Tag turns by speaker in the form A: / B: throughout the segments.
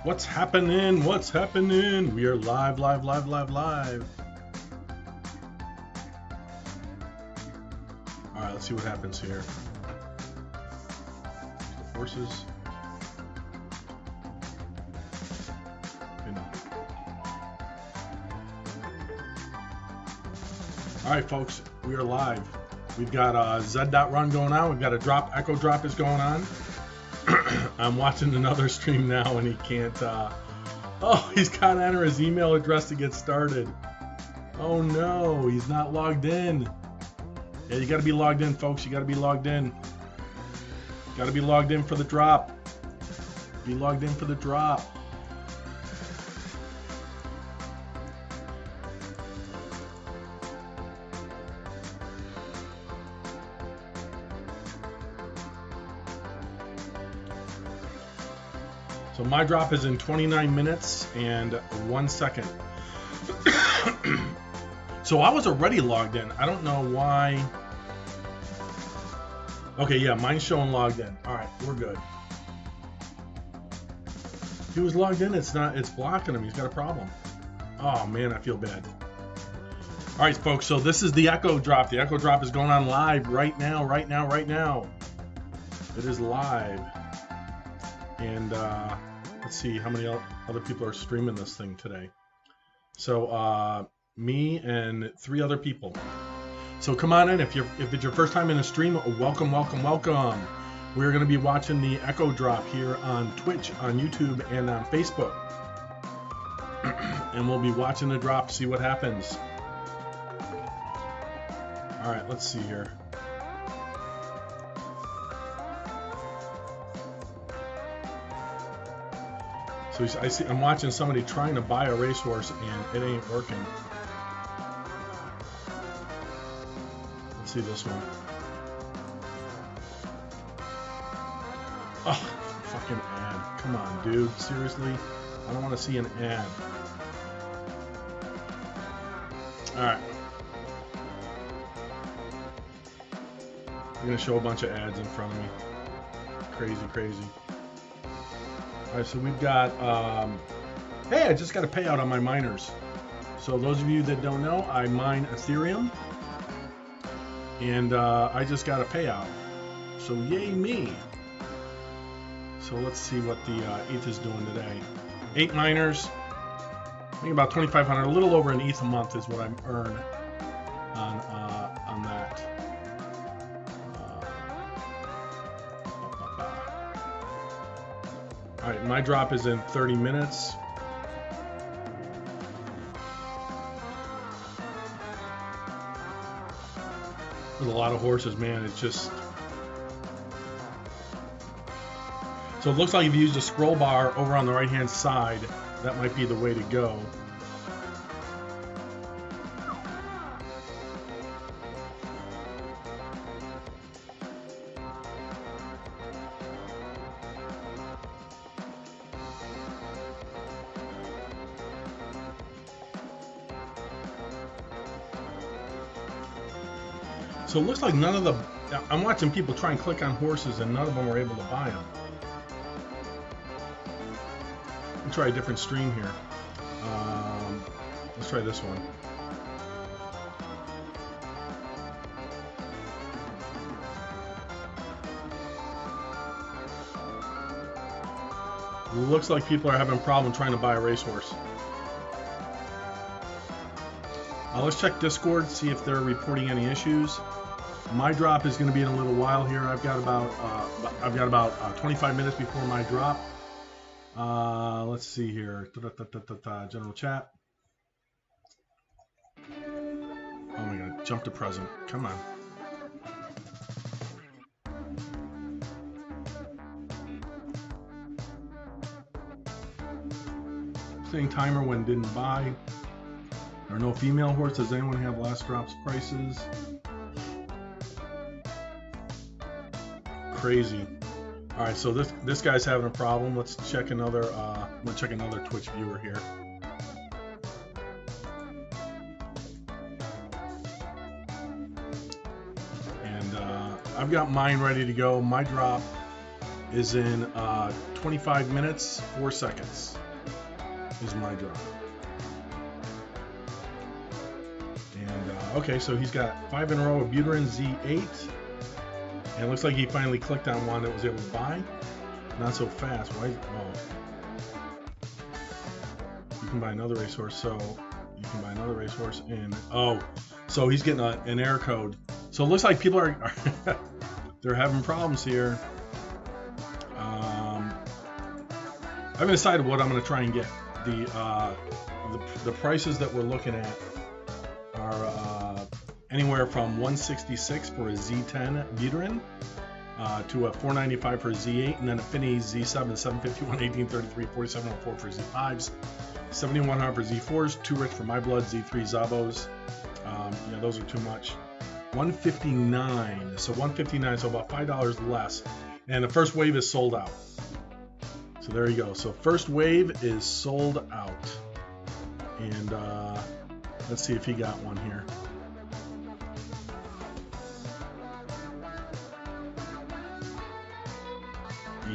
A: What's happening? What's happening? We are live. All right, let's see what happens here. Horses. All right, folks, we are live. We've got ZED run going on. We've got a drop, echo drop is going on. I'm watching another stream now and he can't, oh, he's got to enter his email address to get started. Oh no, he's not logged in. Yeah, you got to be logged in, folks. You got to be logged in. Got to be logged in for the drop. Be logged in for the drop. So my drop is in 29 minutes and 1 second. So I was already logged in. I don't know why. Okay, yeah, mine's showing logged in. All right, we're good. He was logged in. It's blocking him. He's got a problem. Oh man, I feel bad. All right, folks. So this is the echo drop. The echo drop is going on live right now. It is live. And let's see how many other people are streaming this thing today. So me and 3 other people. So come on in if it's your first time in a stream. Welcome. We're going to be watching the echo drop here on Twitch, on YouTube, and on Facebook. And we'll be watching the drop, see what happens. All right, let's see here. So I'm watching somebody trying to buy a racehorse and it ain't working. Let's see this one. Oh, fucking ad. Come on, dude. Seriously? I don't want to see an ad. Alright. I'm going to show a bunch of ads in front of me. Crazy. Alright, so we've got, hey, I just got a payout on my miners. So those of you that don't know, I mine Ethereum. And I just got a payout. So yay me. So let's see what the ETH is doing today. 8 miners. I think about 2,500, a little over an ETH a month is what I earn on that. All right, my drop is in 30 minutes. There's a lot of horses, man. It's just... So it looks like if you use the scroll bar over on the right-hand side, that might be the way to go. So it looks like none of the... I'm watching people try and click on horses and none of them were able to buy them. Let's try a different stream here. Let's try this one. Looks like people are having a problem trying to buy a racehorse. Let's check Discord, see if they're reporting any issues. My drop is going to be in a little while here. I've got about 25 minutes before my drop. Let's see here. General chat. Oh my god, jump to present. Come on. Setting timer when didn't buy. There are no female horses. Does anyone have last drops prices? Crazy. All right, so this guy's having a problem. Let's check another. We'll check another Twitch viewer here. And I've got mine ready to go. My drop is in 25 minutes, 4 seconds is my draw. And okay, so he's got 5 in a row of Buterin Z8. And it looks like he finally clicked on one that was able to buy. Not so fast. Why? Oh. You can buy another racehorse, so you can buy another racehorse and oh, so he's getting an error code. So it looks like people are they're having problems here. I haven't decided what I'm going to try and get. The prices that we're looking at are anywhere from 166 for a Z10 Buterin to a 495 for a Z8, and then a Finney Z7, 751, 1833, 4704 for Z5s, 7100 for Z4s, too rich for my blood, Z3 Zabos. Yeah, those are too much. 159, so 159, so about $5 less, and the first wave is sold out. So there you go. So first wave is sold out, and let's see if he got one here.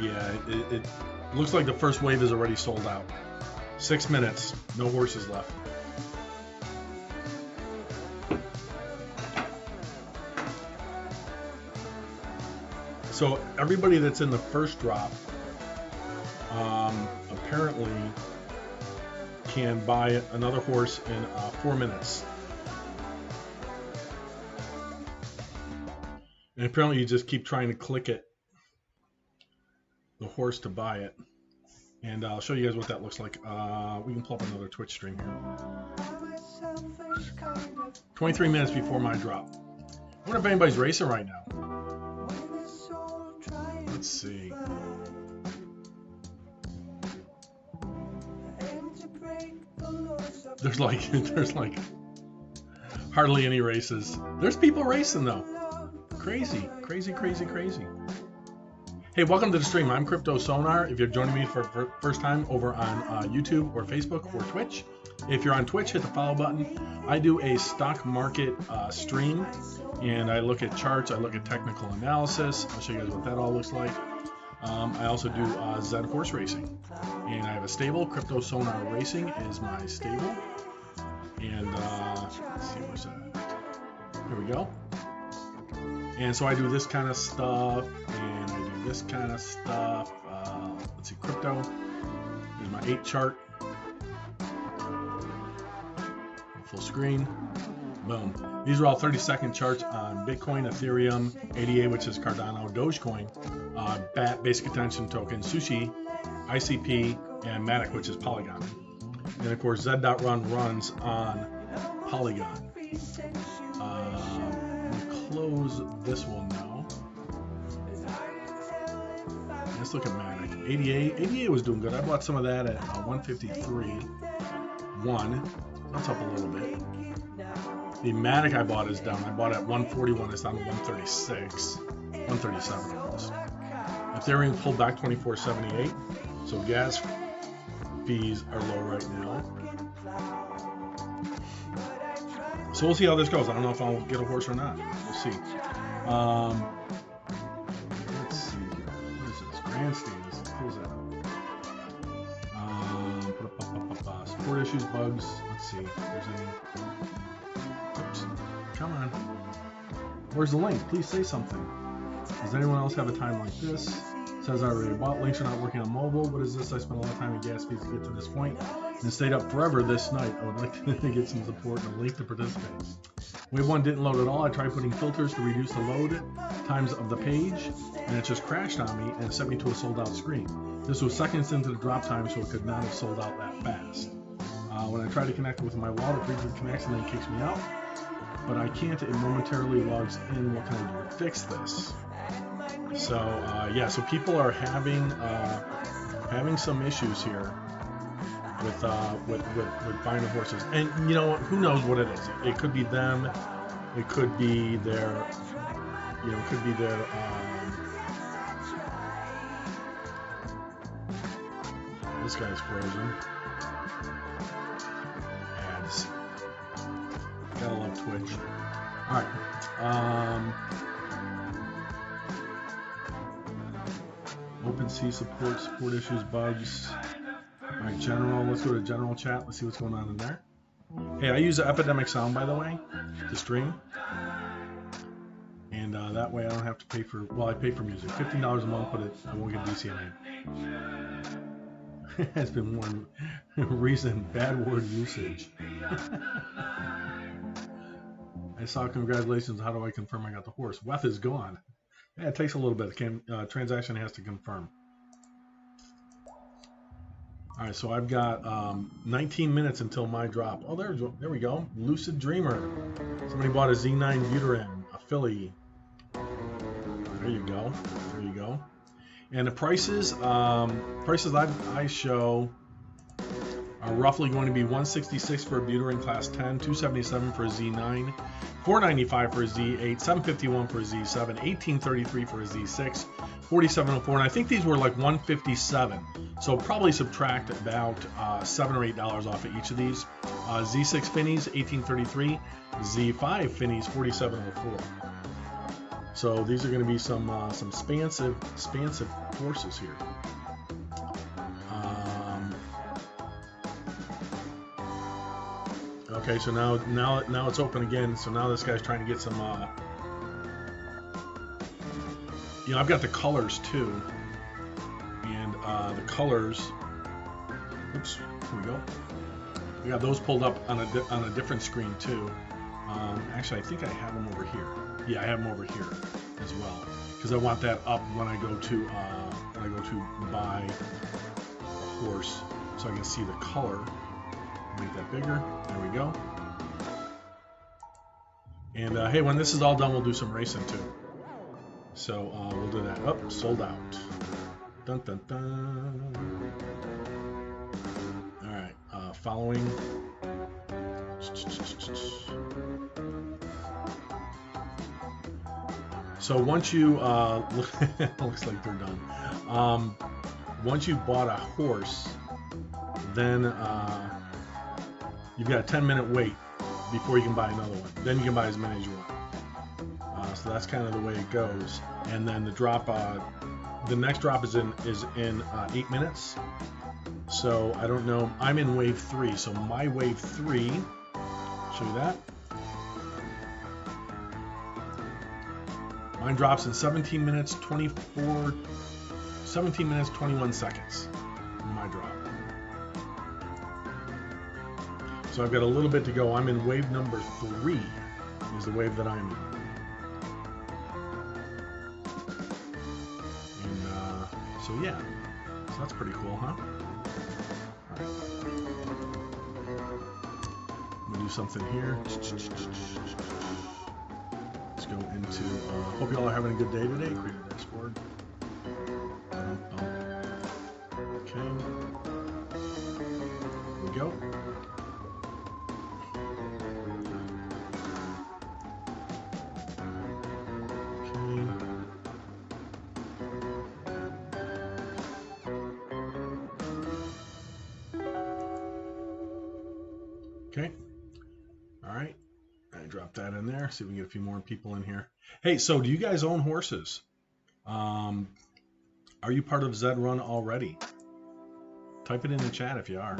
A: Yeah, it looks like the first wave is already sold out. 6 minutes, no horses left. So everybody that's in the first drop apparently can buy another horse in 4 minutes. And apparently you just keep trying to click it, the horse, to buy it. And I'll show you guys what that looks like. We can pull up another Twitch stream here. 23 minutes before my drop. I wonder if anybody's racing right now. Let's see. There's like hardly any races. There's people racing though. Crazy, crazy, crazy, crazy. Hey, welcome to the stream. I'm Crypto Sonar. If you're joining me for the first time over on YouTube or Facebook or Twitch, if you're on Twitch, hit the follow button. I do a stock market stream, and I look at charts. I look at technical analysis. I'll show you guys what that all looks like. I also do ZED horse racing, and I have a stable. Crypto Sonar Racing is my stable. And let's see, where's that? Here we go. And so I do this kind of stuff, and I do this kind of stuff. Let's see, crypto. Here's my 8 chart. Full screen. Boom. These are all 30-second charts on Bitcoin, Ethereum, ADA, which is Cardano, Dogecoin, BAT, Basic Attention Token, Sushi, ICP, and Matic, which is Polygon. And of course, ZED.run runs on Polygon. Close this one now. Let's look at Matic. ADA was doing good. I bought some of that at 153.1. That's up a little bit. The Matic I bought is down. I bought it at 141. It's down to 136, 137 almost. Ethereum pulled back 24.78. So gas fees are low right now. So we'll see how this goes. I don't know if I'll get a horse or not. We'll see. Let's see here. What is this? Grandstands. Close that up. Support issues, bugs. Let's see if there's any. Oops. Come on. Where's the link? Please say something. Does anyone else have a time like this? It says I already bought. Links are not working on mobile. What is this? I spent a lot of time in gas fees to get to this point and stayed up forever this night. I would like to get some support and a link to participate. Wave 1 didn't load at all. I tried putting filters to reduce the load times of the page, and it just crashed on me and sent me to a sold out screen. This was seconds into the drop time, so it could not have sold out that fast. When I try to connect with my wallet, it briefly connects and then kicks me out. But I can't. It momentarily logs in. What can I do to fix this? So yeah, so people are having some issues here with buying the horses, and you know, who knows what it is? It could be them. It could be their, you know, it could be their. This guy's frozen. Ads. Gotta love Twitch. All right. OpenSea support issues, bugs. All right, general. Let's go to general chat. Let's see what's going on in there. Hey, I use Epidemic Sound, by the way, to stream. And that way I don't have to pay for, well, I pay for music. $15 a month, but I won't get DCMA. Has been one recent bad word usage. I saw congratulations. How do I confirm I got the horse? Weth is gone. Yeah, it takes a little bit. Transaction has to confirm. All right, so I've got 19 minutes until my drop. Oh, there we go. Lucid Dreamer. Somebody bought a Z9 Buterin, a Philly. There you go. There you go. And the prices I show are roughly going to be 166 for a Buterin Class 10, 277 for a Z9, 495 for a Z8, 751 for a Z7, 1833 for a Z6, 4704, and I think these were like 157. So probably subtract about $7 or $8 off of each of these. Z6 Finnies 1833, Z5 Finnies 4704. So these are going to be some expansive horses here. Okay, so now it's open again. So now this guy's trying to get some. I've got the colors too, and the colors. Oops, here we go. We got those pulled up on a different screen too. Actually, I think I have them over here. Yeah, I have them over here as well because I want that up when I go to buy a horse, so I can see the color. Make that bigger. There we go. And hey, when this is all done, we'll do some racing too. So we'll do that. Oh, sold out. Dun dun dun. All right. Following. So once you looks like they're done. Once you bought a horse, then you've got a 10-minute wait before you can buy another one. Then you can buy as many as you want. So that's kind of the way it goes. And then the drop, the next drop is in 8 minutes. So I don't know. I'm in wave 3. So my wave 3, show you that. Mine drops in 17 minutes 21 seconds. My drop. So I've got a little bit to go. I'm in wave number 3 is the wave that I'm in. And so yeah, so that's pretty cool, huh? All right. I'm gonna do something here. Let's go into, hope you all are having a good day today. Create a dashboard. Okay. Here we go. Okay. All right. I drop that in there. See if we can get a few more people in here. Hey, so do you guys own horses? Are you part of ZED Run already? Type it in the chat if you are.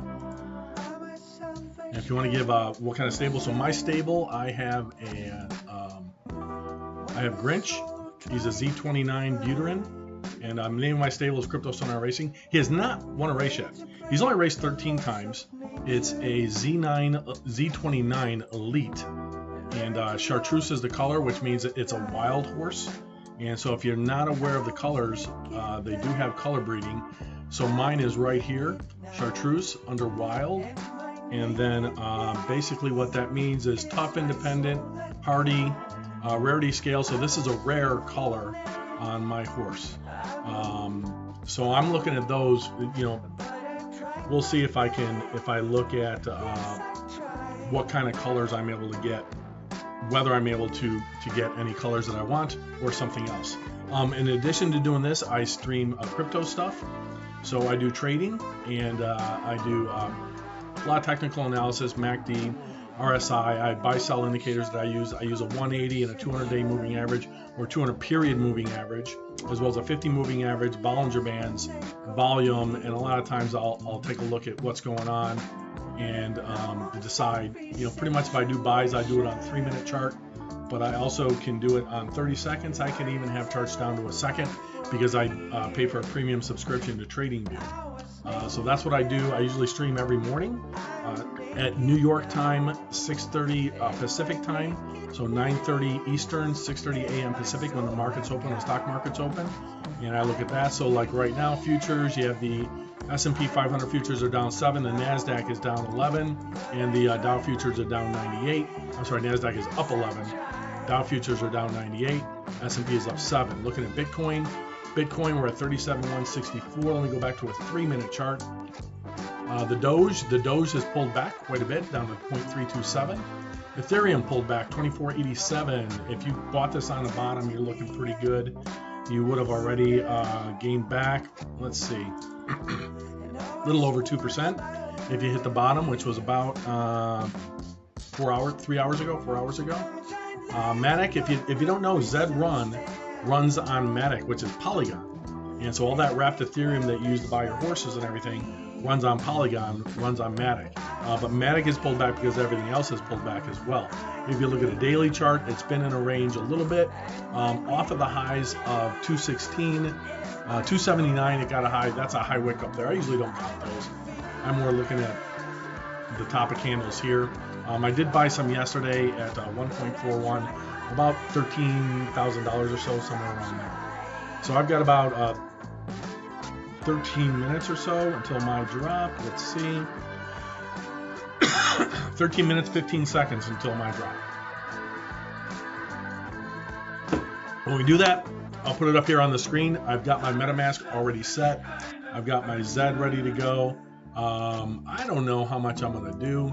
A: And if you want to give what kind of stable. So my stable, I have Grinch. He's a Z29 Buterin. And I'm naming my stable as Crypto Sonar Racing. He has not won a race yet. He's only raced 13 times. It's a Z29 Elite. And Chartreuse is the color, which means that it's a wild horse. And so if you're not aware of the colors, they do have color breeding. So mine is right here, Chartreuse under wild. And then basically what that means is tough, independent, hardy, rarity scale. So this is a rare color on my horse. So I'm looking at those, we'll see if I look at what kind of colors I'm able to get, whether I'm able to get any colors that I want or something else. In addition to doing this, I stream crypto stuff. So I do trading and I do a lot of technical analysis, MACD, RSI. I buy sell indicators that I use. I use a 180 and a 200-day moving average or 200 period moving average, as well as a 50 moving average, Bollinger Bands, volume, and a lot of times I'll take a look at what's going on and decide, pretty much if I do buys, I do it on 3-minute chart, but I also can do it on 30 seconds. I can even have charts down to a second because I pay for a premium subscription to TradingView. So that's what I do. I usually stream every morning at New York time, 6:30 Pacific time, so 9:30 Eastern, 6:30 a.m. Pacific when the market's open, the stock market's open, and I look at that. So like right now, futures, you have the S&P 500 futures are down 7, the NASDAQ is down 11, and the Dow futures are down 98. I'm sorry, NASDAQ is up 11, Dow futures are down 98, S&P is up 7. Looking at Bitcoin, we're at 37,164. Let me go back to a 3-minute chart. The Doge has pulled back quite a bit, down to 0.327. Ethereum pulled back 2487. If you bought this on the bottom, you're looking pretty good. You would have already gained back, let's see, a little over 2% if you hit the bottom, which was about 4 hours ago. Matic, if you don't know, ZED runs on Matic, which is Polygon, and so all that wrapped Ethereum that you use to buy your horses and everything runs on Polygon, runs on Matic. But Matic is pulled back because everything else is pulled back as well. If you look at a daily chart, it's been in a range a little bit off of the highs of 216, 279. It got a high. That's a high wick up there. I usually don't count those. I'm more looking at the top of candles here. I did buy some yesterday at 1.41, about $13,000 or so, somewhere around there. So I've got about 13 minutes or so until my drop. Let's see. 13 minutes, 15 seconds until my drop. When we do that, I'll put it up here on the screen. I've got my MetaMask already set. I've got my ZED ready to go. I don't know how much I'm going to do.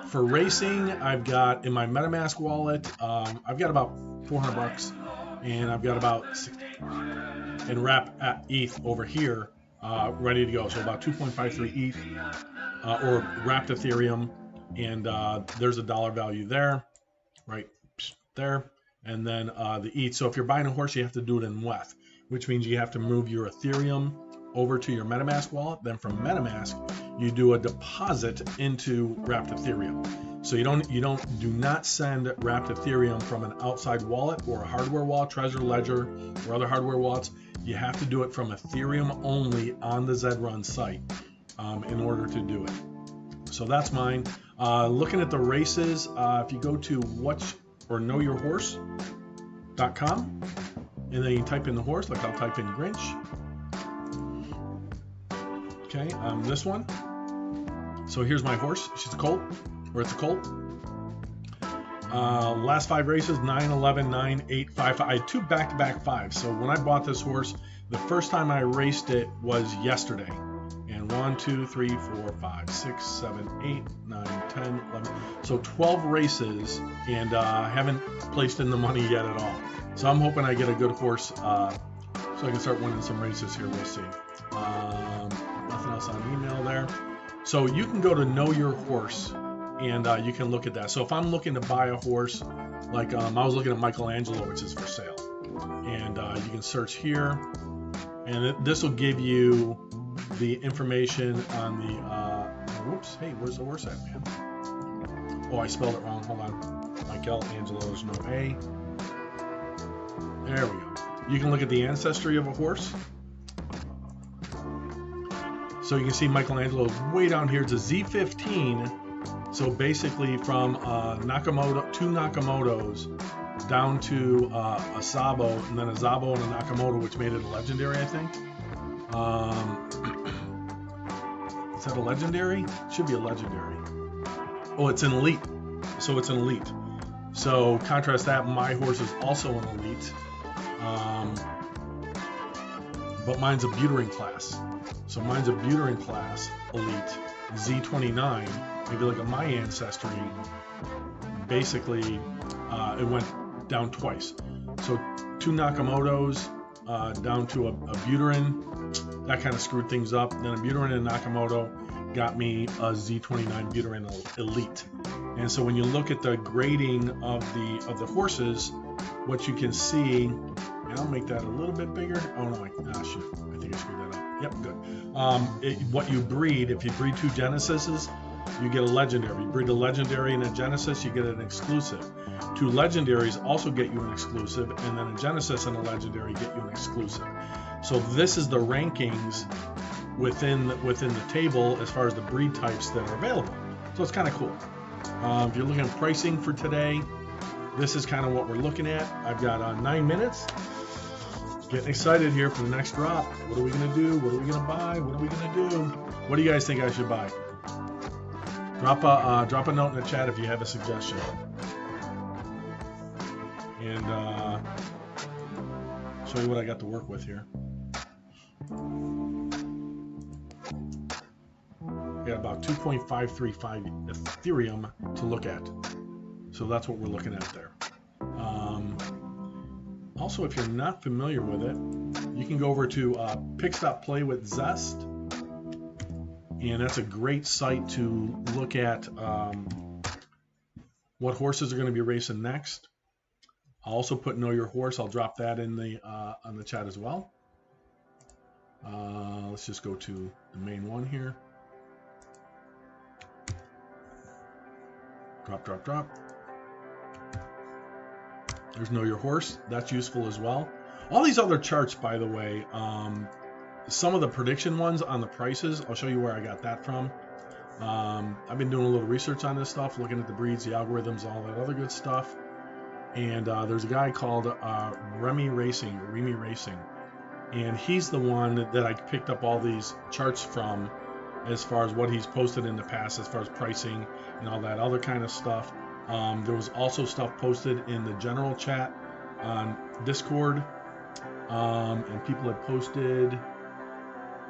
A: For racing, I've got in my MetaMask wallet, I've got about $400, and I've got about 60 and wrap at ETH over here ready to go. So about 2.53 ETH or wrapped Ethereum, and there's a dollar value there, right there, and then the ETH. So if you're buying a horse, you have to do it in WETH, which means you have to move your Ethereum over to your MetaMask wallet. Then from MetaMask, you do a deposit into wrapped Ethereum. So do not send wrapped Ethereum from an outside wallet or a hardware wallet, Trezor, Ledger, or other hardware wallets. You have to do it from Ethereum only on the ZRun site in order to do it. So that's mine. Looking at the races, if you go to knowyourhorse.com and then you type in the horse, like I'll type in Grinch. Okay, this one. So here's my horse. She's a colt, or it's a colt. Last 5 races, 9, 11, 9, 8, 5. I had 2 back-to-back 5s. So when I bought this horse, the first time I raced it was yesterday. And 1, 2, 3, 4, 5, 6, 7, 8, 9, 10, 11. So 12 races, and I haven't placed in the money yet at all. So I'm hoping I get a good horse so I can start winning some races here. We'll see. Nothing else on email there. So you can go to Know Your Horse, and you can look at that. So if I'm looking to buy a horse, like I was looking at Michelangelo, which is for sale, and you can search here, and this will give you the information on the whoops, hey, where's the horse at, man? Oh, I spelled it wrong. Hold on. Michelangelo's no A. There we go. You can look at the ancestry of a horse. So you can see Michelangelo's way down here. It's a Z15. So basically from Nakamoto, 2 Nakamotos down to a Sabo, and then a Zabo and a Nakamoto, which made it a legendary, I think. Is that a legendary? It should be a legendary. Oh, it's an elite. So it's an elite. So contrast that, my horse is also an elite. But mine's a Buterin class. So mine's a Buterin class elite, Z29. If you look at my ancestry, basically it went down twice. So 2 Nakamotos down to a Buterin. That kind of screwed things up. Then a Buterin and Nakamoto, got me a Z29 Buterin Elite. And so when you look at the grading of the horses, what you can see, and I'll make that a little bit bigger. Oh no, shoot, I think I screwed that up. Yep, good. What you breed, if you breed 2 Genesises, you get a legendary. You breed a legendary and a Genesis, you get an exclusive. 2 legendaries also get you an exclusive, and then a Genesis and a legendary get you an exclusive. So this is the rankings within the table as far as the breed types that are available. So it's kind of cool. If you're looking at pricing for today, this is kind of what we're looking at. I've got 9 minutes. Getting excited here for the next drop. What are we gonna do? What are we gonna buy? What are we gonna do? What do you guys think I should buy? Drop a note in the chat if you have a suggestion. And show you what I got to work with here. Got about 2.535 Ethereum to look at. So that's what we're looking at there. Also, if you're not familiar with it, you can go over to Pix.play with Zest. And that's a great site to look at what horses are going to be racing next. I'll also put Know Your Horse. I'll drop that in the on the chat as well. Let's just go to the main one here. Drop, drop, drop. There's Know Your Horse. That's useful as well. All these other charts, by the way, some of the prediction ones on the prices, I'll show you where I got that from. I've been doing a little research on this stuff, looking at the breeds, the algorithms, all that other good stuff. And there's a guy called Remy Racing, and he's the one that I picked up all these charts from as far as what he's posted in the past, as far as pricing and all that other kind of stuff. There was also stuff posted in the general chat on Discord, and people had posted,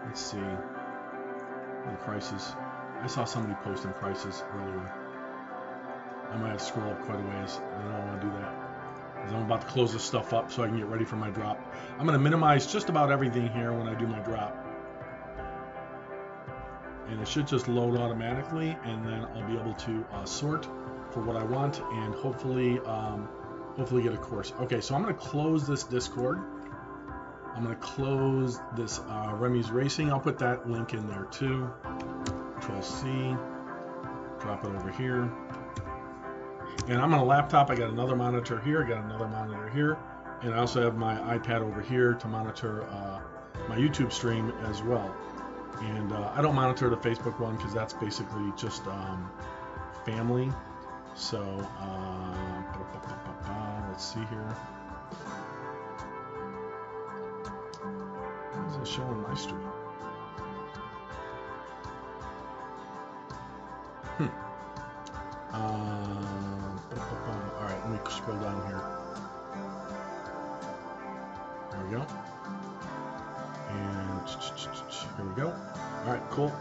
A: let's see, the prices. I saw somebody posting prices earlier. I might have to scroll up quite a ways. I don't want to do that, because I'm about to close this stuff up so I can get ready for my drop. I'm going to minimize just about everything here when I do my drop. And it should just load automatically, and then I'll be able to sort for what I want, and hopefully get a course. Okay, so I'm going to close this Discord. I'm going to close this Remy's Racing. I'll put that link in there too. Control-C, drop it over here. And I'm on a laptop. I got another monitor here. I got another monitor here. And I also have my iPad over here to monitor my YouTube stream as well. And I don't monitor the Facebook one because that's basically just family. So let's see here. What is it showing my stream? All right, let me scroll down here. There we go. And here we go. All right, cool.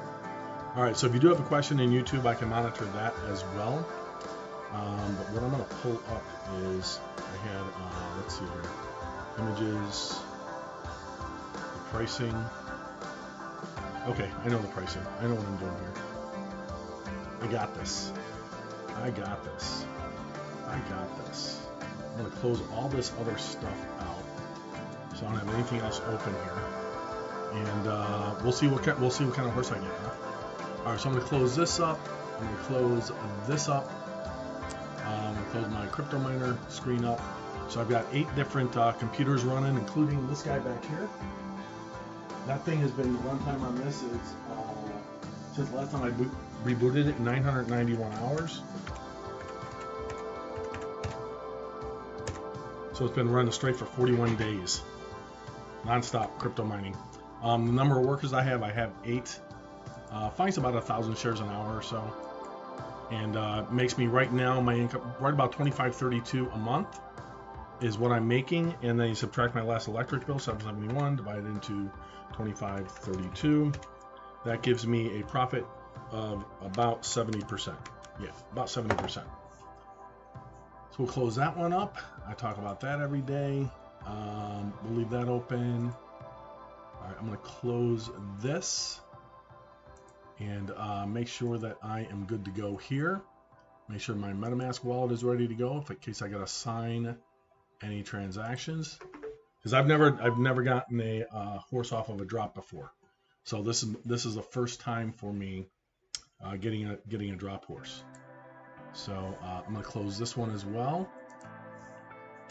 A: All right, so if you do have a question in YouTube, I can monitor that as well. But what I'm going to pull up is, I had, let's see here, images, the pricing. Okay, I know the pricing. I know what I'm doing here. I got this. I got this. I got this. I'm going to close all this other stuff out, so I don't have anything else open here. And we'll see what kind of horse I get. Huh? All right, so I'm going to close this up. I'm going to close this up. I'm going to close my crypto miner screen up. So I've got 8 different computers running, including this guy back here. That thing has been, the runtime on this is since the last time I rebooted it, 991 hours. So it's been running straight for 41 days, non-stop crypto mining. The number of workers I have 8. Finds about 1,000 shares an hour or so, and makes me right now my income right about $25.32 a month is what I'm making, and then you subtract my last electric bill, $771, divided into $25.32. That gives me a profit of about 70%. Yeah, about 70%. So we'll close that one up. I talk about that every day. We'll leave that open. All right, I'm going to close this. and make sure that I am good to go here. Make sure my MetaMask wallet is ready to go in case I gotta sign any transactions. Because I've never gotten a horse off of a drop before, so this is the first time for me getting a drop horse. So I'm gonna close this one as well.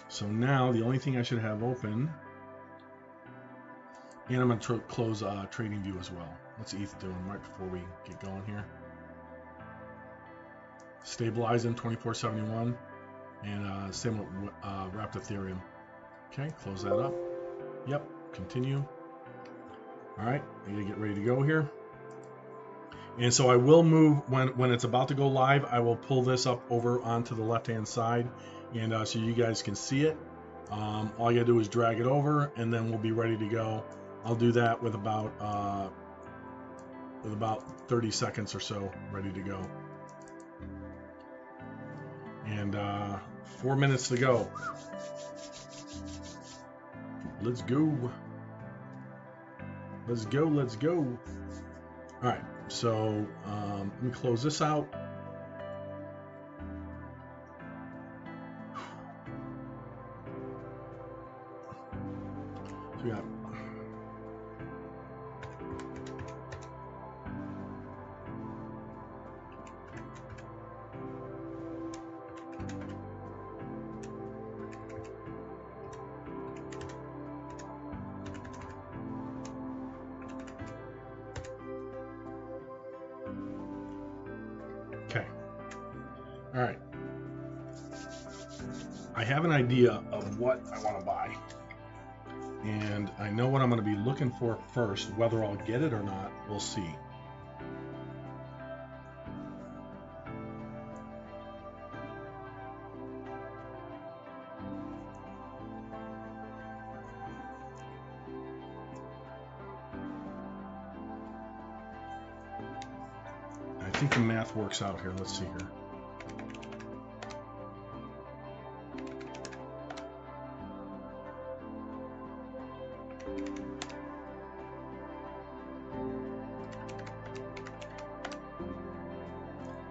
A: So now the only thing I should have open, and I'm gonna close Trading View as well. What's ETH doing right before we get going here? Stabilizing 2471, and same with wrapped Ethereum. Okay, close that up. Yep, continue. All right, I gotta get ready to go here. And so I will move when it's about to go live. I will pull this up over onto the left-hand side, and so you guys can see it. All I gotta do is drag it over, and then we'll be ready to go. I'll do that with about 30 seconds or so, ready to go. And 4 minutes to go. Let's go. Let's go. Let's go. All right. So let me close this out. So we got. Okay. All right. I have an idea of what I want to buy. And I know what I'm going to be looking for first. Whether I'll get it or not, we'll see. I think the math works out here. Let's see here.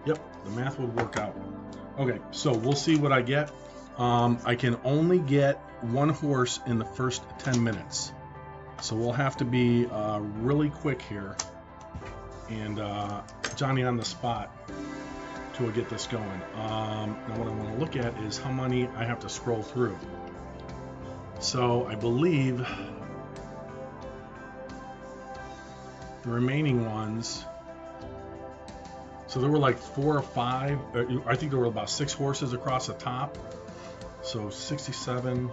A: Yep, the math would work out. Okay, so we'll see what I get. I can only get one horse in the first 10 minutes. So we'll have to be really quick here. And Johnny on the spot to get this going. Now what I want to look at is how many I have to scroll through. So I believe the remaining ones, so there were like 4 or 5, I think there were about 6 horses across the top. So 67,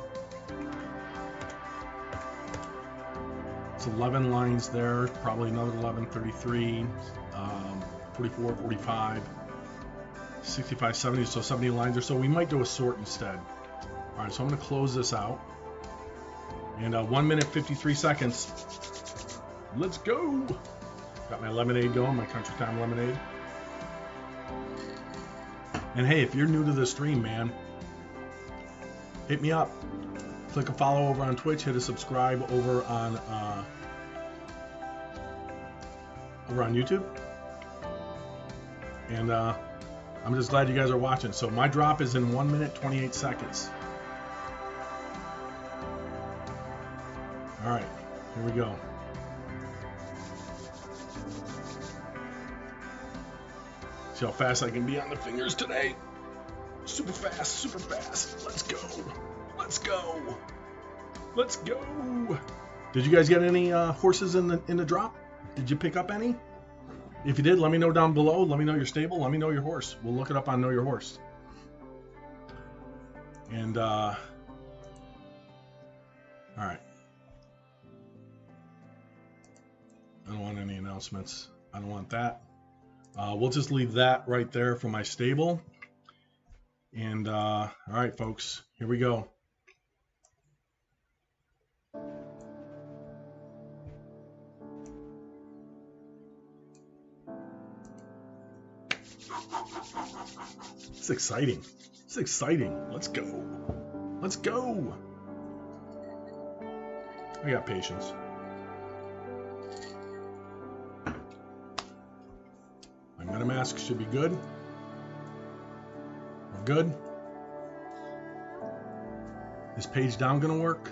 A: it's 11 lines there, probably another 11, 33, 44, 45, 65, 70, so 70 lines or so. We might do a sort instead. All right, so I'm gonna close this out. And 1 minute, 53 seconds. Let's go. Got my lemonade going, my Country Time lemonade. And hey, if you're new to the stream, man, hit me up. Click a follow over on Twitch, hit a subscribe over on YouTube. And I'm just glad you guys are watching. So my drop is in 1 minute, 28 seconds. All right, here we go. See how fast I can be on the fingers today. Super fast, super fast. Let's go. Let's go. Let's go. Did you guys get any horses in the drop? Did you pick up any? If you did, let me know down below. Let me know your stable. Let me know your horse. We'll look it up on Know Your Horse. And all right. I don't want any announcements. I don't want that. We'll just leave that right there for my stable. And all right, folks, here we go. It's exciting. It's exciting. Let's go. Let's go. I got patience. MetaMask should be good. We're good. Is page down gonna work?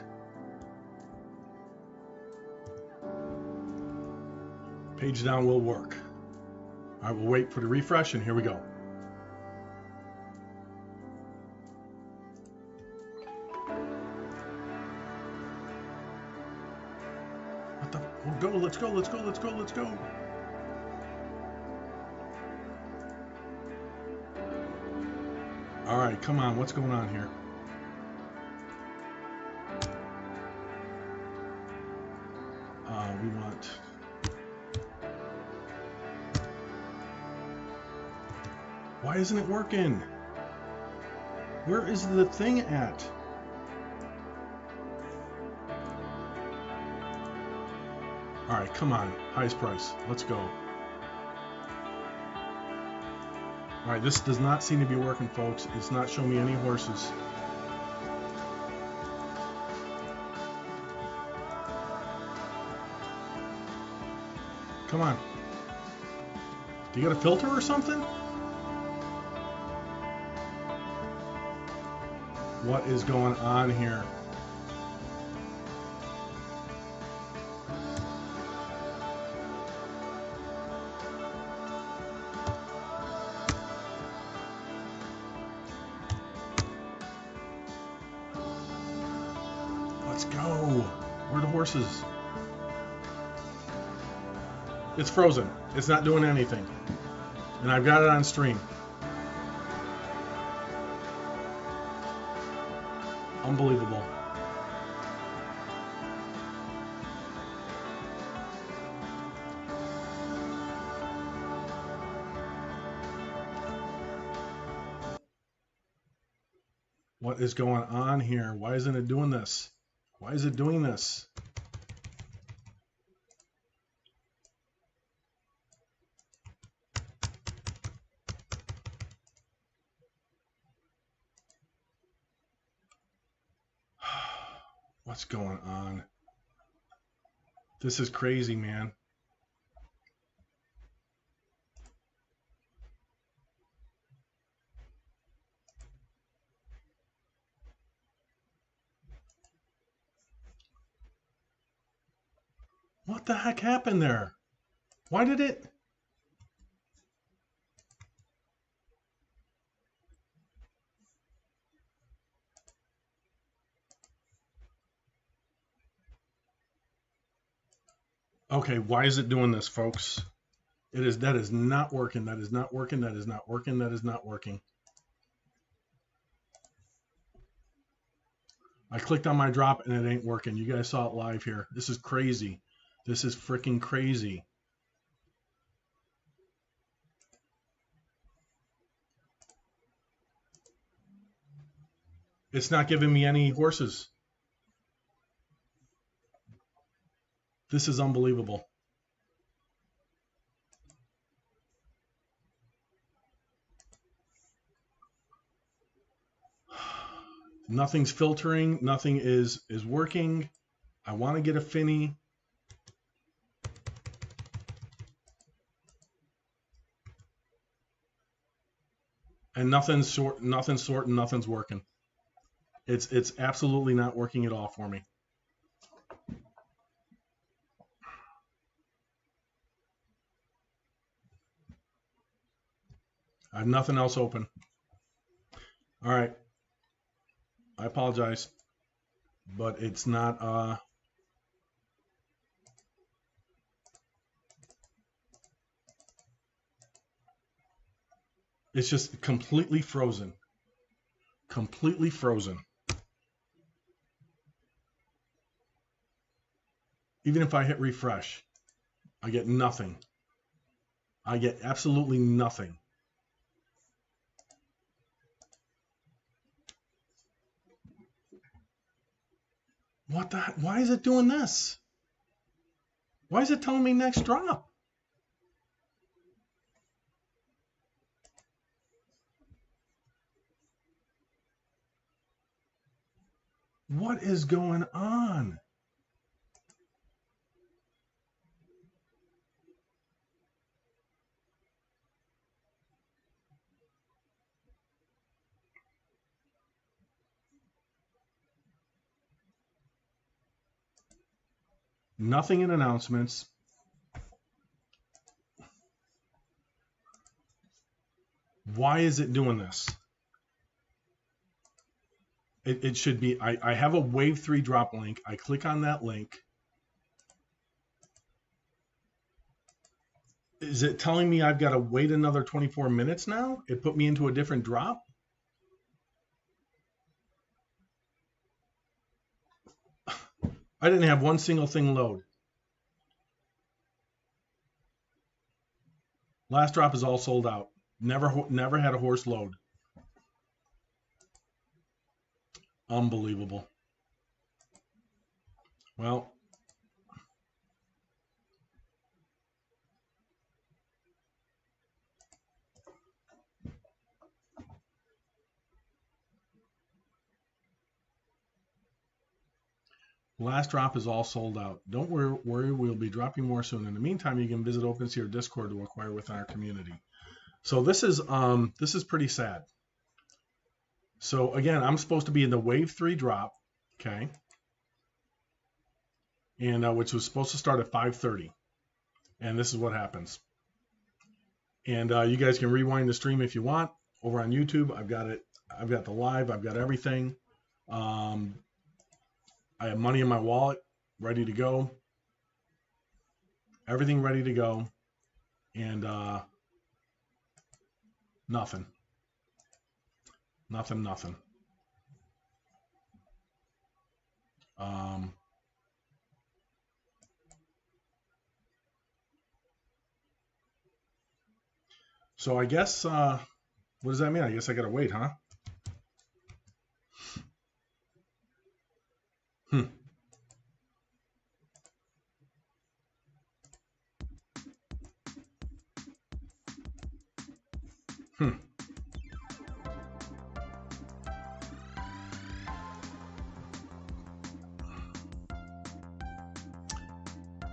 A: Page down will work. All right, we'll wait for the refresh, and here we go. What the? We'll go. Let's go. Let's go. Let's go. Let's go. All right, come on. What's going on here? We want. Why isn't it working? Where is the thing at? All right, come on. Highest price. Let's go. All right, this does not seem to be working, folks. It's not showing me any horses. Come on. Do you got a filter or something? What is going on here? Let's go. Where are the horses? It's frozen. It's not doing anything. And I've got it on stream. Unbelievable. What is going on here? Why isn't it doing this? Why is it doing this? What's going on? This is crazy, man. What the heck happened there? Why did it? Okay, why is it doing this, folks? That is not working. That is not working. That is not working. That is not working. I clicked on my drop and it ain't working. You guys saw it live here. This is crazy. This is freaking crazy. It's not giving me any horses. This is unbelievable. Nothing's filtering. Nothing is working. I want to get a Finny. And nothing's sorting, nothing's working. It's absolutely not working at all for me. I have nothing else open. All right. I apologize, but it's not it's just completely frozen. Completely frozen. Even if I hit refresh, I get nothing. I get absolutely nothing. What the heck? Why is it doing this? Why is it telling me next drop? What is going on? Nothing in announcements. Why is it doing this? It should be, I have a wave 3 drop link. I click on that link. Is it telling me I've got to wait another 24 minutes now? It put me into a different drop? I didn't have one single thing load. Last drop is all sold out. Never had a horse load. Unbelievable. Well, last drop is all sold out. Don't worry, we'll be dropping more soon. In the meantime, you can visit OpenSea or Discord to acquire within our community. So this is pretty sad. So again, I'm supposed to be in the wave 3 drop, okay, and which was supposed to start at 5:30, and this is what happens. And you guys can rewind the stream if you want over on YouTube. I've got it. I've got the live. I've got everything. I have money in my wallet, ready to go. Everything ready to go, and nothing. Nothing. So I guess, what does that mean? I guess I gotta wait, huh?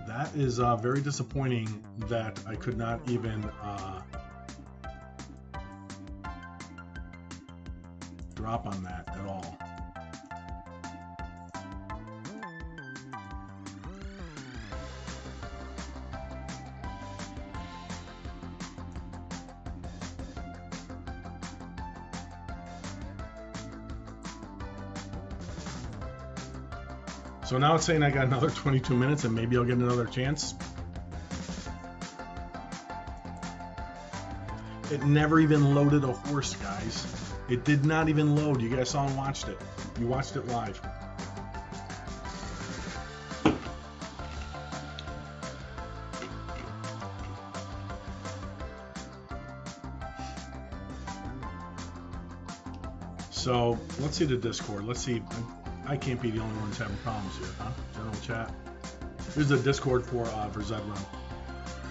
A: That is very disappointing that I could not even drop on that at all. So now it's saying I got another 22 minutes and maybe I'll get another chance. It never even loaded a horse, guys. It did not even load. You guys saw and watched it. You watched it live. So let's see the Discord. Let's see. I can't be the only ones having problems here, huh? General chat. Here's the Discord for ZED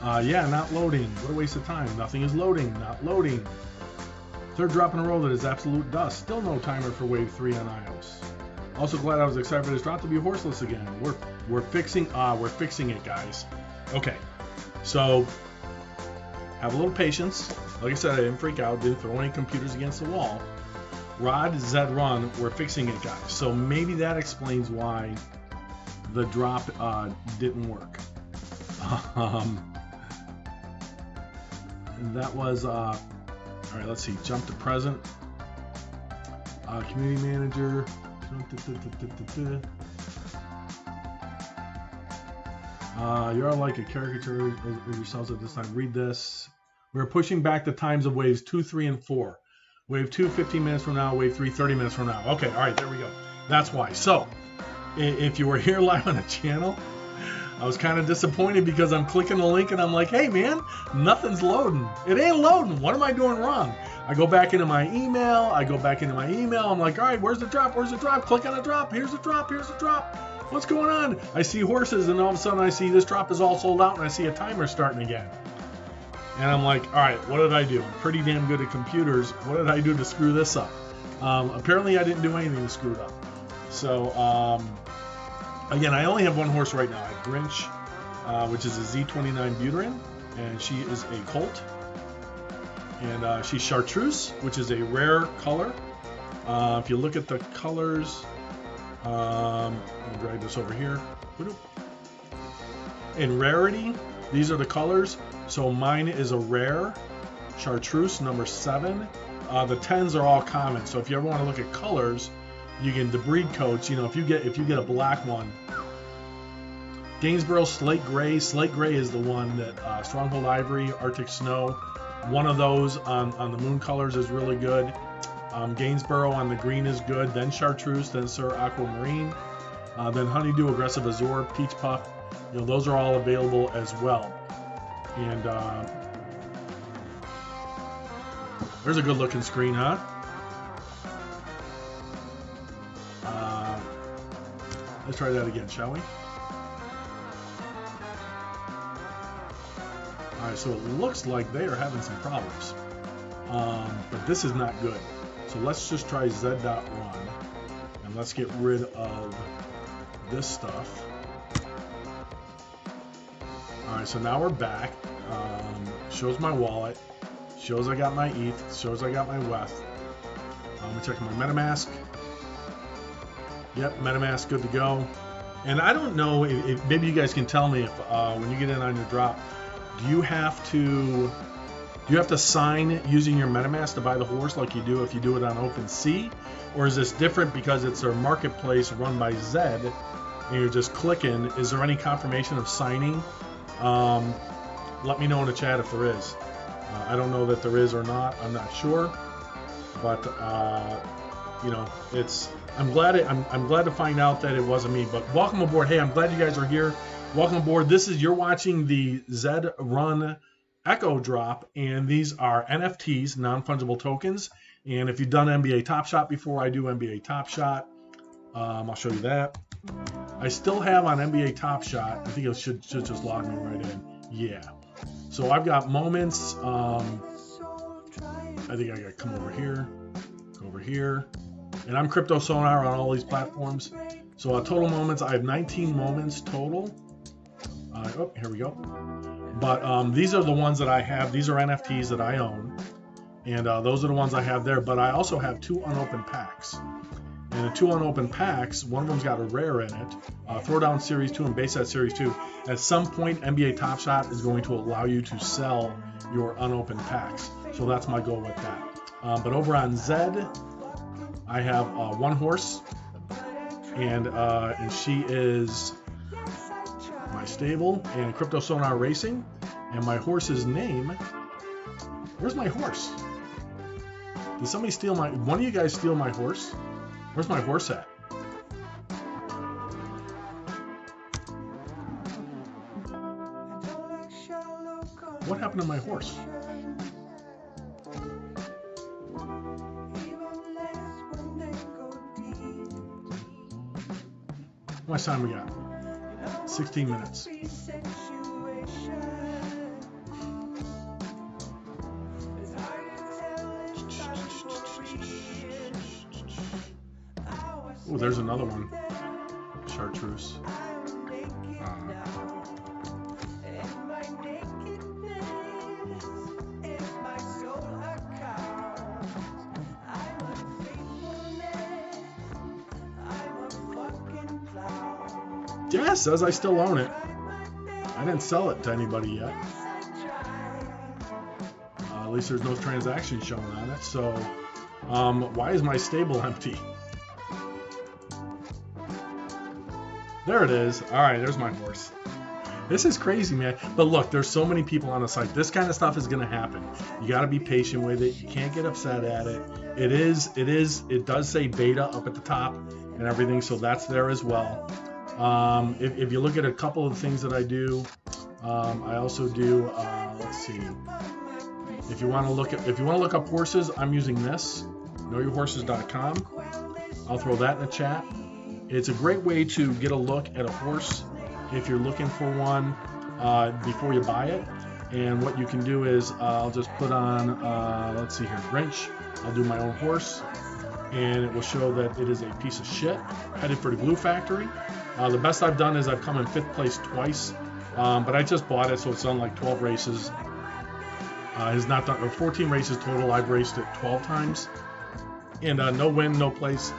A: Run. Yeah, not loading. What a waste of time. Nothing is loading. Not loading. Third drop in a row that is absolute dust. Still no timer for Wave 3 on iOS. Also glad I was excited for this drop to be horseless again. We're fixing it, guys. Okay, so have a little patience. Like I said, I didn't freak out. Didn't throw any computers against the wall. ZED Run, we're fixing it, guys. So maybe that explains why the drop didn't work. And that was, all right, let's see, jump to present. Community manager. You're like a caricature of yourselves at this time. Read this. We're pushing back the times of waves 2, 3, and 4. Wave 2, 15 minutes from now. Wave 3, 30 minutes from now. Okay, all right, there we go. That's why. So, if you were here live on the channel, I was kind of disappointed because I'm clicking the link and I'm like, hey, man, nothing's loading. It ain't loading. What am I doing wrong? I go back into my email. I'm like, all right, where's the drop? Where's the drop? Click on the drop. Here's the drop. Here's the drop. What's going on? I see horses, and all of a sudden I see this drop is all sold out, and I see a timer starting again. And I'm like, all right, what did I do? I'm pretty damn good at computers. What did I do to screw this up? Apparently I didn't do anything to screw it up. So, again, I only have one horse right now. I have Grinch, which is a Z29 Buterin, and she is a colt. And she's chartreuse, which is a rare color. If you look at the colors, I'm going to drag this over here. in rarity, these are the colors. So mine is a rare, chartreuse number 7. The 10s are all common. So if you ever want to look at colors, you can, the breed coats, you know, if you get a black one, Gainsborough Slate Gray. Slate Gray is the one that Stronghold Ivory, Arctic Snow. One of those on the moon colors is really good. Gainsborough on the green is good. Then Chartreuse, then Sir Aquamarine, then Honeydew, Aggressive Azure, Peach Puff. You know, those are all available as well. And there's a good looking screen, huh? Let's try that again, shall we? Alright, so it looks like they are having some problems. But this is not good. So let's just try ZED.run. And let's get rid of this stuff. Alright, so now we're back. Shows my wallet. Shows I got my ETH. Shows I got my WETH. Let me check my MetaMask. Yep, MetaMask good to go. And I don't know if maybe you guys can tell me if when you get in on your drop, do you have to sign using your MetaMask to buy the horse like you do if you do it on OpenSea? Or is this different because it's a marketplace run by ZED and you're just clicking? Is there any confirmation of signing? Let me know in the chat if there is. I don't know that there is or not. I'm not sure. But you know, I'm glad to find out that it wasn't me. But welcome aboard. Hey, I'm glad you guys are here. Welcome aboard. You're watching the ZED Run Echo Drop, and these are NFTs, non-fungible tokens. And if you've done NBA Top Shot before, I do NBA Top Shot. I'll show you that. I still have on NBA Top Shot. I think it should just log me right in. Yeah. So I've got moments. I think I got to come over here, and I'm Crypto Sonar on all these platforms. So total moments, I have 19 moments total. Oh, here we go. But these are the ones that I have. These are NFTs that I own, and those are the ones I have there. But I also have 2 unopened packs. And the 2 unopened packs, one of them's got a rare in it, Throwdown Series 2 and Base Set Series 2. At some point, NBA Top Shot is going to allow you to sell your unopened packs. So that's my goal with that. But over on ZED, I have one horse, and she is my stable, and Crypto Sonar Racing, and my horse's name. Where's my horse? Did somebody steal one of you guys steal my horse? Where's my horse at? What happened to my horse? How much time we got? 16 minutes. Oh, there's another one. Chartreuse. Yeah, it says I still own it. I didn't sell it to anybody yet. At least there's no transaction shown on it. So, why is my stable empty? There it is. All right, there's my horse. This is crazy, man. But look, there's so many people on the site. This kind of stuff is going to happen. You got to be patient with it. You can't get upset at it. It does say beta up at the top and everything, so that's there as well. If you look at a couple of the things that I do, I also do. Let's see. If you want to look up horses, I'm using this, knowyourhorses.com. I'll throw that in the chat. It's a great way to get a look at a horse if you're looking for one before you buy it. And what you can do is I'll just put on, let's see here, Grinch. I'll do my own horse, and it will show that it is a piece of shit, headed for the glue factory. The best I've done is I've come in 5th place twice, but I just bought it, so it's done like 12 races. Has not done, or 14 races total. I've raced it 12 times, and no win, no place,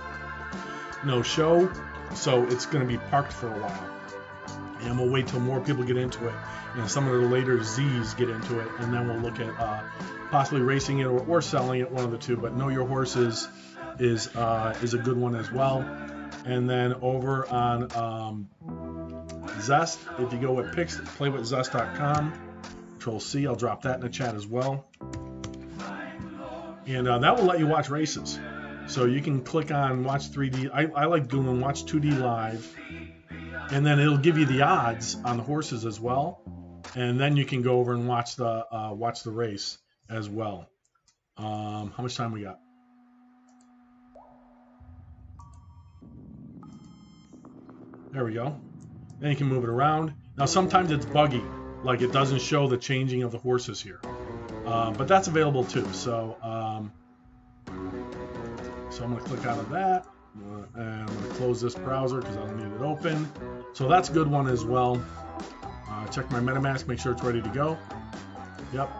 A: no show, so it's going to be parked for a while. and we'll wait till more people get into it, and some of the later Z's get into it, and then we'll look at possibly racing it or selling it, one of the two. But Know Your Horse is a good one as well. And then over on Zest, if you go with picks, playwithzest.com, Control C, I'll drop that in the chat as well. And that will let you watch races. So you can click on watch 3D. I like doing watch 2D live. And then it'll give you the odds on the horses as well. And then you can go over and watch the race as well. How much time we got? There we go. Then you can move it around. Now sometimes it's buggy, like it doesn't show the changing of the horses here. But that's available too. So I'm going to click out of that. And I'm going to close this browser because I don't need it open. So that's a good one as well. Check my MetaMask, make sure it's ready to go. Yep.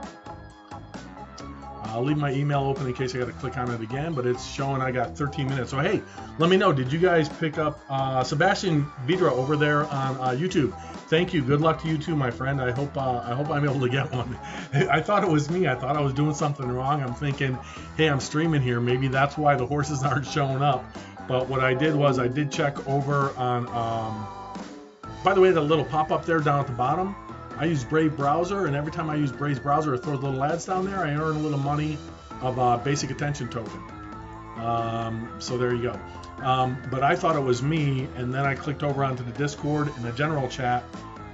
A: I'll leave my email open in case I got to click on it again, but it's showing I got 13 minutes. So hey, let me know, did you guys pick up Sebastian Vidra over there on YouTube? Thank you. Good luck to you too, my friend. I hope I'm able to get one. I thought it was me. I thought I was doing something wrong. I'm thinking, hey, I'm streaming here. Maybe that's why the horses aren't showing up. But what I did was I did check over on, by the way, the little pop-up there down at the bottom, I use Brave Browser, and every time I use Brave Browser, it throws little ads down there. I earn a little money of basic attention token. So there you go. But I thought it was me, and then I clicked over onto the Discord and the general chat,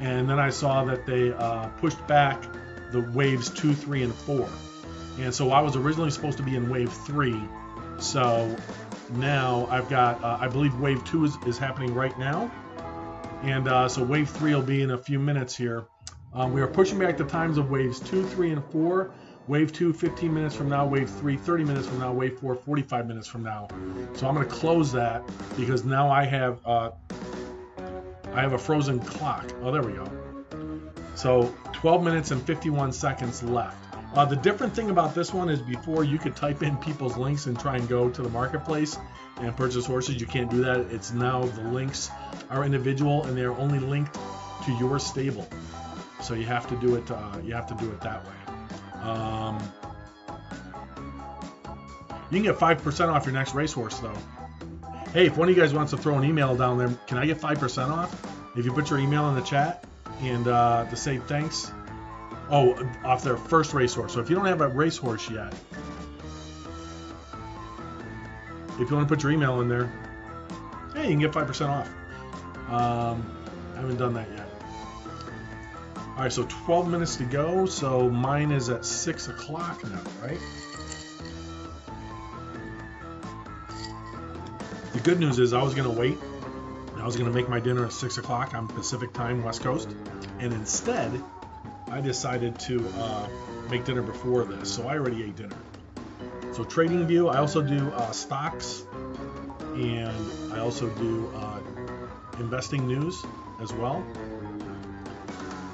A: and then I saw that they pushed back the waves 2, 3, and 4. And so I was originally supposed to be in wave 3. So now I've got, I believe wave 2 is happening right now. And so wave 3 will be in a few minutes here. We are pushing back the times of waves 2, 3, and 4. Wave 2, 15 minutes from now. Wave 3, 30 minutes from now. Wave 4, 45 minutes from now. So I'm going to close that because now I have a frozen clock. Oh, there we go. So 12 minutes and 51 seconds left. The different thing about this one is before you could type in people's links and try and go to the marketplace and purchase horses. You can't do that. It's now the links are individual and they're only linked to your stable. So you have to do it. You have to do it that way. You can get 5% off your next racehorse, though. Hey, if one of you guys wants to throw an email down there, can I get 5% off? If you put your email in the chat and to say thanks. Oh, off their first racehorse. So if you don't have a racehorse yet, if you want to put your email in there, hey, you can get 5% off. I haven't done that yet. All right, so 12 minutes to go. So mine is at 6 o'clock now, right? The good news is I was going to wait. I was going to make my dinner at 6 o'clock on Pacific time, West Coast. And instead, I decided to make dinner before this. So I already ate dinner. So TradingView, I also do stocks. And I also do investing news as well.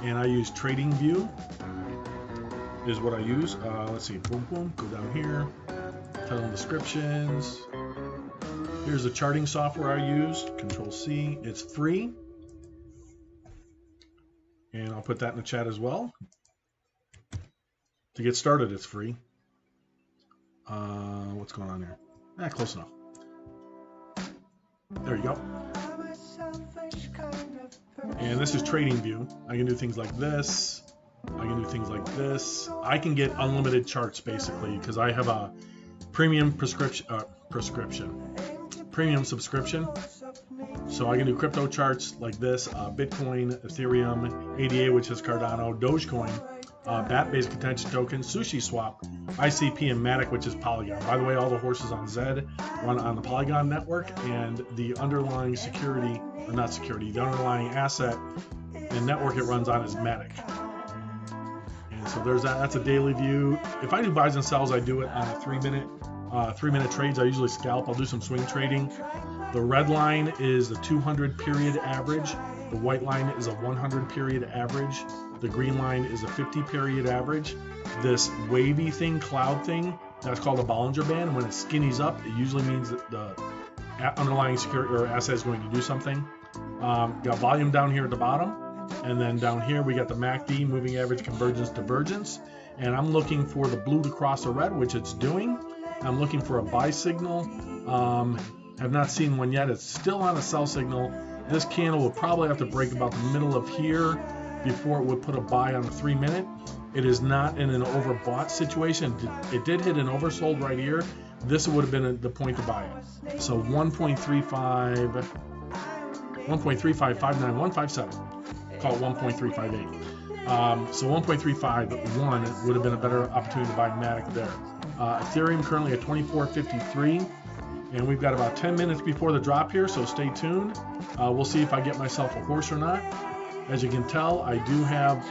A: And I use TradingView is what I use. Let's see, boom, boom, go down here, title and descriptions. Here's the charting software I use, Control C, it's free. And I'll put that in the chat as well. To get started, it's free. What's going on here? Close enough. There you go. And this is TradingView. I can do things like this. I can do things like this. I can get unlimited charts basically because I have a premium premium subscription. So I can do crypto charts like this, Bitcoin, Ethereum, ADA, which is Cardano, Dogecoin, BAT basic attention token, Sushi Swap, ICP, and Matic, which is Polygon. By the way, all the horses on ZED run on the Polygon network, and the underlying security, or not security, the underlying asset and network it runs on is Matic. And so there's that. That's a daily view. If I do buys and sells, I do it on a 3-minute trades. I usually scalp. I'll do some swing trading. The red line is the 200 period average. The white line is a 100 period average. The green line is a 50 period average. This wavy thing, cloud thing, that's called a Bollinger Band. When it skinnies up, it usually means that the underlying security or asset is going to do something. Got volume down here at the bottom. And then down here we got the MACD, moving average convergence divergence. And I'm looking for the blue to cross the red, which it's doing. I'm looking for a buy signal. Have not seen one yet. It's still on a sell signal. This candle will probably have to break about the middle of here before it would put a buy on the 3-minute. It is not in an overbought situation. It did hit an oversold right here. This would have been the point to buy it. So 1.35, 1.3559157. Call it 1.358. So 1.351 would have been a better opportunity to buy Matic there. Ethereum currently at 24.53, and we've got about 10 minutes before the drop here, so stay tuned. We'll see if I get myself a horse or not. As you can tell, I do have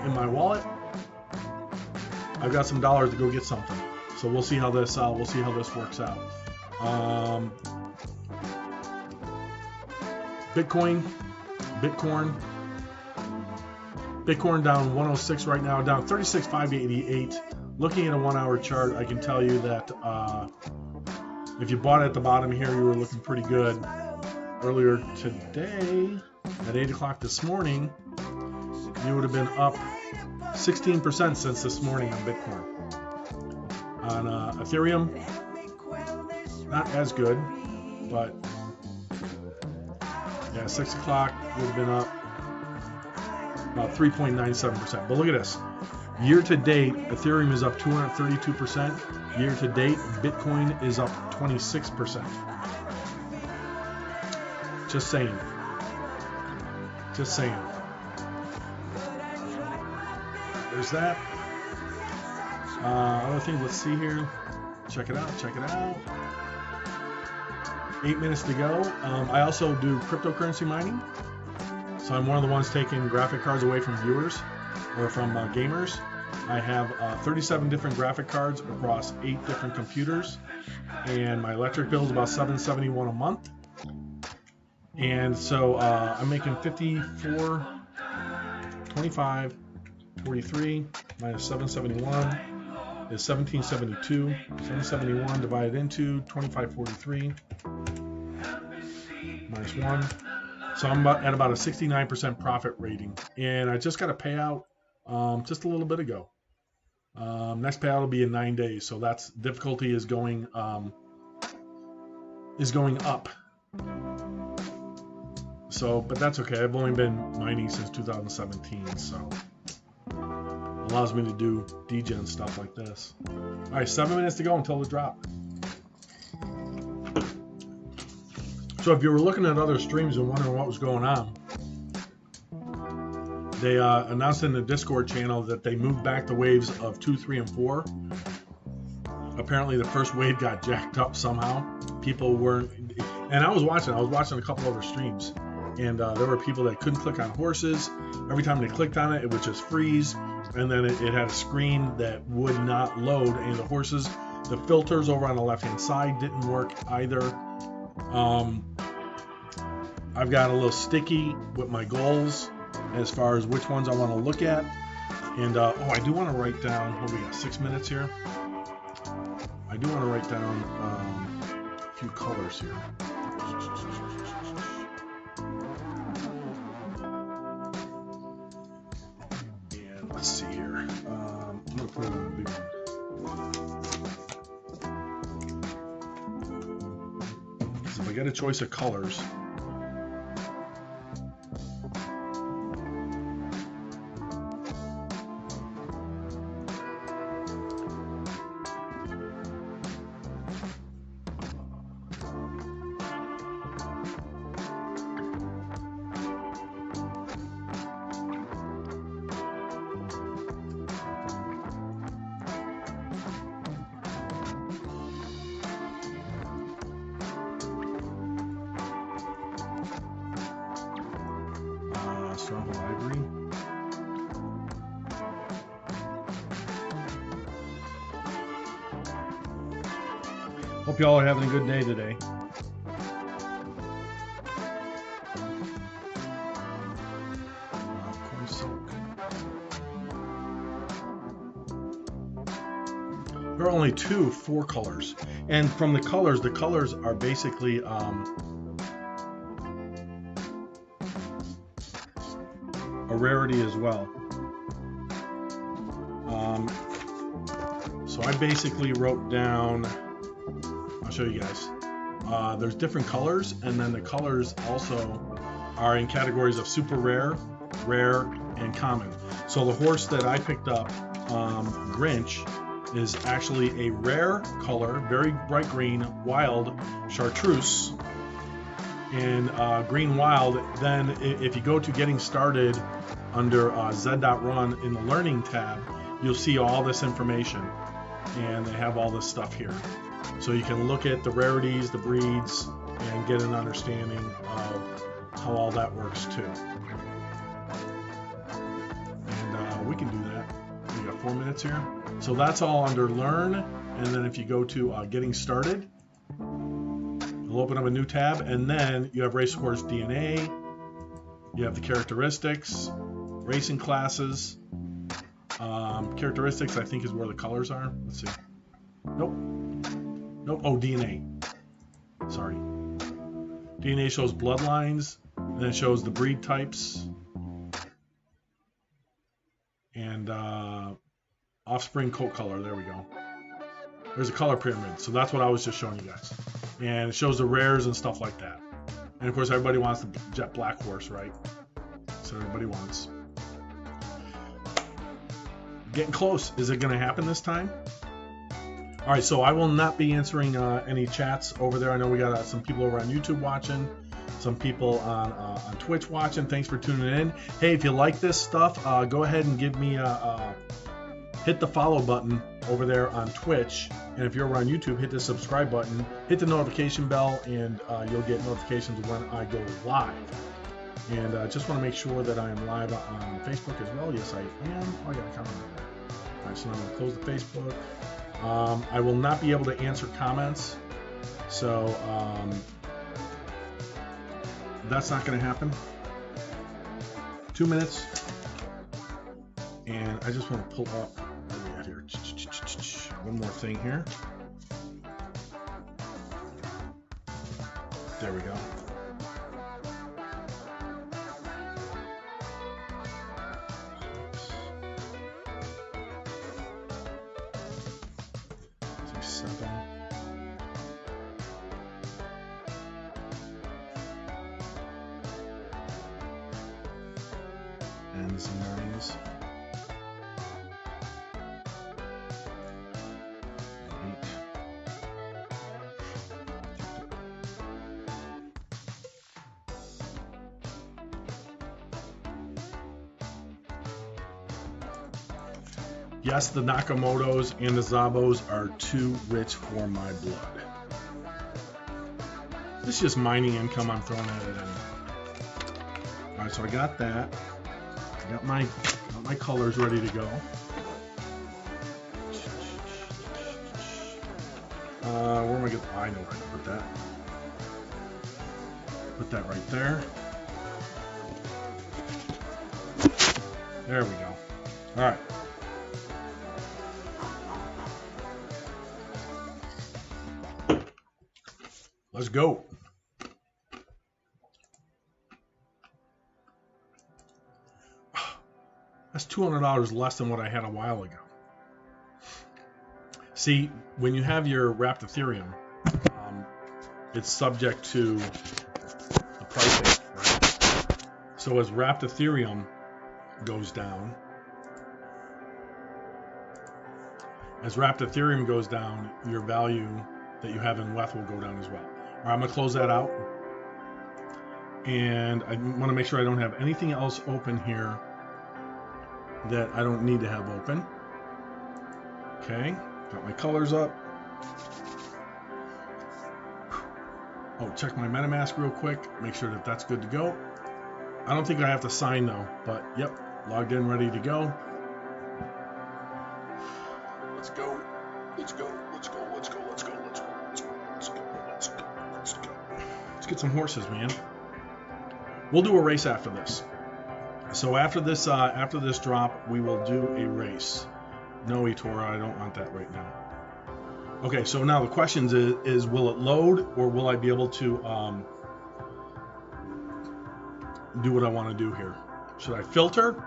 A: in my wallet, I've got some dollars to go get something. So we'll see how this works out. Bitcoin down 106 right now, down 36,588. Looking at a 1-hour chart, I can tell you that if you bought at the bottom here, you were looking pretty good. Earlier today, at 8 o'clock this morning, you would have been up 16% since this morning on Bitcoin. On Ethereum, not as good, but yeah, 6 o'clock would have been up about 3.97%. But look at this. Year to date, Ethereum is up 232%. Year to date, Bitcoin is up 26%. Just saying. Just saying. There's that. Other thing, let's see here. Check it out. 8 minutes to go. I also do cryptocurrency mining. So I'm one of the ones taking graphic cards away from viewers or from gamers. I have 37 different graphic cards across 8 different computers, and my electric bill is about $771 a month. And so I'm making 54, 25, 43 minus 771 is 1772. 771 divided into 2543 minus 1. So I'm at about a 69% profit rating, and I just got a payout just a little bit ago. Next payout will be in 9 days, so that's difficulty is going up. So, but that's okay. I've only been mining since 2017, so it allows me to do degen stuff like this. All right, 7 minutes to go until the drop. So if you were looking at other streams and wondering what was going on, they announced in the Discord channel that they moved back the waves of 2, 3, and 4. Apparently the first wave got jacked up somehow. People weren't, and I was watching a couple other streams, and there were people that couldn't click on horses. Every time they clicked on it, it would just freeze, and then it had a screen that would not load any of the horses. The filters over on the left hand side didn't work either. I've got a little sticky with my goals as far as which ones I want to look at, and I do want to write down, we got 6 minutes here. I do want to write down a few colors here. And let's see here. I'm going to put it on a big one. So if I get a choice of colors, hope y'all are having a good day today. Corn silk. There are only 4 colors, and from the colors are basically rarity as well. So I basically wrote down, I'll show you guys. There's different colors, and then the colors also are in categories of super rare, rare, and common. So the horse that I picked up, Grinch, is actually a rare color, very bright green, wild chartreuse. And green wild. Then if you go to getting started under ZED.run in the learning tab, you'll see all this information, and they have all this stuff here. So you can look at the rarities, the breeds, and get an understanding of how all that works too. And we can do that. We got 4 minutes here. So that's all under learn. And then if you go to getting started, it'll open up a new tab, and then you have Racehorse DNA, you have the characteristics, racing classes. Characteristics, I think, is where the colors are. Let's see. Nope. Nope. Oh, DNA. Sorry. DNA shows bloodlines, and then it shows the breed types, and offspring coat color. There we go. There's a color pyramid. So that's what I was just showing you guys. And it shows the rares and stuff like that. And of course, everybody wants the jet black horse, right? So everybody wants. Getting close. Is it going to happen this time? All right, so I will not be answering any chats over there. I know we got some people over on YouTube watching, some people on Twitch watching. Thanks for tuning in. Hey, if you like this stuff, go ahead and give me hit the follow button over there on Twitch. And if you're over on YouTube, hit the subscribe button, hit the notification bell, and you'll get notifications when I go live. And just want to make sure that I am live on Facebook as well. Yes, I am. Oh, I got a comment on that. All right, so now I'm going to close the Facebook. I will not be able to answer comments, so that's not going to happen. 2 minutes, and I just want to pull up. What do we got here? One more thing here. There we go. Yes, the Nakamotos and the Zabos are too rich for my blood. This is just mining income I'm throwing at it anyway. Alright, so I got that. I got my colors ready to go. Where am I going? I know where to put that. Put that right there. There we go. Alright. Let's go. That's $200 less than what I had a while ago. See, when you have your wrapped Ethereum, it's subject to the pricing, right? So as wrapped Ethereum goes down, your value that you have in WETH will go down as well. All right, I'm gonna close that out, and I want to make sure I don't have anything else open here that I don't need to have open. Okay, got my colors up. Oh, check my MetaMask real quick, make sure that that's good to go. I don't think I have to sign though, but yep, logged in, ready to go. Let's go. Let's go. Let's go. Let's go. Let's go. Let's go. Let's go. Let's go. Let's go. Let's go. Let's get some horses, man. We'll do a race after this. So after this drop, we will do a race. No, eToro, I don't want that right now. Okay, so now the question is will it load, or will I be able to do what I want to do here? Should I filter,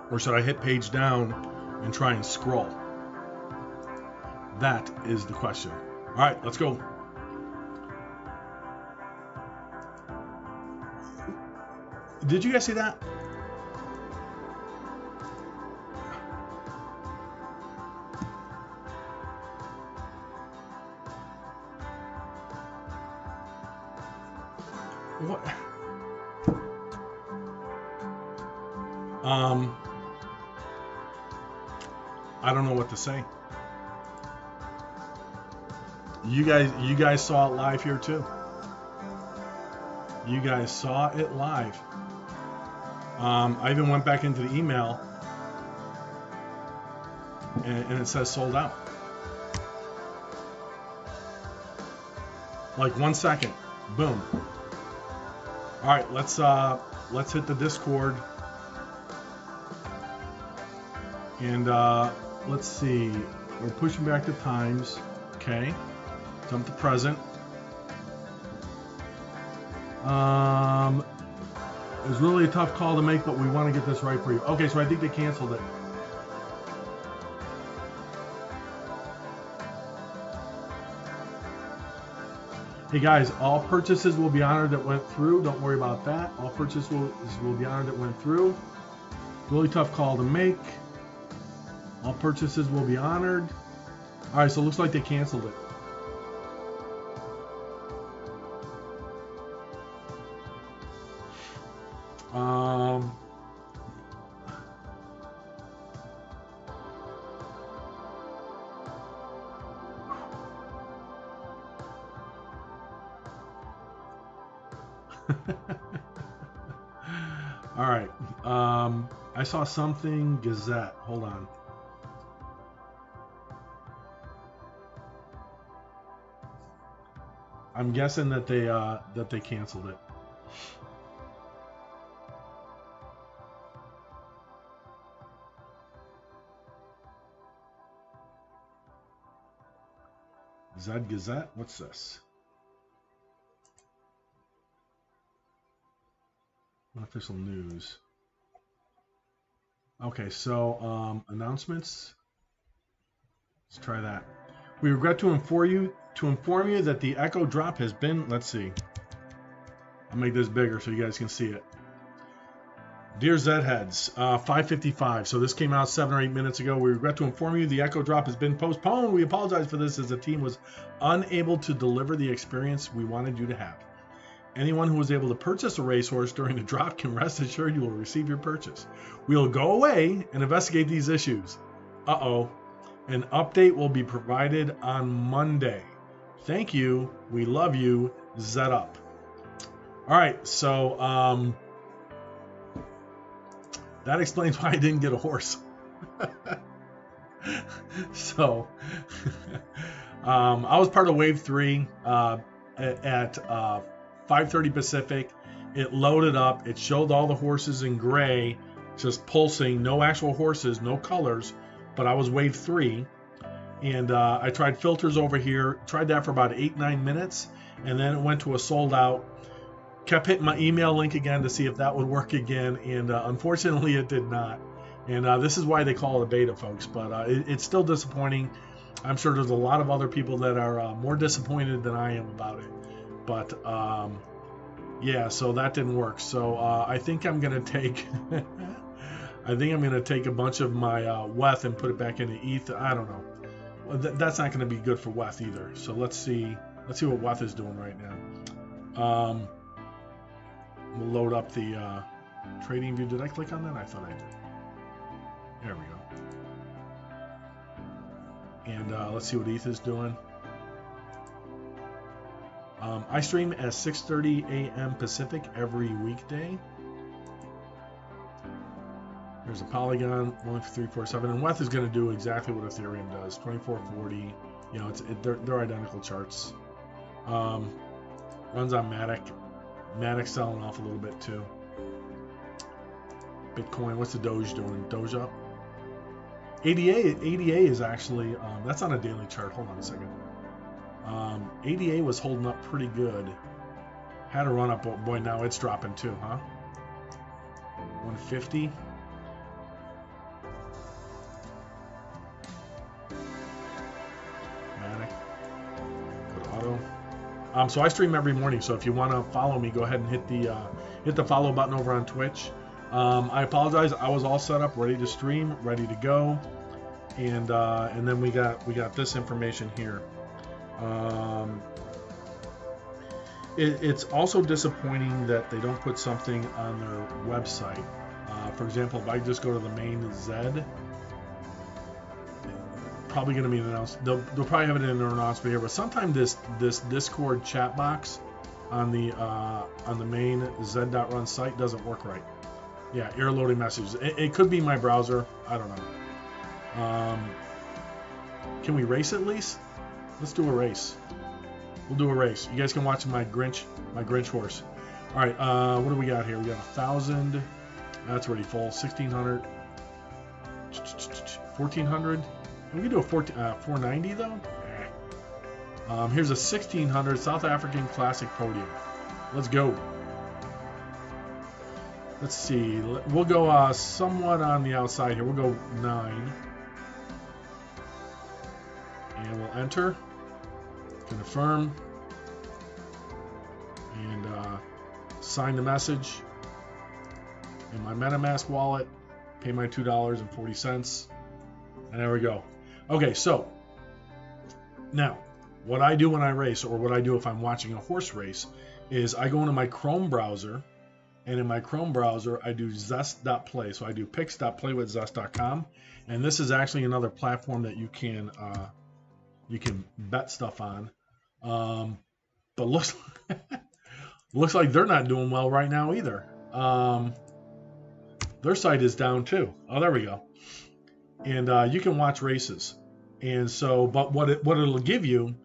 A: or should I hit page down and try and scroll? That is the question. All right, let's go. Did you guys see that? What? I don't know what to say. You guys saw it live here too. You guys saw it live. I even went back into the email, and it says sold out. Like 1 second, boom. All right, let's hit the Discord, and let's see. We're pushing back the times. Okay, jump to present. It was really a tough call to make, but we want to get this right for you. Okay, so I think they canceled it. Hey guys, all purchases will be honored that went through. Don't worry about that. All purchases will be honored that went through. Really tough call to make. All purchases will be honored. All right, so it looks like they canceled it. All right. I saw something Gazette. Hold on. I'm guessing that they canceled it. ZED Gazette? What's this? Unofficial news. Okay, so announcements. Let's try that. We regret to inform you that the Echo drop has been. Let's see. I'll make this bigger so you guys can see it. Dear Zed Heads, 5:55. So this came out 7 or 8 minutes ago. We regret to inform you the Echo drop has been postponed. We apologize for this as the team was unable to deliver the experience we wanted you to have. Anyone who was able to purchase a racehorse during the drop can rest assured you will receive your purchase. We'll go away and investigate these issues. Uh-oh. An update will be provided on Monday. Thank you. We love you. Zed up. All right, so that explains why I didn't get a horse. So I was part of Wave 3 at 5:30 Pacific. It loaded up. It showed all the horses in gray, just pulsing. No actual horses, no colors. But I was Wave 3, and I tried filters over here. Tried that for about 8-9 minutes, and then it went to a sold out. Kept hitting my email link again to see if that would work again, and unfortunately it did not. And this is why they call it a beta, folks. But it's still disappointing. I'm sure there's a lot of other people that are more disappointed than I am about it. But yeah, so that didn't work. So I think I'm gonna take I think I'm gonna take a bunch of my WETH and put it back into ETH. I don't know. That's not gonna be good for WETH either. So let's see what WETH is doing right now. We'll load up the trading view. Did I click on that? I thought I did. There we go. And let's see what ETH is doing. I stream at 6:30 a.m. Pacific every weekday. There's a Polygon 13347, and WETH is going to do exactly what Ethereum does. 2440. You know, they're identical charts. Runs on Matic. Matic's selling off a little bit too. Bitcoin. What's the Doge doing? Doge up. ADA is actually that's on a daily chart. Hold on a second. ADA was holding up pretty good. Had a run up, but boy, now it's dropping too, huh? 150. Manic. Go to auto. So I stream every morning. So if you want to follow me, go ahead and hit the follow button over on Twitch. I apologize. I was all set up, ready to stream, ready to go, and then we got this information here. It's also disappointing that they don't put something on their website. For example, if I just go to the main ZED, probably going to be announced. They'll probably have it in their announcement here. But sometimes this Discord chat box on the main ZED.run site doesn't work right. Yeah, error loading messages. It could be my browser. I don't know. Can we race at least? Let's do a race. We'll do a race. You guys can watch my Grinch horse. All right. What do we got here? We got 1,000. That's already full. 1,600. 1,400. We can do a 490 though. Here's a 1,600 South African Classic Podium. Let's go. Let's see. We'll go somewhat on the outside here. We'll go 9. And we'll enter. Confirm. And sign the message. In my MetaMask wallet. Pay my $2.40. And there we go. Okay, so now what I do when I race, or what I do if I'm watching a horse race, is I go into my Chrome browser, and in my Chrome browser I do zest.play. So I do picks.playwithzest.com, and this is actually another platform that you can bet stuff on. But looks like they're not doing well right now either. Their site is down too. Oh, there we go. And you can watch races. And so, but what it'll give you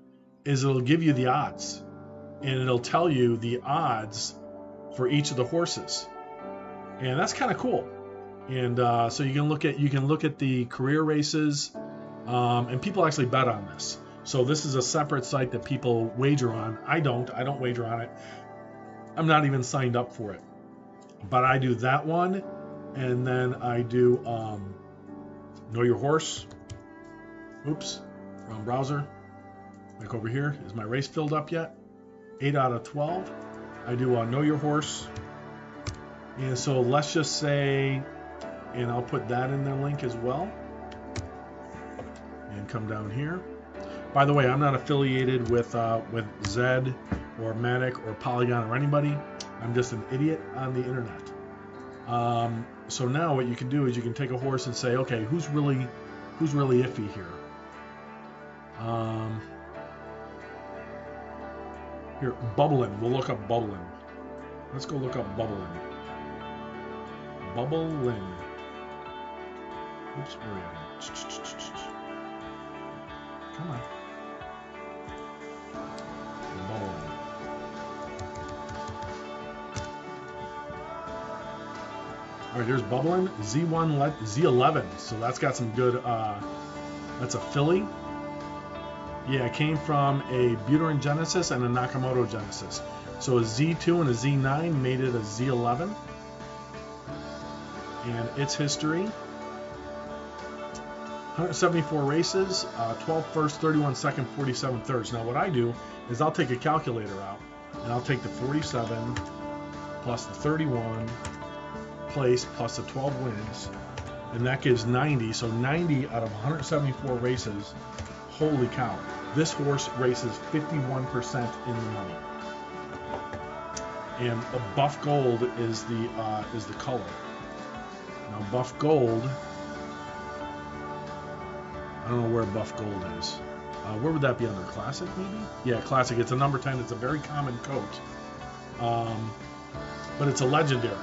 A: is it'll give you the odds, and it'll tell you the odds for each of the horses, and that's kind of cool. And so you can look at the career races, and people actually bet on this. So this is a separate site that people wager on. I don't wager on it. I'm not even signed up for it, but I do that one, and then I do Know Your Horse. Oops, wrong browser. Back over here. Is my race filled up yet? 8 out of 12. I do Know Your Horse. And so let's just say, and I'll put that in the link as well. And come down here. By the way, I'm not affiliated with ZED or Matic or Polygon or anybody. I'm just an idiot on the internet. So now what you can do is you can take a horse and say, okay, who's really iffy here? Here, Bubbling. We'll look up Bubbling. Let's go look up Bubbling. Bubbling. Oops, where are you? Come on. Bubbling. All right, there's Bubbling. Z1, Z11. So that's got some good. That's a filly. Yeah, it came from a Buterin Genesis and a Nakamoto Genesis. So a Z2 and a Z9 made it a Z11. And its history: 174 races, 12 first, 31 second, 47 thirds. Now what I do is I'll take a calculator out, and I'll take the 47 plus the 31 place plus the 12 wins, and that gives 90. So 90 out of 174 races. Holy cow! This horse races 51% in the money, and a buff gold is the color. Now buff gold, I don't know where buff gold is. Where would that be under? Classic maybe? Yeah, classic. It's a number 10. It's a very common coat, but it's a legendary.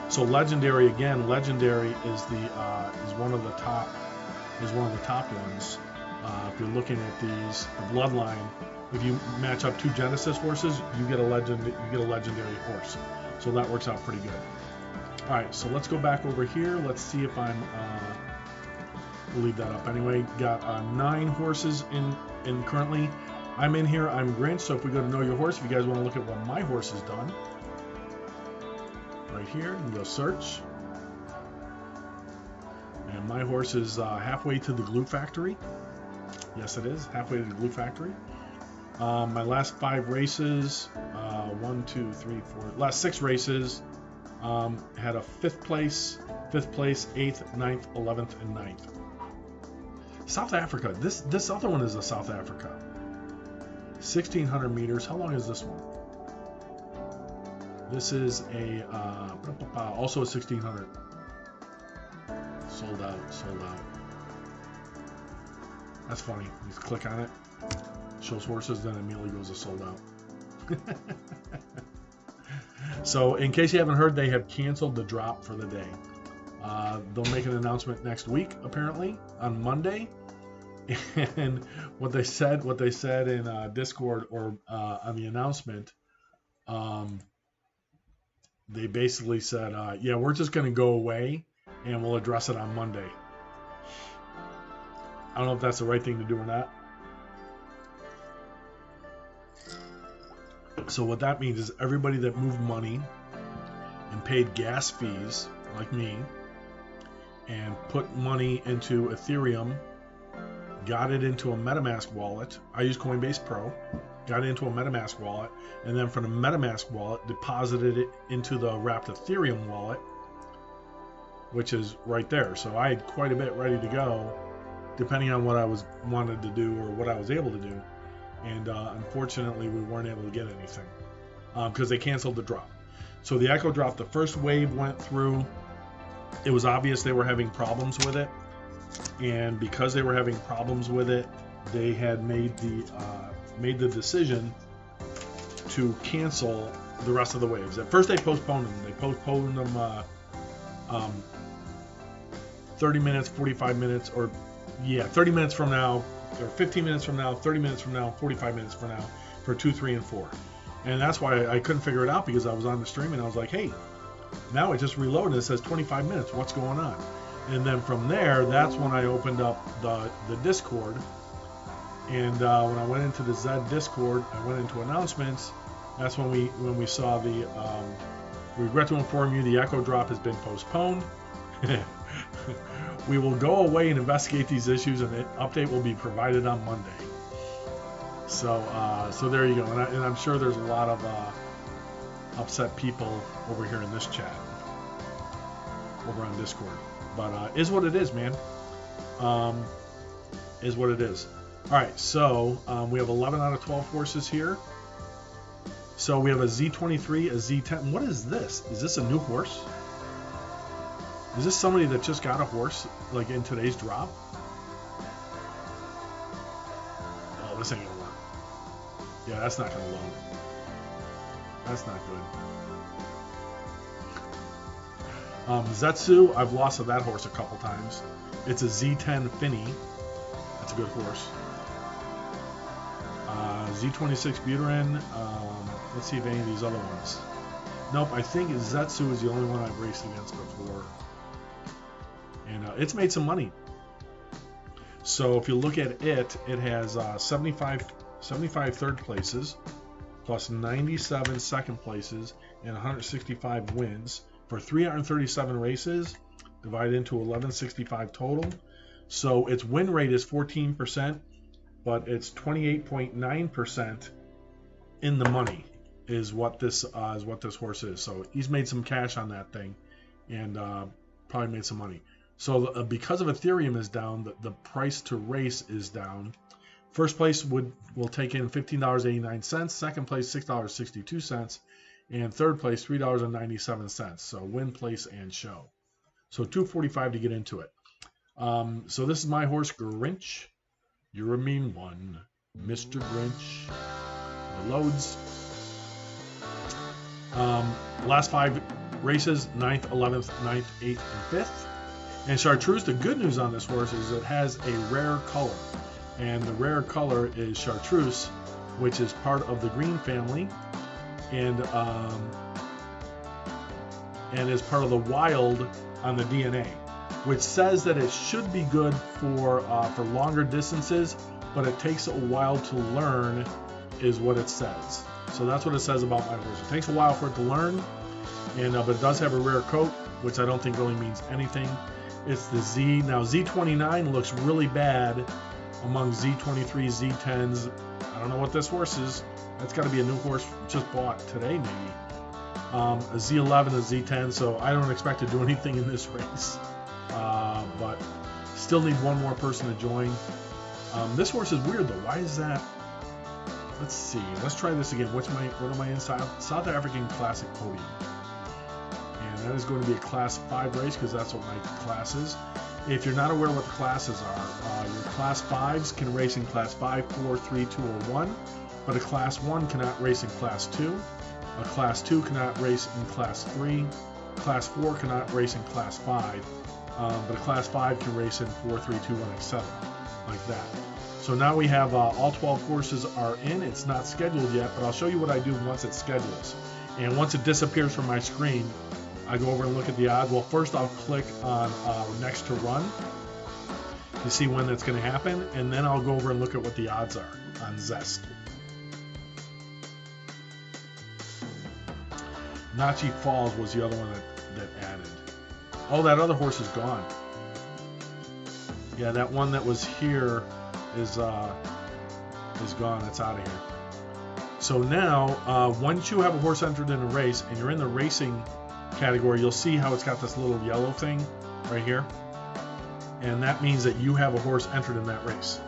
A: So legendary again. Legendary is one of the top ones. If you're looking at these, the bloodline, if you match up two Genesis horses, you get a legendary horse. So that works out pretty good. All right, so let's go back over here. Let's see if I'm. We'll leave that up anyway. Got 9 horses in currently. I'm in here. I'm Grinch. So if we go to Know Your Horse, if you guys want to look at what my horse has done, right here, you can go search. My horse is halfway to the glue factory. Yes, it is halfway to the glue factory. My last 5 races, 1, 2, 3, 4, last 6 races, had a 5th place, 8th, 9th, 11th, and 9th. South Africa. This other one is a South Africa. 1,600 meters. How long is this one? This is a also a 1,600. Sold out. That's funny. You click on it, shows horses, then immediately goes to sold out. So in case you haven't heard, they have canceled the drop for the day. They'll make an announcement next week, apparently on Monday. And what they said in Discord or on the announcement, they basically said, yeah, we're just going to go away and we'll address it on Monday. I don't know if that's the right thing to do or not. So what that means is everybody that moved money and paid gas fees, like me, and put money into Ethereum, got it into a MetaMask wallet. I use Coinbase Pro. Got it into a MetaMask wallet, and then from the MetaMask wallet, deposited it into the wrapped Ethereum wallet, which is right there. So I had quite a bit ready to go, depending on what I wanted to do or what I was able to do. And unfortunately, we weren't able to get anything because they canceled the drop. So the Echo drop, the first wave went through. It was obvious they were having problems with it, and because they were having problems with it, they had made the decision to cancel the rest of the waves. At first, they postponed them. They postponed them 30 minutes, 45 minutes, or 30 minutes from now, or 15 minutes from now, 30 minutes from now, 45 minutes from now, for 2, 3, and 4. And that's why I couldn't figure it out, because I was on the stream and I was like, hey, now it just reloaded. It says 25 minutes. What's going on? And then from there, that's when I opened up the Discord. And when I went into the ZED Discord, I went into announcements. That's when we saw the. We regret to inform you the Echo drop has been postponed. We will go away and investigate these issues, and an update will be provided on Monday. So there you go. And I'm sure there's a lot of upset people over here in this chat, over on Discord. But is what it is, man. Is what it is. All right, so we have 11 out of 12 horses here. So we have a Z23, a Z10. What is this? Is this a new horse? Is this somebody that just got a horse, like in today's drop? Oh, this ain't gonna work. Yeah, that's not gonna load. That's not good. Zetsu, I've lost to that horse a couple times. It's a Z10 Finny. That's a good horse. Z26 Buterin. Let's see if any of these other ones. Nope, I think Zetsu is the only one I've raced against before. And it's made some money. So if you look at it, it has 75 third places, plus 97 second places, and 165 wins for 337 races, divided into 1165 total. So its win rate is 14%, but it's 28.9% in the money is what this horse is. So he's made some cash on that thing, and probably made some money. So because of Ethereum is down, the price to race is down. First place will take in $15.89. Second place $6.62, and third place $3.97. So win, place, and show. So $2.45 to get into it. So this is my horse Grinch. You're a mean one, Mr. Grinch. The loads. Last 5 races: 9th, 11th, 9th, 8th, and 5th. And Chartreuse, the good news on this horse is it has a rare color. And the rare color is Chartreuse, which is part of the green family, and is part of the wild on the DNA, which says that it should be good for longer distances, but it takes a while to learn, is what it says. So that's what it says about my horse. It takes a while for it to learn, and but it does have a rare coat, which I don't think really means anything. It's the Z. Now Z29 looks really bad among Z23, Z10s. I don't know what this horse is. That's got to be a new horse just bought today, maybe. A Z11, a Z10, so I don't expect to do anything in this race. But still need one more person to join. This horse is weird though. Why is that? Let's see. Let's try this again. What am I in? South African Classic Podium. And that is going to be a Class 5 race because that's what my class is. If you're not aware what the classes are, your Class 5s can race in Class 5, 4, 3, 2, or 1. But a Class 1 cannot race in Class 2. A Class 2 cannot race in Class 3. Class 4 cannot race in Class 5. But a Class 5 can race in 4, 3, 2, 1, etc. Like that. So now we have all 12 horses are in. It's not scheduled yet, but I'll show you what I do once it schedules. And once it disappears from my screen, I go over and look at the odds. Well, first I'll click on next to run to see when that's going to happen, and then I'll go over and look at what the odds are on Zest. Nachi Falls was the other one that added. Oh, that other horse is gone. Yeah, that one that was here is gone. It's out of here. So now, once you have a horse entered in a race and you're in the racing category, you'll see how it's got this little yellow thing right here, and that means that you have a horse entered in that race.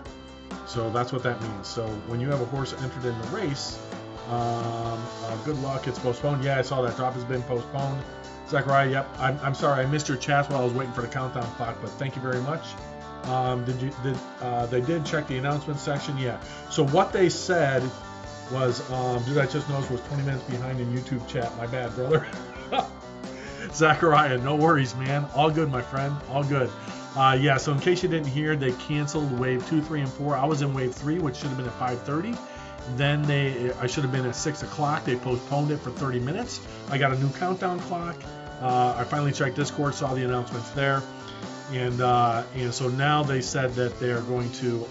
A: So that's what that means. So when you have a horse entered in the race, good luck. It's postponed. Yeah, I saw that drop has been postponed. Zachariah, yep. I'm sorry I missed your chat while I was waiting for the countdown clock, but thank you very much. They did check the announcement section? Yeah. So what they said was, dude, I just noticed was 20 minutes behind in YouTube chat. My bad, brother. Zachariah, no worries, man. All good, my friend. All good. Yeah, so in case you didn't hear, they canceled wave 2, 3, and 4. I was in wave 3, which should have been at 5:30. Then I should have been at 6 o'clock. They postponed it for 30 minutes. I got a new countdown clock. I finally checked Discord, saw the announcements there. And so now they said that they are going to,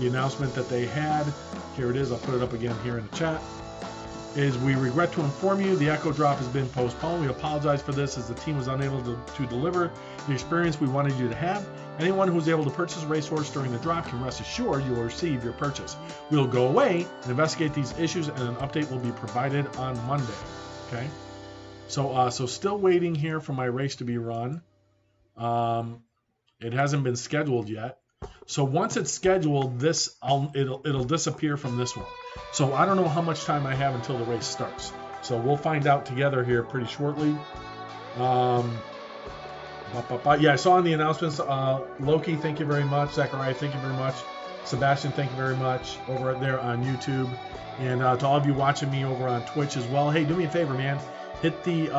A: the announcement that they had, here it is, I'll put it up again here in the chat, is we regret to inform you the Echo Drop has been postponed. We apologize for this as the team was unable to deliver the experience we wanted you to have. Anyone who is able to purchase a racehorse during the drop can rest assured you will receive your purchase. We will go away and investigate these issues, and an update will be provided on Monday. Okay, so still waiting here for my race to be run. It hasn't been scheduled yet. So once it's scheduled, it'll disappear from this one. So I don't know how much time I have until the race starts. So we'll find out together here pretty shortly. Yeah, I saw in the announcements, Loki, thank you very much. Zachariah, thank you very much. Sebastian, thank you very much over there on YouTube. And to all of you watching me over on Twitch as well, hey, do me a favor, man. Hit the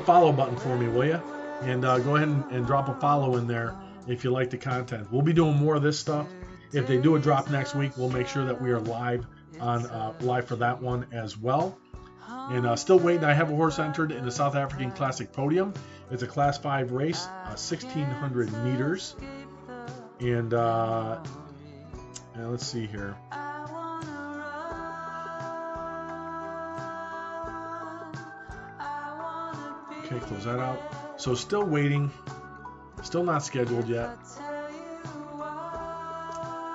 A: follow button for me, will you? And go ahead and drop a follow in there if you like the content. We'll be doing more of this stuff. If they do a drop next week, we'll make sure that we are live for that one as well. And still waiting. I have a horse entered in the South African Classic Podium. It's a Class 5 race, 1,600 meters. And let's see here. Okay, close that out. So still waiting. Still not scheduled yet.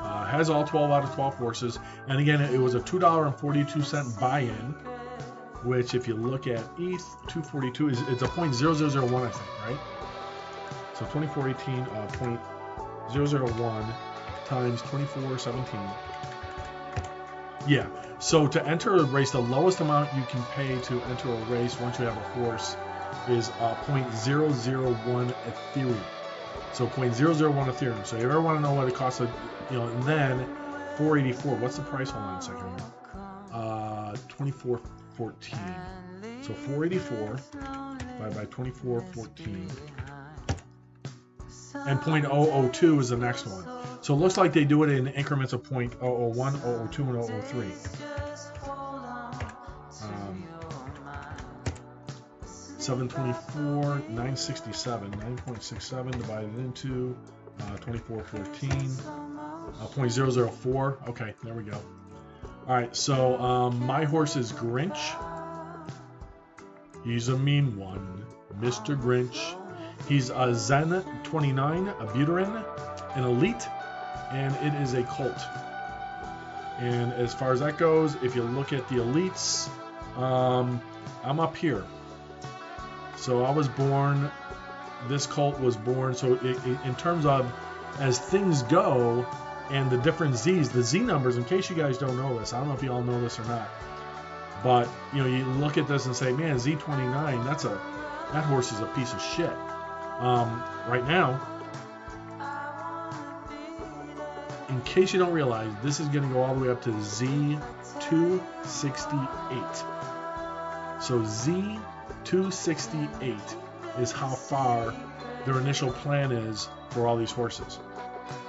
A: Has all 12 out of 12 horses. And again, it was a $2.42 buy-in, which if you look at ETH, 242 it's a .0001, I think, right? So 2418 .001 times 2417. Yeah. So to enter a race, the lowest amount you can pay to enter a race once you have a horse is 0.001 Ethereum. So 0.001 Ethereum. So if you ever want to know what it costs, and then 484. What's the price? Hold on a second here. 2414. So 484 divided by 2414. And 0.002 is the next one. So it looks like they do it in increments of 0.001, 002, and 003. 724, 967, 9.67 divided into 2414, 0.004. Okay, there we go. All right, so my horse is Grinch. He's a mean one, Mr. Grinch. He's a Zen 29, a Buterin, an elite, and it is a cult. And as far as that goes, if you look at the elites, I'm up here. So I was born, this cult was born, so in terms of as things go and the different Z's, the Z numbers, in case you guys don't know this, I don't know if you all know this or not, but you look at this and say, man, Z29, that horse is a piece of shit. Right now, in case you don't realize, this is going to go all the way up to Z268. So Z268 is how far their initial plan is for all these horses.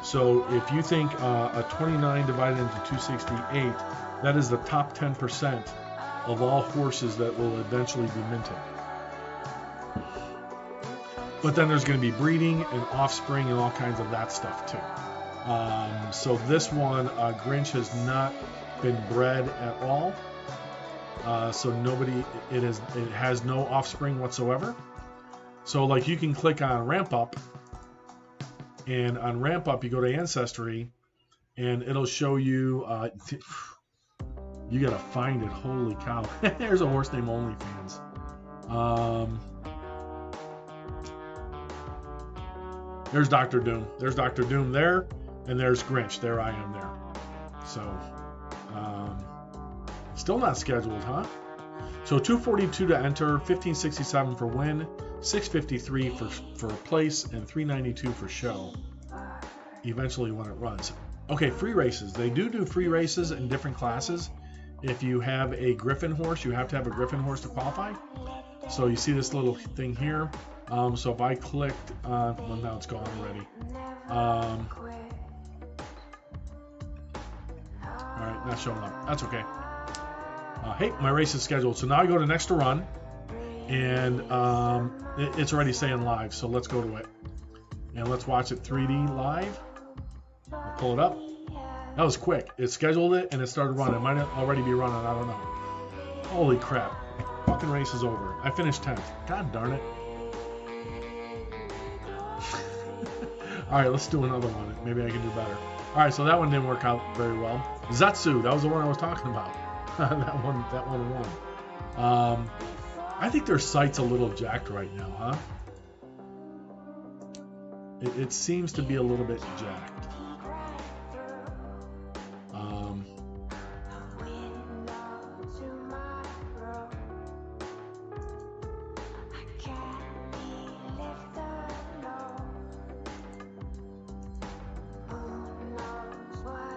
A: So if you think a 29 divided into 268, that is the top 10% of all horses that will eventually be minted. But then there's going to be breeding and offspring and all kinds of that stuff too. So this one, Grinch has not been bred at all. So it has no offspring whatsoever. So like you can click on ramp up, and on ramp up you go to ancestry, and it'll show you. You gotta find it. Holy cow! There's a horse named OnlyFans. There's Dr. Doom. There's Dr. Doom there, and there's Grinch. There I am there. So, still not scheduled, huh? So 242 to enter, 1567 for win, 653 for place, and 392 for show. Eventually when it runs. Okay, free races. They do free races in different classes. If you have a Griffin horse, you have to have a Griffin horse to qualify. So you see this little thing here. So if I clicked on, well, now it's gone already. All right, not showing up. That's okay. Hey, my race is scheduled. So now I go to next to run, and it's already saying live. So let's go to it, and let's watch it 3D live. I'll pull it up. That was quick. It scheduled it and it started running. It might already be running. I don't know. Holy crap! Fucking race is over. I finished 10th. God darn it. All right, let's do another one. Maybe I can do better. All right, so that one didn't work out very well. Zetsu, that was the one I was talking about. that one won. I think their site's a little jacked right now, huh? It seems to be a little bit jacked.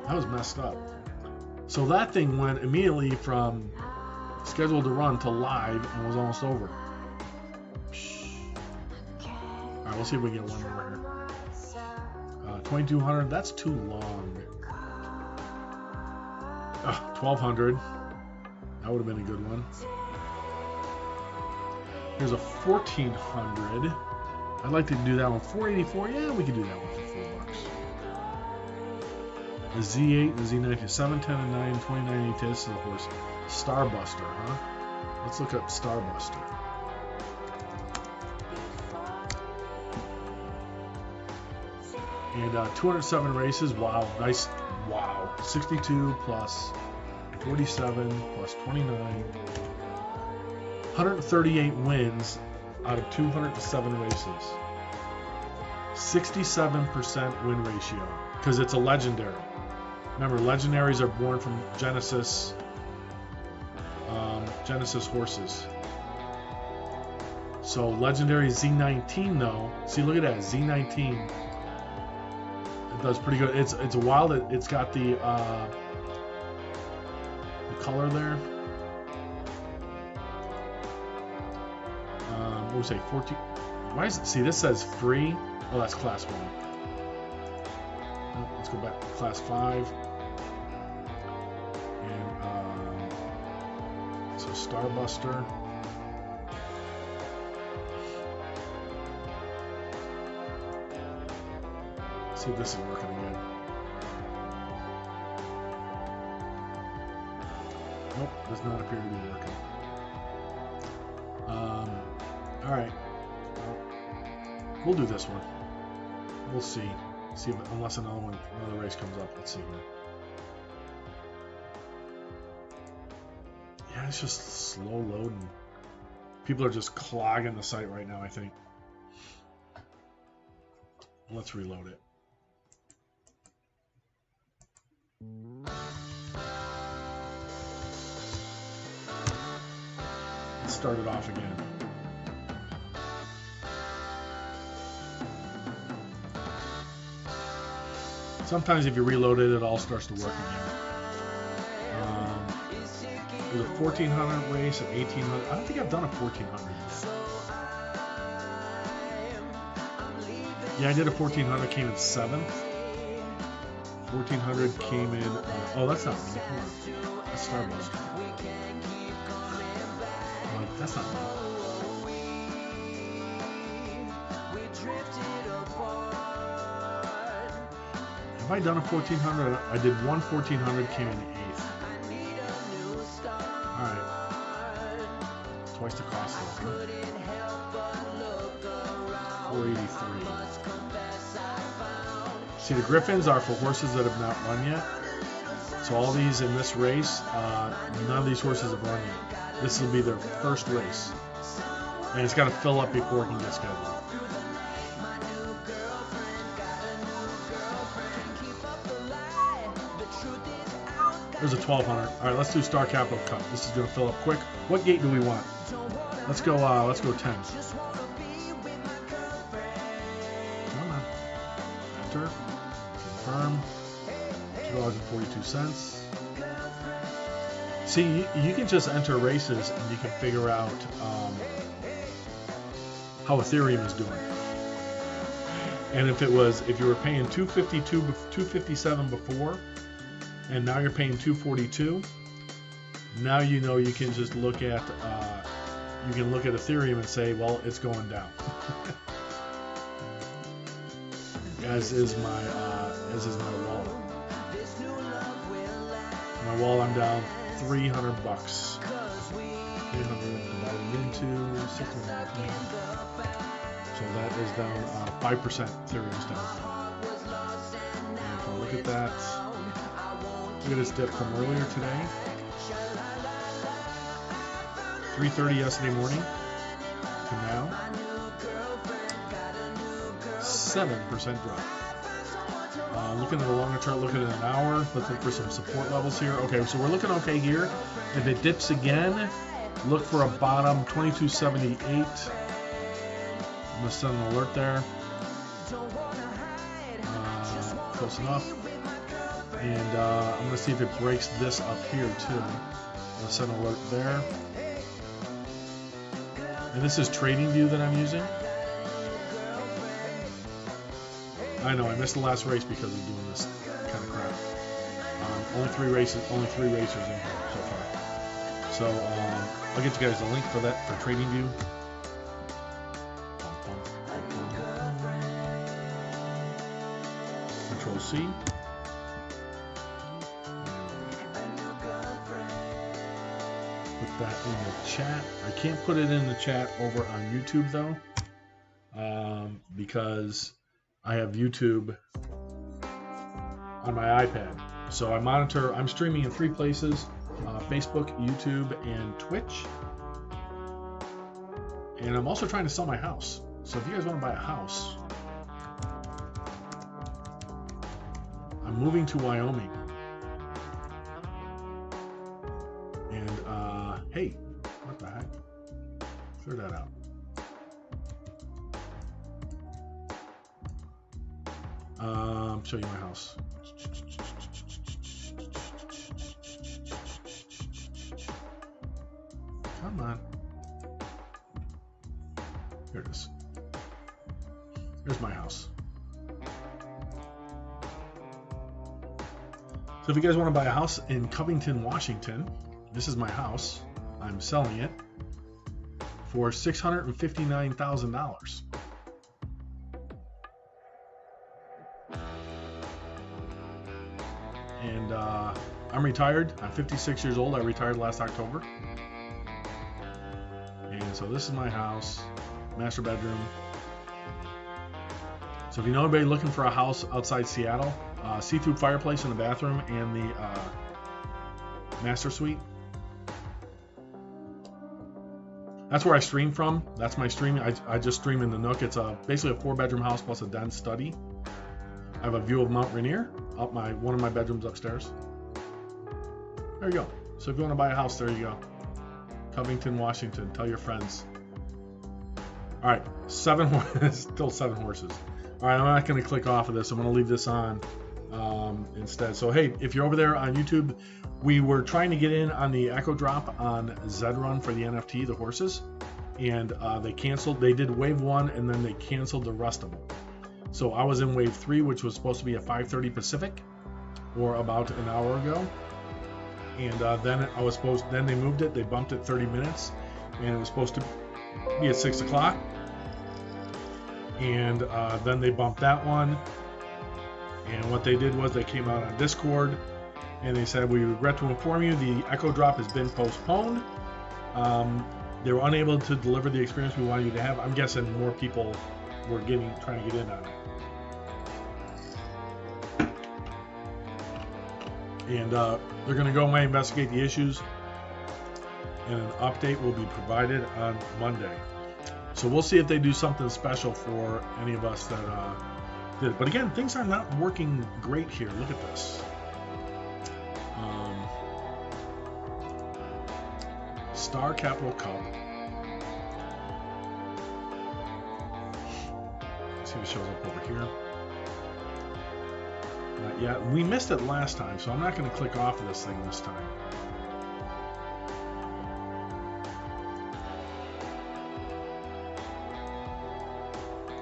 A: That was messed up. So that thing went immediately from scheduled to run to live and was almost over. Alright, we'll see if we get one over here. 2200, that's too long. 1200. That would have been a good one. Here's a 1400. I'd like to do that one. 484, yeah, we could do that one for $4. The Z8, the Z9, 7, 10, and 9, 29, 18. This is the horse. Starbuster, huh? Let's look up Starbuster. And 207 races. Wow, nice. Wow. 62 plus 47 plus 29. 138 wins out of 207 races. 67% win ratio because it's a legendary. Remember, legendaries are born from Genesis horses. So legendary Z19 though, see, look at that, Z19. It does pretty good. It's a wild. It's got the color there. What would we say? 14. Why is it? See, this says free. Oh, that's class 1. Oh, let's go back to class 5. And so Starbuster. See if this is working again. Nope, does not appear to be working. All right. We'll do this one. We'll see. See if, unless another race comes up. Let's see here. Yeah, it's just slow loading. People are just clogging the site right now, I think. Let's reload it. Let's start it off again. Sometimes if you reload it, it all starts to work again. There's a 1400 race, an 1800. I don't think I've done a 1400. Yeah, I did a 1400, came in 7th. 1400 came in. Oh, that's not me. Hold on. That's Starburst. That's not me. Have I done a 1400? I did one 1400, came in 8th. Alright. Twice the cost of it. 483. See, the Griffins are for horses that have not run yet. So all these in this race, none of these horses have run yet. This will be their first race. And it's got to fill up before it can get scheduled. There's a 1200. All right, let's do Star Capital Cup. This is going to fill up quick. What gate do we want? Let's go 10. Come on. Enter. Confirm. $2.42. See, you can just enter races and you can figure out how Ethereum is doing. And if you were paying $257 before, and now you're paying $242, now you know you can just look at Ethereum and say, well, it's going down. as is my wallet. My wallet, I'm down $300. 300 divided into 600. So that is down 5%. Ethereum's down. And if I look at that, look at this dip from earlier today. 3:30 yesterday morning to now. 7% drop. Looking at a longer chart, looking at an hour, looking for some support levels here. Okay, so we're looking okay here. If it dips again, look for a bottom 2278. I'm gonna send an alert there. Close enough. And I'm gonna see if it breaks this up here too. I'm gonna send an alert there. And this is TradingView that I'm using. I know I missed the last race because of doing this kind of crap. Only three racers in here so far. So I'll get you guys a link for that for TradingView. Control C. Put that in the chat. I can't put it in the chat over on YouTube though, because I have YouTube on my iPad. So I'm streaming in 3 places, Facebook, YouTube, and Twitch. And I'm also trying to sell my house. So if you guys want to buy a house, I'm moving to Wyoming. And, hey, what the heck? Figure that out. Show you my house. Come on. Here it is. Here's my house. So if you guys want to buy a house in Covington, Washington, this is my house. I'm selling it for $659,000. And I'm retired. I'm 56 years old. I retired last October. And so this is my house, master bedroom. So if you know anybody looking for a house outside Seattle, see-through fireplace in the bathroom and the master suite. That's where I stream from. That's my streaming. I just stream in the Nook. It's basically a 4-bedroom house plus a den study. I have a view of Mount Rainier up one of my bedrooms upstairs. There you go. So if you want to buy a house, there you go. Covington, Washington. Tell your friends. All right, 7 horses. Still 7 horses. All right, I'm not going to click off of this. I'm going to leave this on instead. So hey, if you're over there on YouTube, we were trying to get in on the Echo Drop on ZED Run for the NFT, the horses, and they canceled. They did wave 1 and then they canceled the rest of them. So I was in wave 3, which was supposed to be at 5:30 Pacific, or about an hour ago. And then they moved it. They bumped it 30 minutes, and it was supposed to be at 6 o'clock. And then they bumped that one. And what they did was they came out on Discord and they said, "We regret to inform you the Echo Drop has been postponed. They were unable to deliver the experience we wanted you to have." I'm guessing more people were trying to get in on it. And they're going to go away and investigate the issues, and an update will be provided on Monday. So we'll see if they do something special for any of us that did it. But again, things are not working great here. Look at this. Star Capital Cup. Let's see if it shows up over here. Not yet. We missed it last time, so I'm not going to click off of this thing this time.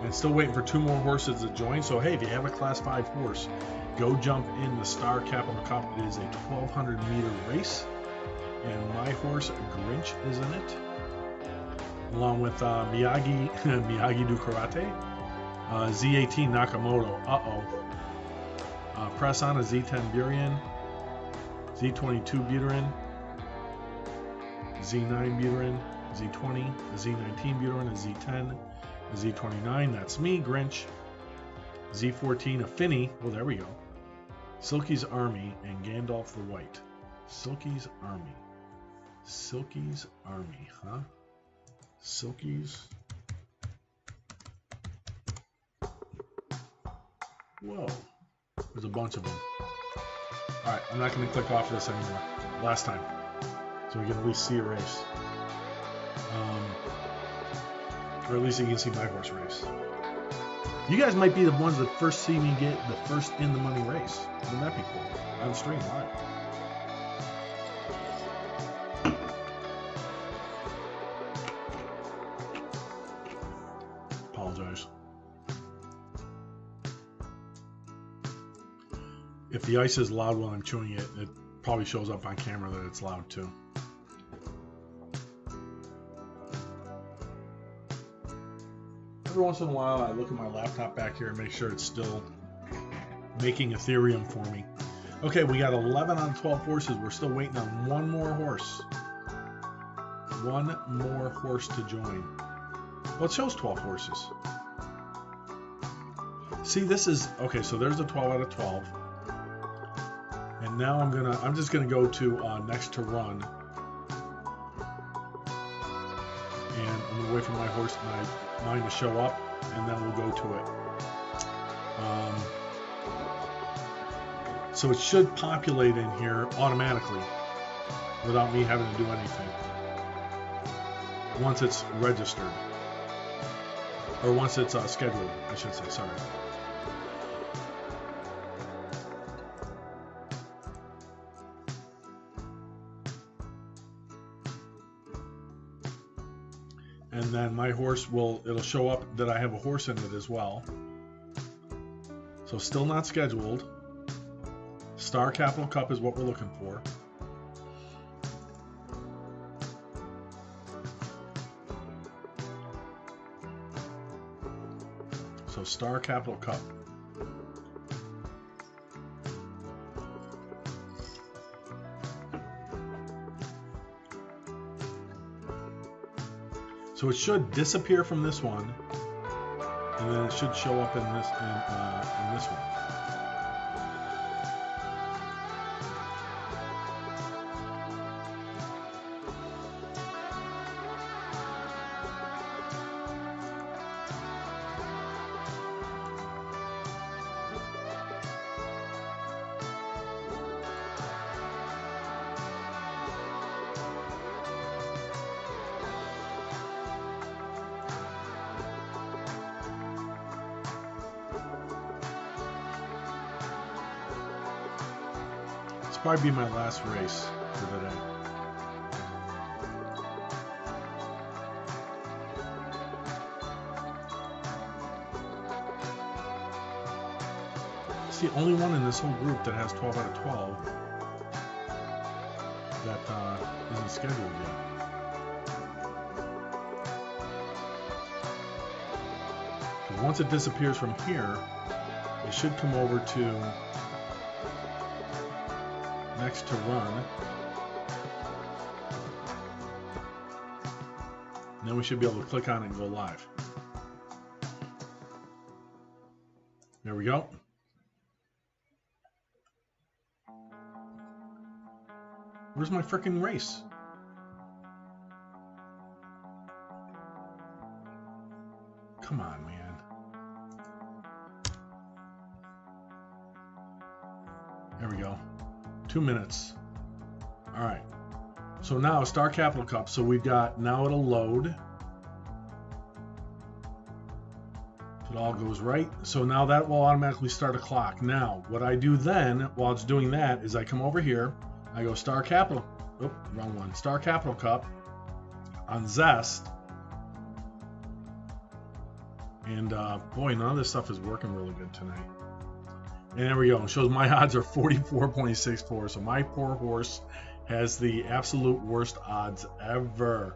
A: And still waiting for 2 more horses to join. So hey, if you have a Class 5 horse, go jump in the Star Capital Cup. It is a 1,200-meter race, and my horse Grinch is in it, along with Miyagi do Karate, Z18 Nakamoto. Press on a Z10 Burien, Z22 Buterin, Z9 Buterin, Z20, a Z19 Buterin, a Z10, a Z29, that's me, Grinch, Z14, a Finny, oh there we go, Silky's Army, and Gandalf the White. Silky's Army. Silky's Army, huh? Silky's. Whoa. There's a bunch of them. Alright, I'm not going to click off this anymore. Last time. So we can at least see a race. Or at least you can see my horse race. You guys might be the ones that first see me get the first in the money race. Wouldn't that be cool? On stream live. Apologize. If the ice is loud while I'm chewing it, it probably shows up on camera that it's loud too. Every once in a while, I look at my laptop back here and make sure it's still making Ethereum for me. Okay, we got 11 out of 12 horses. We're still waiting on 1 more horse. 1 more horse to join. Well, it shows 12 horses. See, this is okay. So there's a 12 out of 12. And now I'm just gonna go to next to run, and I'm gonna wait for my horse, mine to show up, and then we'll go to it. So it should populate in here automatically without me having to do anything once it's registered, or once it's scheduled, I should say. Sorry. And then my horse it'll show up that I have a horse in it as well. So still not scheduled. Star Capital Cup is what we're looking for. So Star Capital Cup. So it should disappear from this one and then it should show up in this in this one. Probably be my last race for today. It's the only one in this whole group that has 12 out of 12 that isn't scheduled yet. Once it disappears from here, it should come over to next to run, and then we should be able to click on it and go live. There we go. Where's my frickin' race? Come on, man. There we go. 2 minutes. All right. So now Star Capital Cup. So we've got, now it'll load. So it all goes right. So now that will automatically start a clock. Now, what I do then, while it's doing that, is I come over here. I go Star Capital. Oh, wrong one. Star Capital Cup on Zest. And boy, none of this stuff is working really good tonight. And there we go. It shows my odds are 44.64. So my poor horse has the absolute worst odds ever.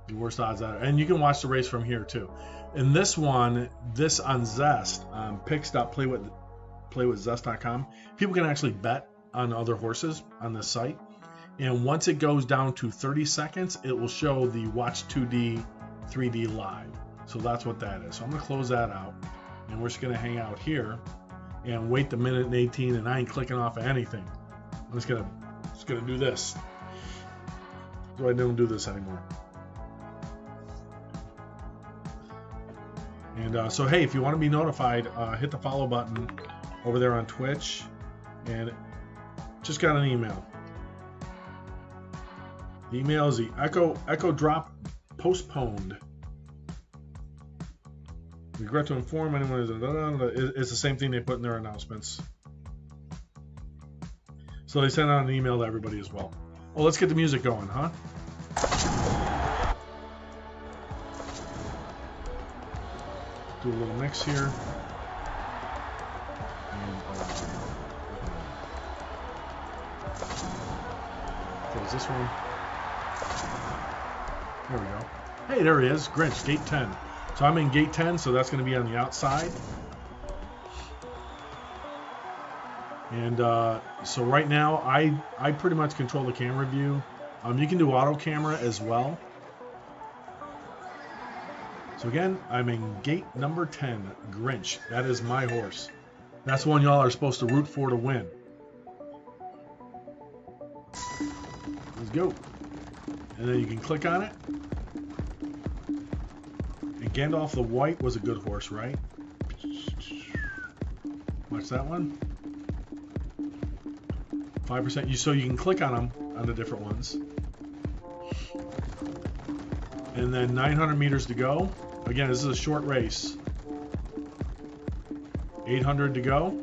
A: The worst odds ever. And you can watch the race from here too. In this one, this on Zest, picks.playwithzest.com, people can actually bet on other horses on this site. And once it goes down to 30 seconds, it will show the Watch 2D, 3D live. So that's what that is. So I'm going to close that out. And we're just going to hang out here and wait the minute and 18, and I ain't clicking off of anything. I'm just gonna do this. So I don't do this anymore. And so hey, if you want to be notified, hit the follow button over there on Twitch. And just got an email. The email is the Echo Drop postponed. Regret to inform anyone it's the same thing they put in their announcements. So they sent out an email to everybody as well. Well, let's get the music going, huh? Do a little mix here. And close this one. There we go. Hey, there he is. Grinch, gate 10. So I'm in gate 10, so that's going to be on the outside. And so right now, I pretty much control the camera view. You can do auto camera as well. So again, I'm in gate number 10, Grinch. That is my horse. That's one y'all are supposed to root for to win. Let's go. And then you can click on it. Gandalf the White was a good horse, right? Watch that one. 5%. So you can click on them on the different ones. And then 900 meters to go. Again, this is a short race. 800 to go.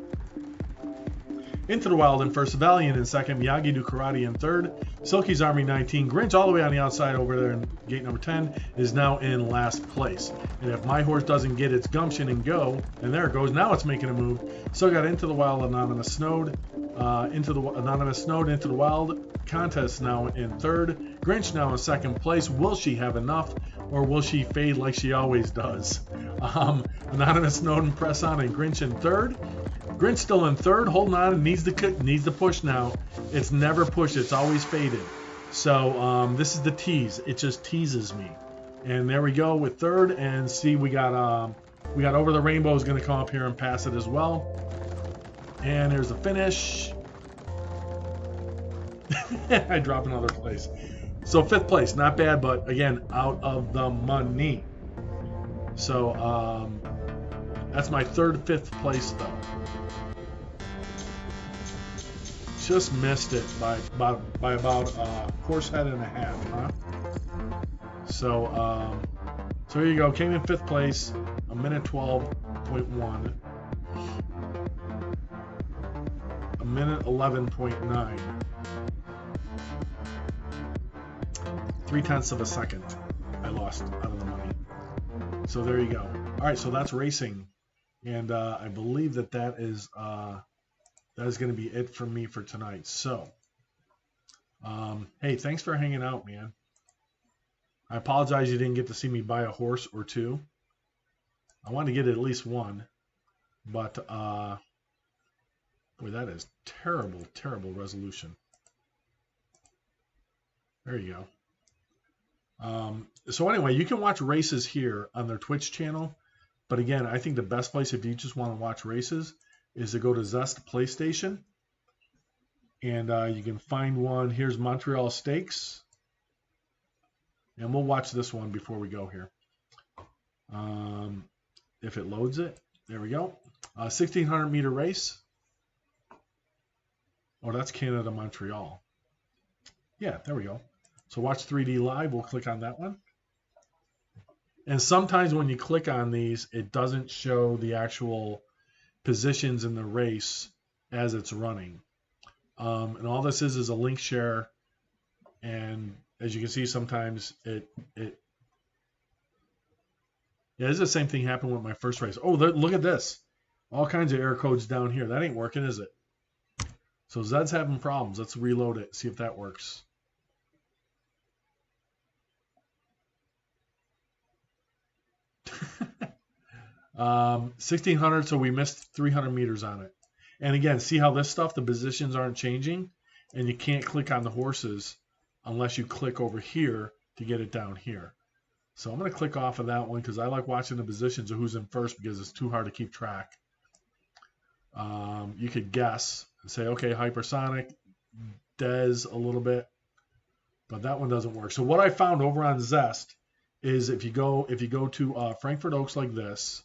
A: Into the Wild in first, Valiant in second, Miyagi Do Karate in third, Silky's Army 19, Grinch all the way on the outside over there in gate number 10 is now in last place. And if my horse doesn't get its gumption and go, and there it goes, now it's making a move. Still got Into the Wild, Anonymous Snowed, into the Wild contest now in third, Grinch now in second place. Will she have enough, or will she fade like she always does? Anonymous Snowden press on and Grinch in third. Grinch still in third, holding on, and needs the push now. It's never pushed, it's always faded. So this is the tease. It just teases me. And there we go with third, and see we got We got Over the Rainbow is going to come up here and pass it as well. And there's the finish. I drop another place. So 5th place, not bad, but again, out of the money. So that's my 3rd, 5th place though. Just missed it by about horse head and a half, huh? So so here you go. Came in 5th place, a minute 12.1, a minute 11.9, 0.3 of a second. I lost out of the money. So there you go. All right, so that's racing, and I believe that is going to be it from me for tonight. So, hey, thanks for hanging out, man. I apologize you didn't get to see me buy a horse or two. I want to get at least one, but boy, that is terrible, terrible resolution. There you go. So anyway, you can watch races here on their Twitch channel. But again, I think the best place if you just want to watch races is to go to Zest PlayStation. And you can find one. Here's Montreal Stakes. And we'll watch this one before we go here. If it loads it. There we go. 1,600 meter race. Oh, that's Canada, Montreal. Yeah, there we go. So watch 3D live. We'll click on that one. And sometimes when you click on these, it doesn't show the actual positions in the race as it's running. And all this is a link share. And as you can see, sometimes yeah, this is the same thing happened with my first race. Oh, look at this. All kinds of error codes down here. That ain't working, is it? So Zed's having problems. Let's reload it, see if that works. 1,600, so we missed 300 meters on it. And again, see how this stuff, the positions aren't changing, and you can't click on the horses unless you click over here to get it down here. So I'm going to click off of that one because I like watching the positions of who's in first because it's too hard to keep track. You could guess and say, okay, Hypersonic, Dez a little bit, but that one doesn't work. So what I found over on Zest is if you go to Frankfurt Oaks like this,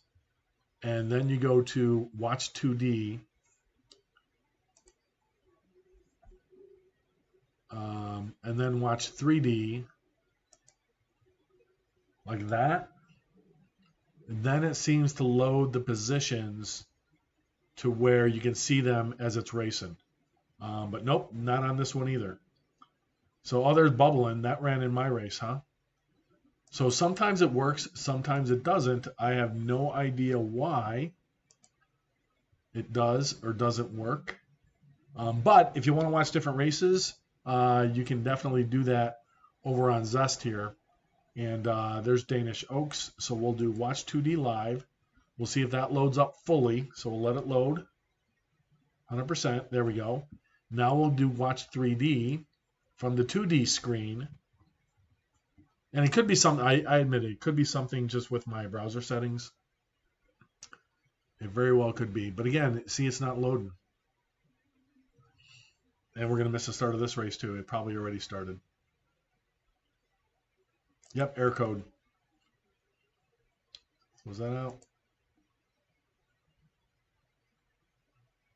A: and then you go to Watch 2D, and then Watch 3D, like that, then it seems to load the positions to where you can see them as it's racing. But nope, not on this one either. So others bubbling, that ran in my race, huh? So sometimes it works, sometimes it doesn't. I have no idea why it does or doesn't work. But if you want to watch different races, you can definitely do that over on Zest here. And there's Danish Oaks. So we'll do Watch 2D Live. We'll see if that loads up fully. So we'll let it load. 100%. There we go. Now we'll do Watch 3D from the 2D screen. And it could be something, I admit it could be something just with my browser settings. It very well could be. But again, see, it's not loading. And we're going to miss the start of this race too. It probably already started. Yep, error code. Was that out?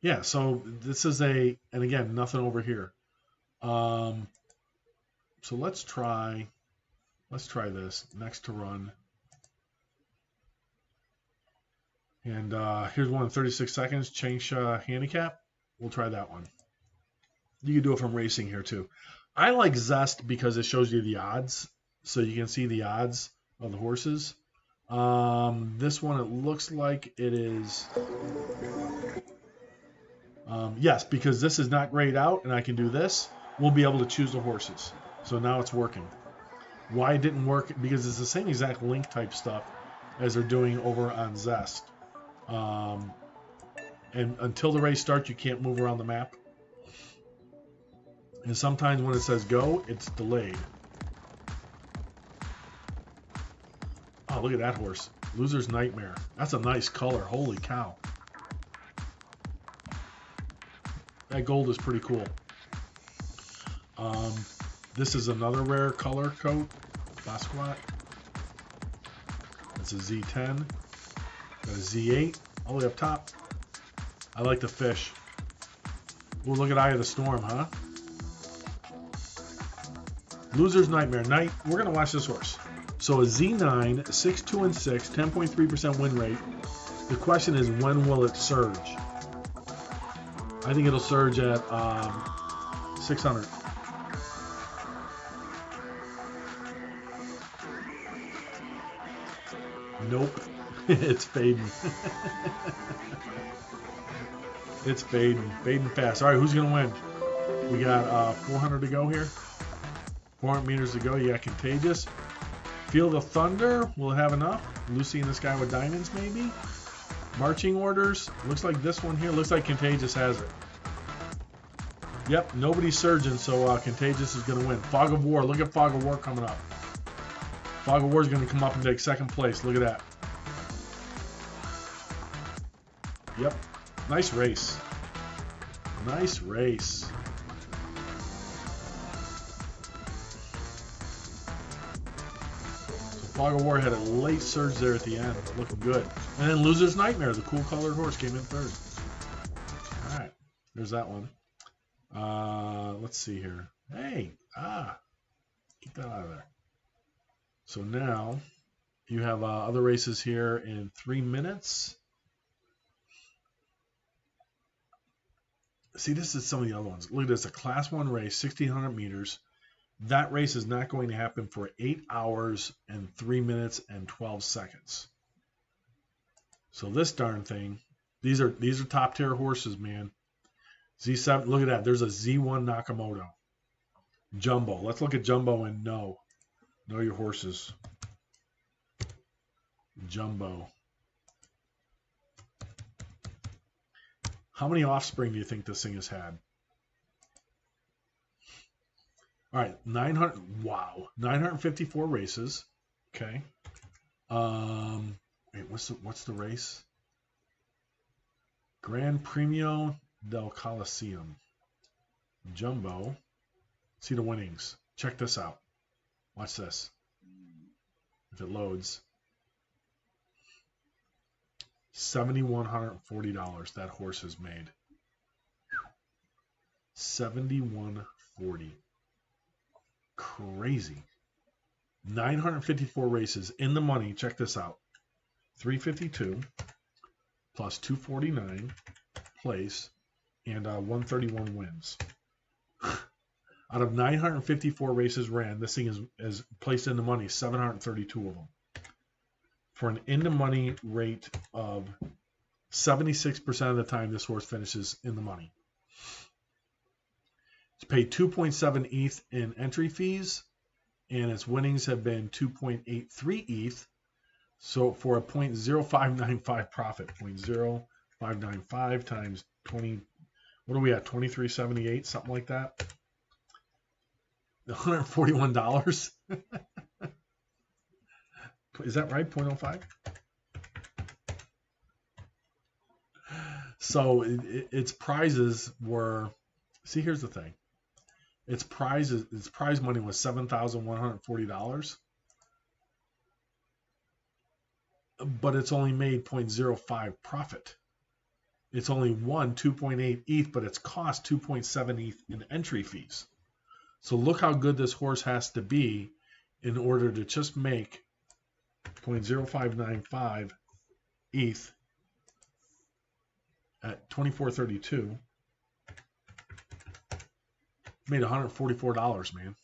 A: Yeah, so this is and again, nothing over here. So let's try this. Next to run. And here's one in 36 seconds. Change handicap. We'll try that one. You can do it from racing here too. I like Zest because it shows you the odds. So you can see the odds of the horses. This one, it looks like it is. Yes, because this is not grayed out and I can do this, we'll be able to choose the horses. So now it's working. Why it didn't work? Because it's the same exact link type stuff as they're doing over on Zest. And until the race starts, you can't move around the map. And sometimes when it says go, it's delayed. Oh, look at that horse. Loser's Nightmare. That's a nice color. Holy cow. That gold is pretty cool. This is another rare color coat. Basquiat. That's a Z10. Got a Z8 all the way up top. I like the fish. We'll look at Eye of the Storm, huh? Loser's Nightmare. We're going to watch this horse. So a Z9, 6-2 and 6, 10.3% win rate. The question is, when will it surge? I think it'll surge at 600. Nope. It's fading. It's fading. Fading fast. All right, who's going to win? We got 400 to go here. 400 meters to go. You got Contagious. Feel the Thunder. We'll have enough. Lucy and this guy with diamonds, maybe. Marching Orders. Looks like this one here. Looks like Contagious has it. Yep, nobody's surging, so Contagious is going to win. Fog of War. Look at Fog of War coming up. Fog of War is going to come up and take second place. Look at that. Yep. Nice race. Nice race. Fog of War had a late surge there at the end. Looking good. And then Loser's Nightmare, the cool colored horse, came in third. All right. There's that one. Let's see here. Hey. Get that out of there. So now you have other races here in 3 minutes. See, this is some of the other ones. Look at this. A Class 1 race, 1,600 meters. That race is not going to happen for 8 hours and 3 minutes and 12 seconds. So this darn thing, these are top tier horses, man. Z7, look at that. There's a Z1 Nakamoto. Jumbo. Let's look at Jumbo and know your horses. Jumbo. How many offspring do you think this thing has had? All right, 900. Wow, 954 races. Okay. Wait, what's the race? Gran Premio del Coliseum. Jumbo. See the winnings. Check this out. Watch this. If it loads. $7,140 that horse has made. $7,140. Crazy. 954 races in the money. Check this out. 352 plus 249 place and 131 wins. Out of 954 races ran, this thing is placed in the money, 732 of them. For an in the money rate of 76% of the time this horse finishes in the money. It's paid 2.7 ETH in entry fees, and its winnings have been 2.83 ETH. So for a 0.0595 profit, 0.0595 times 20, what are we at? 23.78, something like that. $141. Is that right? 0.05? So its prizes were, see, here's the thing. Its prize money was $7,140. But it's only made 0.05 profit. It's only won 2.8 ETH, but it's cost 2.7 ETH in entry fees. So look how good this horse has to be in order to just make 0.0595 ETH at 24.32. Made $144, man.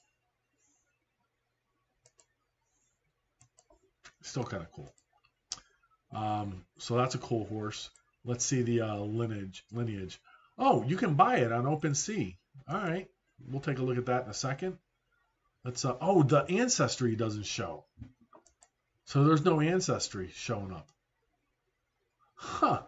A: Still kind of cool. So that's a cool horse. Let's see the lineage. Oh, you can buy it on OpenSea. All right. We'll take a look at that in a second. Let's oh, the ancestry doesn't show. So there's no ancestry showing up. Huh.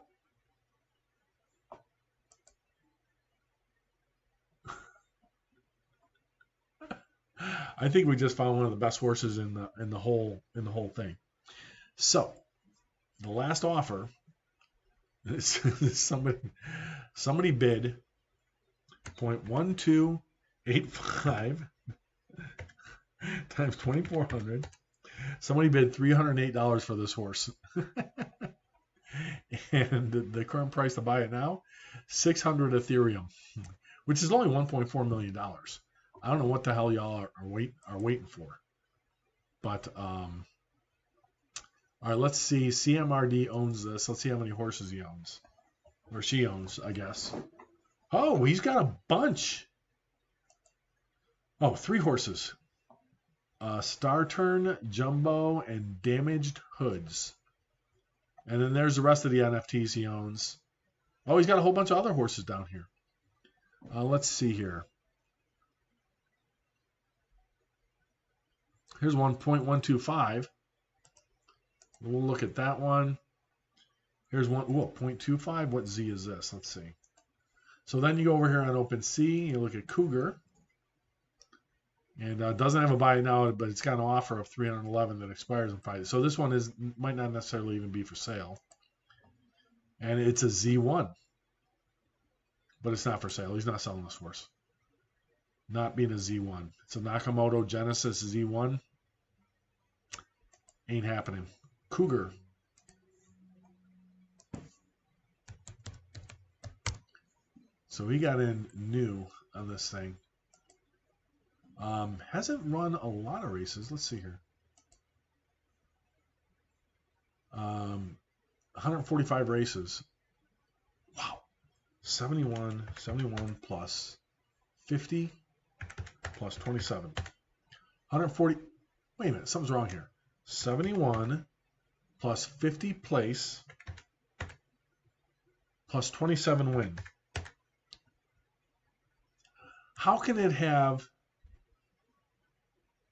A: I think we just found one of the best horses in the whole thing. So the last offer, somebody bid 0.1285 times 2,400. Somebody bid $308 for this horse. And the current price to buy it now, 600 Ethereum, which is only $1.4 million. I don't know what the hell y'all are waiting for. But all right, let's see. CMRD owns this. Let's see how many horses he owns, or she owns, I guess. Oh, he's got a bunch. Oh, 3 horses. Star Turn, Jumbo, and Damaged Hoods. And then there's the rest of the NFTs he owns. Oh, he's got a whole bunch of other horses down here. Let's see here. Here's 1.125. We'll look at that one. Here's one. Ooh, 0.25. What Z is this? Let's see. So then you go over here on OpenSea. You look at Cougar. And doesn't have a buy now, but it's got an offer of 311 that expires in 5 days. So this one might not necessarily even be for sale. And it's a Z1. But it's not for sale. He's not selling this horse. Not being a Z1. It's a Nakamoto Genesis Z1. Ain't happening. Cougar. So he got in new on this thing. Hasn't run a lot of races. Let's see here. 145 races. Wow. 71 plus 50 plus 27. 140. Wait a minute. Something's wrong here. 71 plus 50 place plus 27 win. How can it have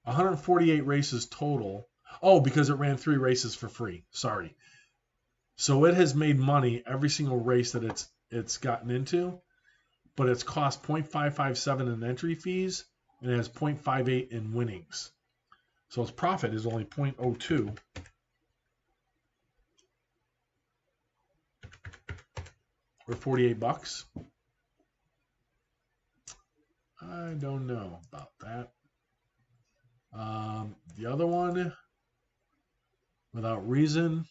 A: 148 races total? Oh, because it ran 3 races for free. Sorry. So it has made money every single race that it's gotten into, but it's cost 0.557 in entry fees and it has 0.58 in winnings. So its profit is only 0.02. Or $48. I don't know about that. The other one, Without Reason,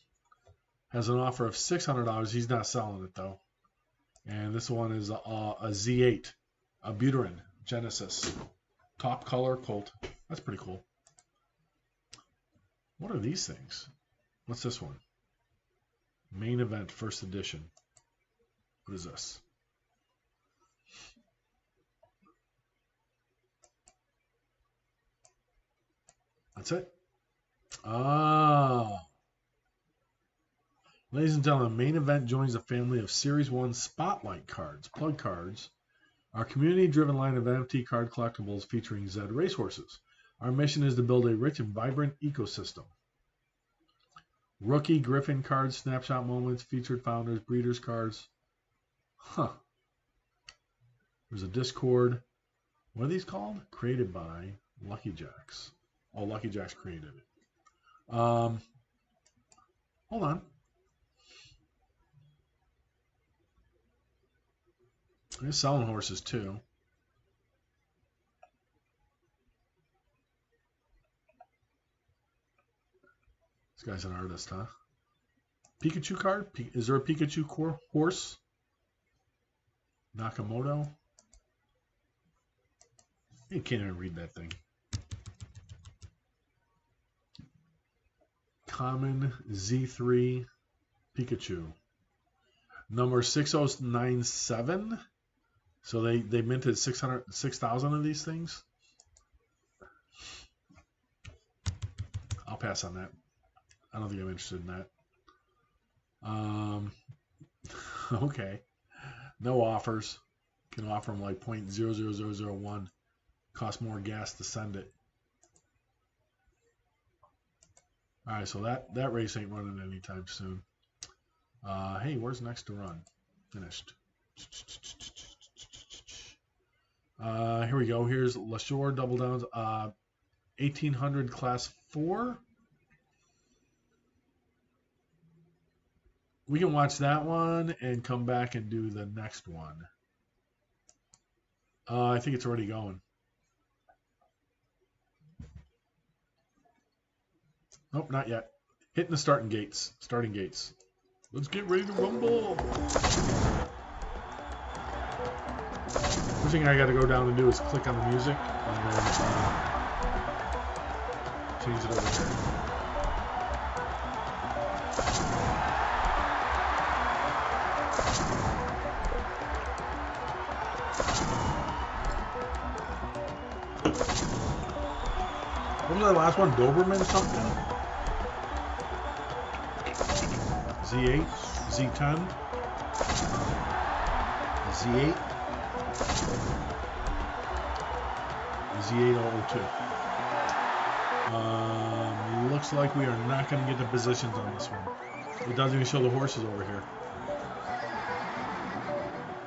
A: has an offer of $600. He's not selling it though. And this one is a Z8, a Buterin Genesis, top color colt. That's pretty cool. What are these things? What's this one? Main Event First Edition. What is this? That's it. Ah. Ladies and gentlemen, Main Event joins a family of Series 1 Spotlight cards, plug cards, our community-driven line of NFT card collectibles featuring ZED racehorses. Our mission is to build a rich and vibrant ecosystem. Rookie Griffin cards, snapshot moments, featured founders, breeders cards. Huh. There's a Discord. What are these called? Created by Lucky Jacks. Oh, Lucky Jacks created it. Hold on. They're selling horses too. This guy's an artist, huh? Pikachu card? Is there a Pikachu horse? Nakamoto? You can't even read that thing. Common Z3 Pikachu. Number 6097. So they minted 6,000 of these things. I'll pass on that. I don't think I'm interested in that. Okay. No offers. Can offer them like 0.00001. Cost more gas to send it. All right, so that race ain't running anytime soon. Hey, where's next to run? Finished. Here we go. Here's LaShore Double Downs. 1800 Class 4. we can watch that one and come back and do the next one. I think it's already going. Nope, not yet. Hitting the starting gates. Starting gates. Let's get ready to rumble. First thing I got to go down and do is click on the music and then change it over here. What was that last one? Doberman something? Z8, Z10, Z8, Z802. Looks like we are not going to get the positions on this one. It doesn't even show the horses over here.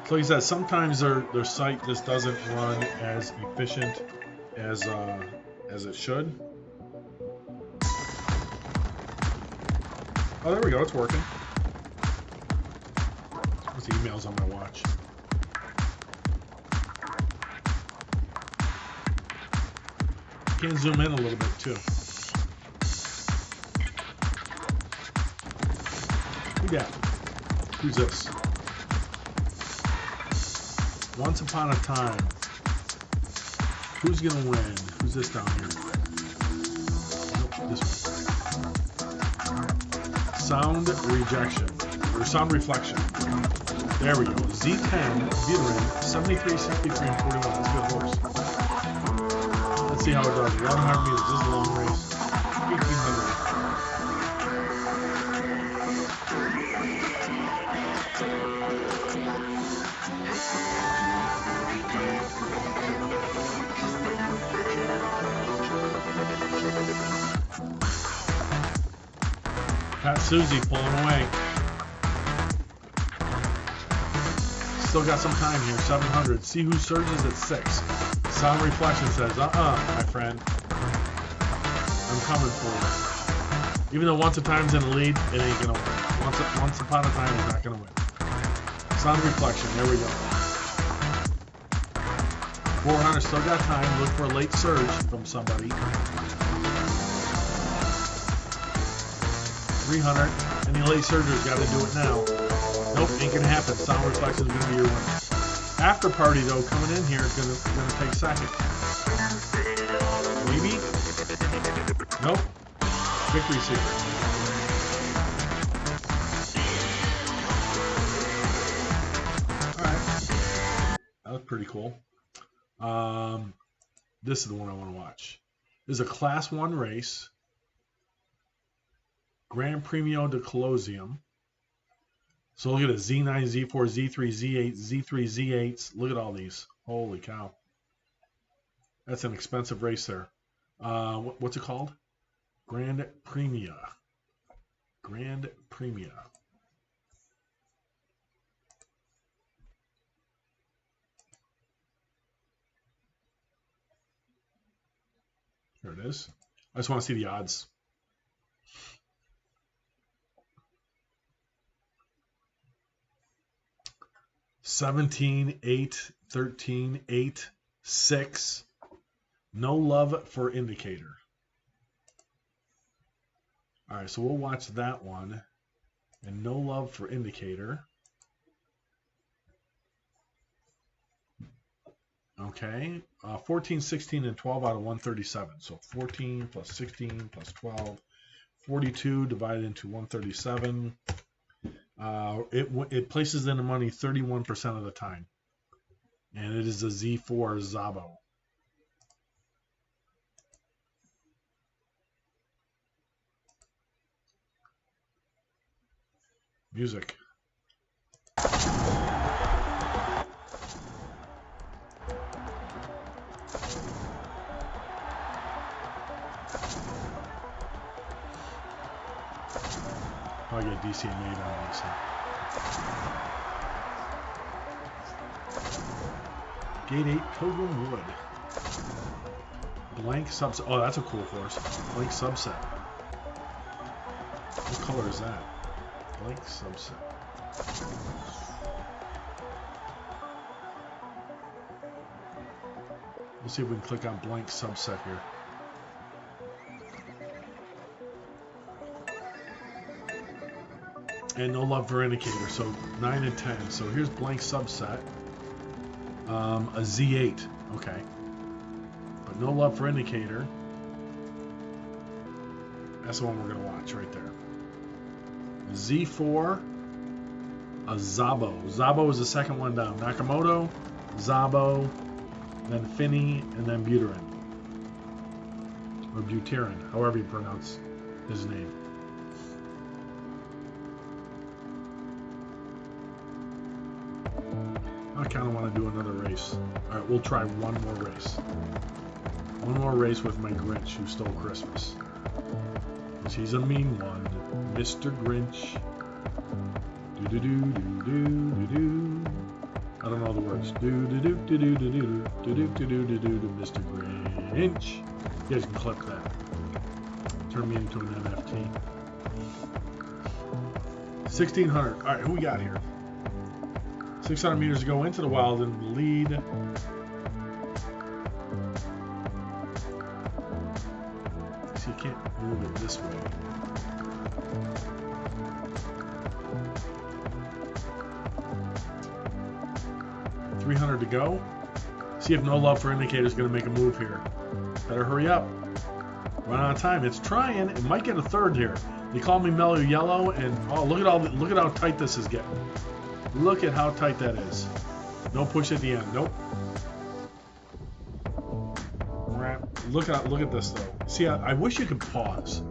A: So like I said, sometimes their site just doesn't run as efficient as it should. Oh, there we go. It's working. What's the emails on my watch? Can zoom in a little bit too. Who that? Who's this? Once upon a time. Who's gonna win? Who's this down here? Nope, this one. Sound rejection or sound reflection. There we go. Z10 veteran 73, 63, and 41. That's a good horse. Let's see how it does. 100 meters. This is a long race. 1800. Pat Susie pulling away. Still got some time here. 700. See who surges at 6. Sound reflection says, my friend. I'm coming for you. Even though once a time's in the lead, it ain't gonna win. Once upon a time, it's not gonna win. Sound reflection. There we go. 400. Still got time. Look for a late surge from somebody. 300. Any late surgers got to do it now. Nope, ain't gonna happen. Sound reflection is gonna be your winner. After party though, coming in here is gonna take second. Maybe. Nope. Victory secret. All right. That was pretty cool. This is the one I want to watch. This is a Class 1 race. Gran Premio de Colosseum. So look at it. Z9, Z4, Z3, Z8, Z3, Z8s. Look at all these. Holy cow. That's an expensive race there. What's it called? Grand Premia. Grand Premia. There it is. I just want to see the odds. $17, $8, $13, $8, $6. No love for indicator. All right, so we'll watch that one. And no love for indicator. Okay, 14, 16, and 12 out of 137. So 14 plus 16 plus 12, 42 divided into 137. It places in the money 31% of the time. And it is a Z4 Zabo. Music. I'll get DCMA on this. Gate 8 Pilgrim Wood. Blank subset. Oh, that's a cool horse. Blank subset. What color is that? Blank subset. We'll see if we can click on blank subset here. And no love for indicator, so 9 and 10. So here's blank subset. A Z8, okay. But no love for indicator. That's the one we're going to watch right there. Z4, a Zabo. Zabo is the second one down. Nakamoto, Zabo, then Finney, and then Buterin. Or Buterin, however you pronounce his name. I kind of want to do another race. Alright, we'll try one more race. One more race with my Grinch who stole Christmas. Because he's a mean one. Mr. Grinch. Do-do-do-do-do-do-do. I don't know the words. Do-do-do-do-do-do-do-do-do-do-do-do, Mr. Grinch. You guys can clip that. Turn me into an NFT. 1600. Alright, who we got here? 600 meters to go into the wild in the lead. See, you can't move it this way. $300 to go. See if no love for indicator is going to make a move here. Better hurry up. Run out of time. It's trying. It might get a third here. They call me Mellow Yellow, and oh, look at how tight this is getting. Look at how tight that is. No push at the end. Nope. Look at this though. See, I wish you could pause.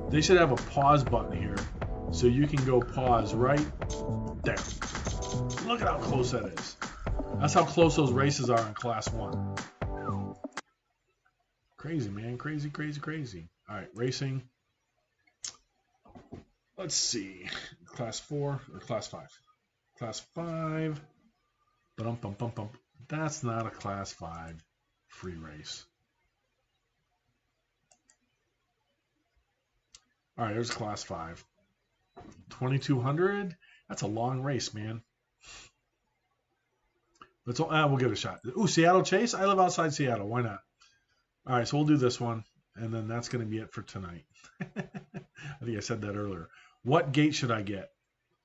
A: They should have a pause button here, so you can go pause right there. Look at how close that is. That's how close those races are in Class 1. Crazy, man. Crazy, crazy, crazy. All right, racing. Let's see. Class 4 or Class 5? Class 5. Bum. That's not a Class 5 free race. All right, there's Class 5. 2200. That's a long race, man. We'll give it a shot. Ooh, Seattle Chase? I live outside Seattle. Why not? All right, so we'll do this one, and then that's going to be it for tonight. I think I said that earlier. What gate should I get?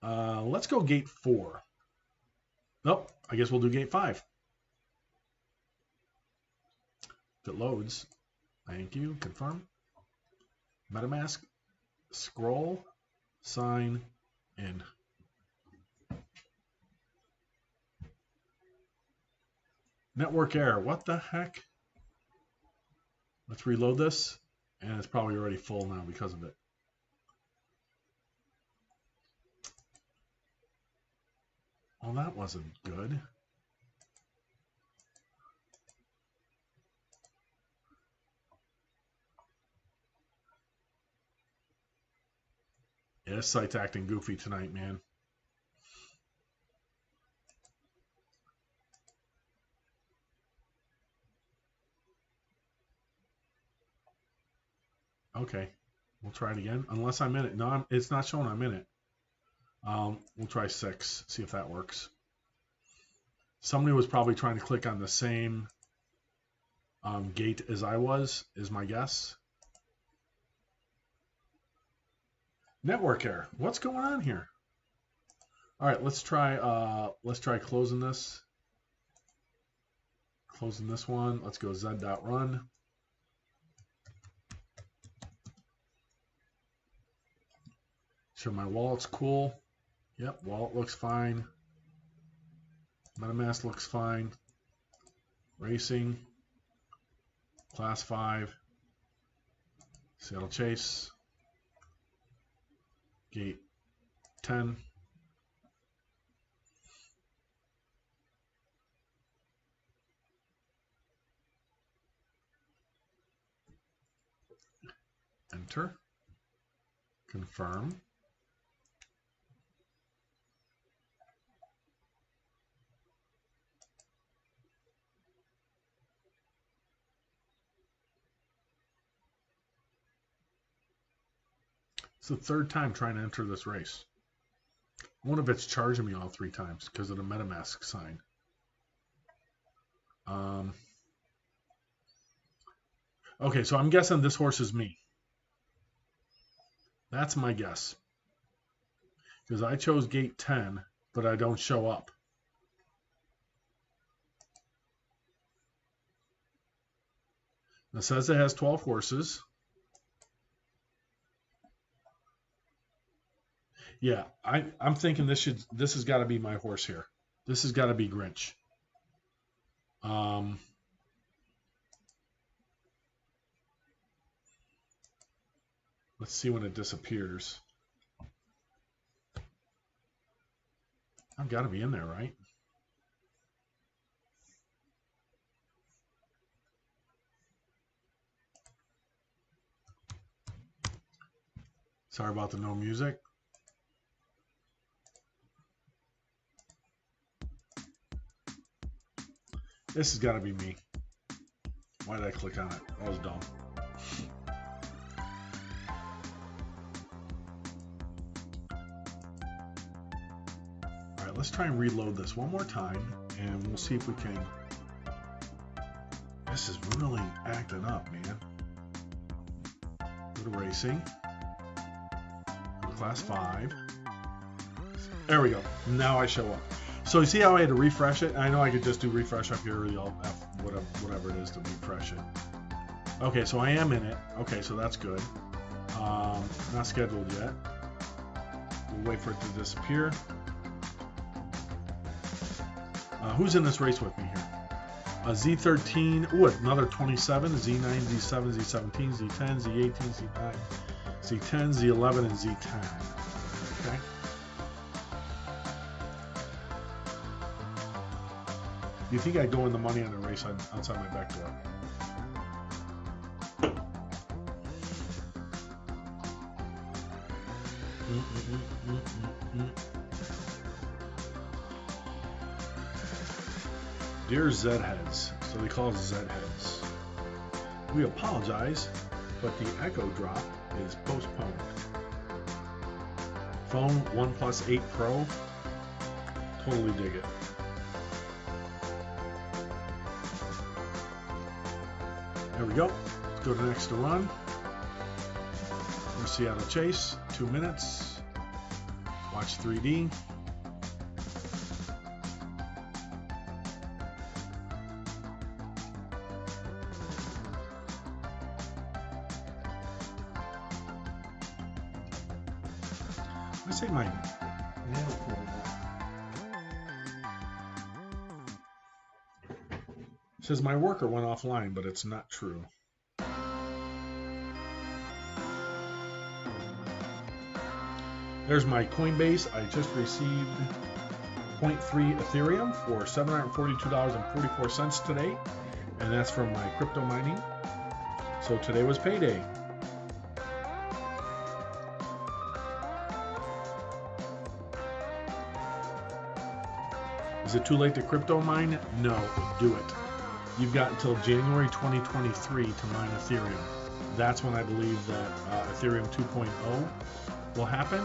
A: Let's go gate 4. Nope, I guess we'll do gate 5. If it loads. Thank you. Confirm. MetaMask. Scroll. Sign in. Network error. What the heck? Let's reload this. And it's probably already full now because of it. Well, that wasn't good. Yeah, this site's acting goofy tonight, man. Okay, we'll try it again. Unless I'm in it. No, it's not showing I'm in it. We'll try 6, see if that works. Somebody was probably trying to click on the same gate as I was, is my guess. Network error. What's going on here? All right, let's try closing this. Closing this one. Let's go Z.run. Sure, my wallet's cool. Yep, wallet looks fine. MetaMask looks fine. Racing. Class 5. Seattle Chase. Gate 10. Enter. Confirm. It's the third time trying to enter this race. I wonder if it's charging me all 3 times because of the MetaMask sign. Okay, so I'm guessing this horse is me. That's my guess. Because I chose gate 10, but I don't show up. It says it has 12 horses. Yeah, I'm thinking this has got to be my horse here. This has got to be Grinch. Let's see when it disappears. I've got to be in there, right? Sorry about the no music. This has got to be me. Why did I click on it? That was dumb. All right, let's try and reload this one more time, and we'll see if we can. This is really acting up, man. Go to racing. Class 5. There we go. Now I show up. So you see how I had to refresh it? I know I could just do refresh up here, or the Alt F, whatever it is to refresh it. Okay, so I am in it. Okay, so that's good. Not scheduled yet. We'll wait for it to disappear. Who's in this race with me here? Z13. Ooh, another 27. Z9, Z7, Z17, Z10, Z18, Z9, Z10, Z11, and Z10. Okay. Do you think I'd go in the money on a race outside my back door? Dear ZED heads, so they call us ZED heads. We apologize, but the Echo drop is postponed. Phone OnePlus 8 Pro, totally dig it. There we go. Let's go to next to run. Here's Seattle Chase, 2 minutes. Watch 3D. Let's say my nail form. It says my worker went offline, but it's not true. There's my Coinbase. I just received 0.3 Ethereum for $742.44 today, and that's from my crypto mining. So today was payday. Is it too late to crypto mine? No, do it. You've got until January 2023 to mine Ethereum. That's when I believe that Ethereum 2.0 will happen,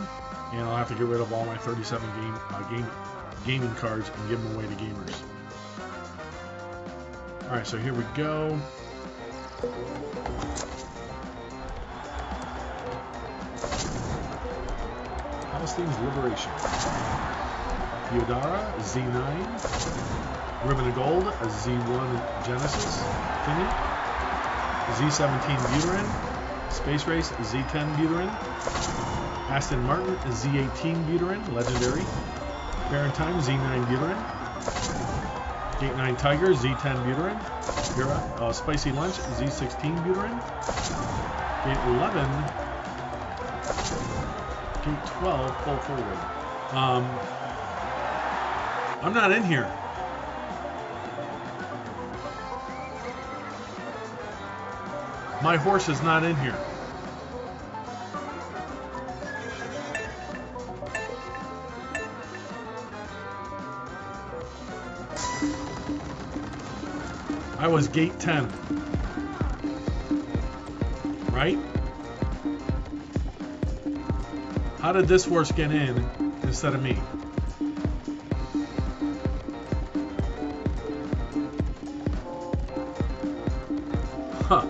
A: and I'll have to get rid of all my 37 gaming cards and give them away to gamers. All right, so here we go. Palestine's liberation. Theodora, Z9, Ribbon of Gold, a Z1 Genesis, Fini, Z17 Buterin, Space Race, Z10 Buterin, Aston Martin, Z18 Buterin, Legendary, Barentine, Z9 Buterin, Gate 9 Tiger, Z10 Buterin, Hira, Spicy Lunch, Z16 Buterin, Gate 11, Gate 12, Full Forward. I'm not in here. My horse is not in here. I was gate 10. Right? How did this horse get in instead of me. Huh.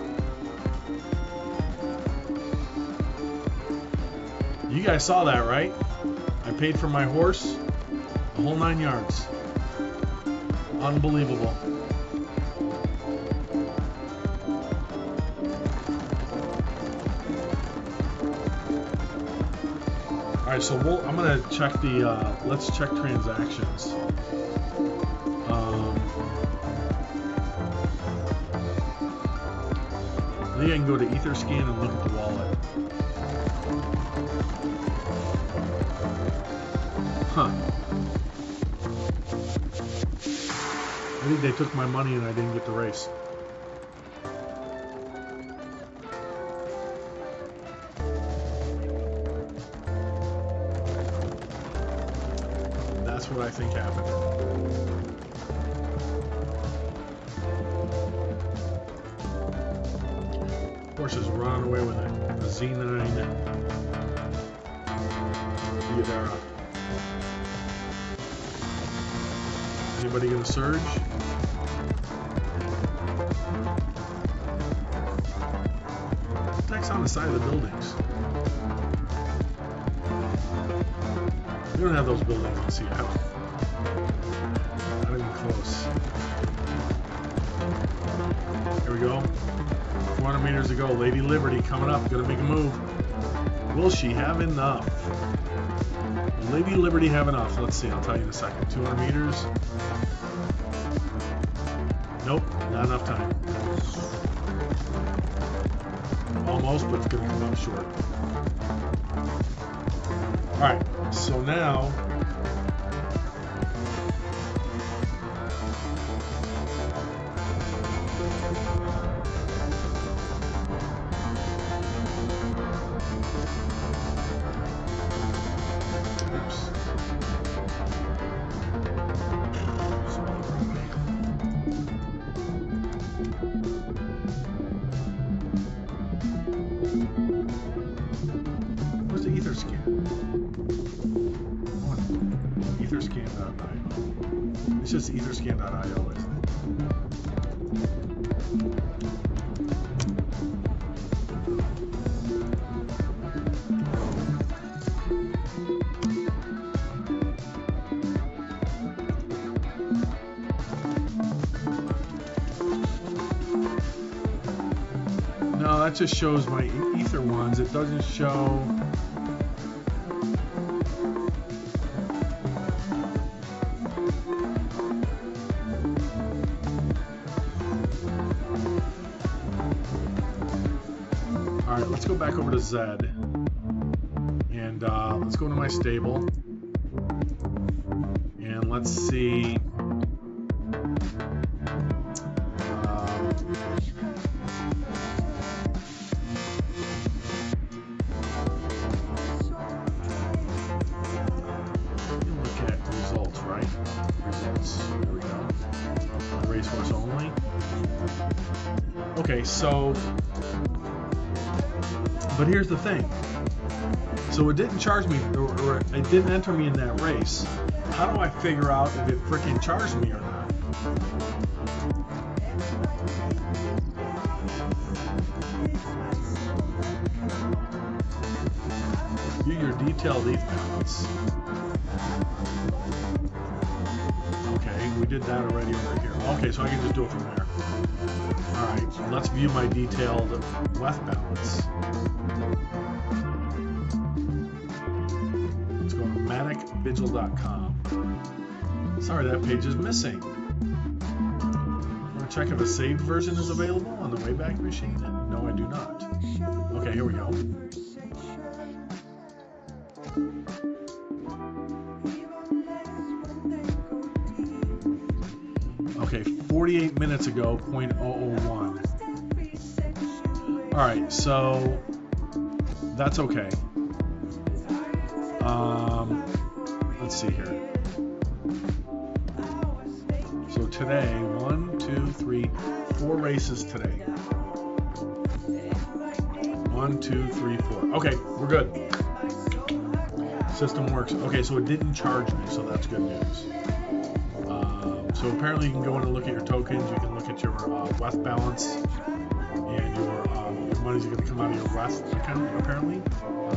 A: You guys saw that, right? I paid for my horse the whole 9 yards. Unbelievable. All right, so I'm gonna check the. Let's check transactions. I think I can go to Etherscan and look at the wallet. Huh. I think they took my money and I didn't get the race. That's what I think happened. Horse is running away with it. The Z9 Theodora. Anybody gonna surge? Text on the side of the buildings. We don't have those buildings in Seattle. Not even close. Here we go. 400 meters to go. Lady Liberty coming up. Gonna make a move. Will she have enough? Will Lady Liberty have enough? Let's see. I'll tell you in a second. 200 meters. Nope. Not enough time. Almost, but it's gonna come up short. Alright. So now. Where's the Etherscan? Etherscan.io. It's just etherscan.io, isn't it? No, that just shows my Ether ones. It doesn't show. All right, let's go back over to ZED, and let's go to my stable, and let's see. Look at results, right? Results. There we go. Racehorse only. Okay, so. But here's the thing. So it didn't charge me, or it didn't enter me in that race. How do I figure out if it freaking charged me or not? View your detailed ETH balance. Okay, we did that already over here. Okay, so I can just do it from there. Alright, let's view my detailed WETH balance. Let's go to maticvigil.com. Sorry, that page is missing. Want to check if a saved version is available on the Wayback Machine? No, I do not. Okay, here we go. Okay, 48 minutes ago, 0.001. Alright, so that's okay. Let's see here. So today, 1, 2, 3, 4 races today. 1, 2, 3, 4. Okay, we're good. System works. Okay, so it didn't charge me, so that's good news. So apparently you can go in and look at your tokens. You can look at your WETH balance, and your money's going to come out of your WETH account, apparently,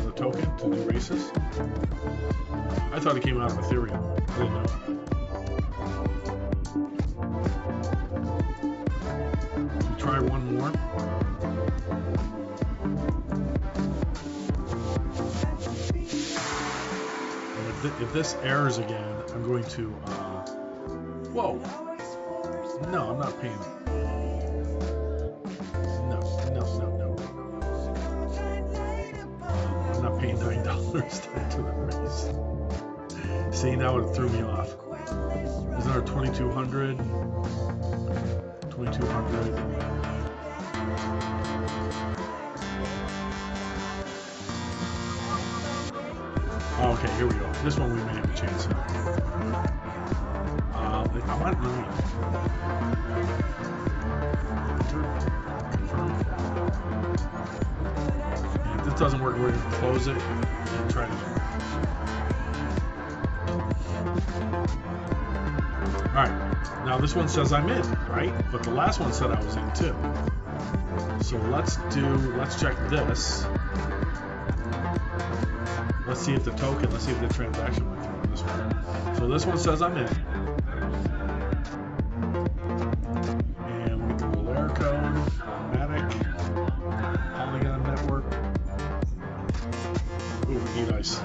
A: the token to do races. I thought it came out of Ethereum. I didn't know. We try one more. And if this errors again, I'm going to. Whoa! No, I'm not paying. No. I'm not paying $9 to enter the race. See, now it threw me off. Is there 2,200? 2,200. Oh, okay, here we go. This one we may have a chance at. I want 9. Confirm. And if this doesn't work, we're going to close it and try it again. Alright, now this one says I'm in, right? But the last one said I was in too. So let's check this. Let's see if the transaction went through on this one. So this one says I'm in. And we get the little error code, automatic, Polygon network. Ooh, we need ice.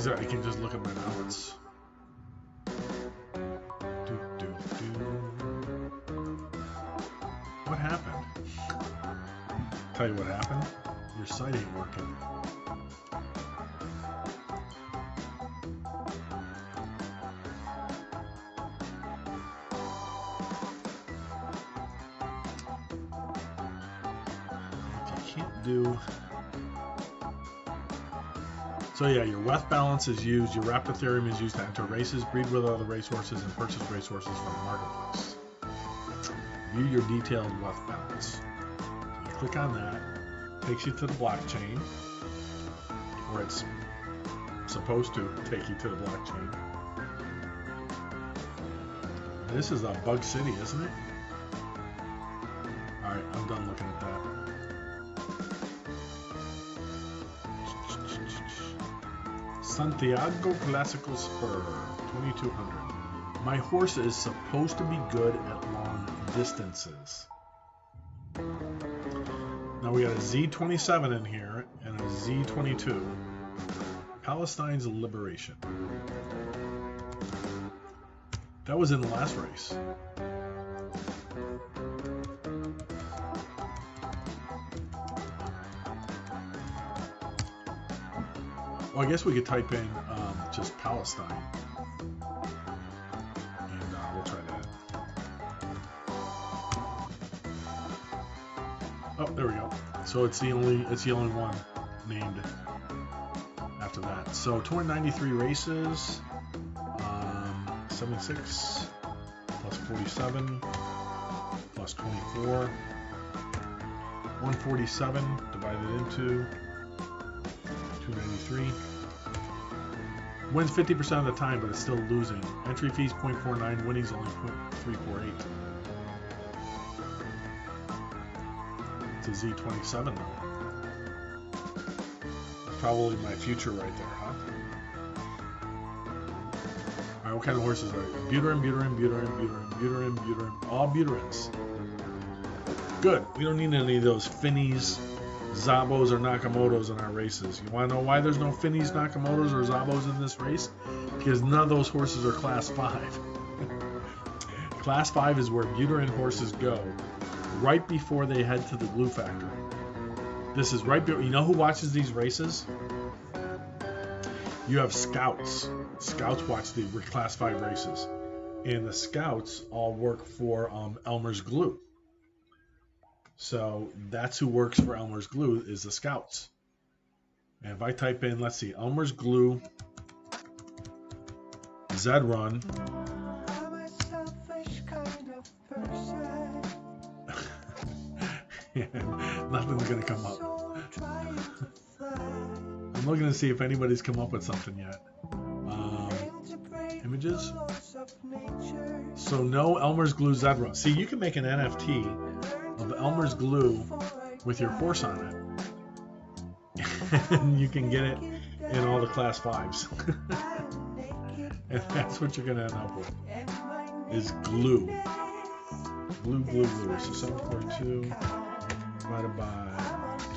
A: I can just look at my balance. What happened? Tell you what happened. Your site ain't working. You can't do. So yeah, your WETH balance is used, your wrapped Ethereum is used to enter races, breed with other racehorses, and purchase racehorses from the marketplace. View your detailed WETH balance. You click on that, takes you to the blockchain, or it's supposed to take you to the blockchain. And this is a Bug City, isn't it? Alright, I'm done looking at that. Santiago Classical Spur, 2,200. My horse is supposed to be good at long distances. Now we got a Z27 in here and a Z22. Palestine's Liberation. That was in the last race. Well, I guess we could type in just Palestine, and we'll try that. Oh, there we go. So it's the only one named after that. So 293 races, 76 plus 47 plus 24, 147 divided into 293. Wins 50% of the time, but it's still losing. Entry fees 0.49, winnings only 0.348. It's a Z27 though. That's probably my future right there, huh? Alright, what kind of horses are you? Buterin, all Buterins. Good. We don't need any of those Finnies, Zabos, or Nakamotos in our races. You want to know why there's no Finnies, Nakamotos, or Zabos in this race? Because none of those horses are Class 5. Class 5 is where Buterin horses go right before they head to the glue factory. This is right before. You know who watches these races? you have scouts. Scouts watch the Class 5 races. And the scouts all work for Elmer's Glue. So that's who works for Elmer's Glue is the scouts. And if I type in, let's see, Elmer's Glue, ZED run. Nothing's going to come up. I'm looking to see if anybody's come up with something yet. Images. So no Elmer's Glue ZED run. See, you can make an NFT of Elmer's Glue with your horse on it. And you can get it in all the Class 5s. And that's what you're going to end up with. Is glue. Glue. So 742 divided by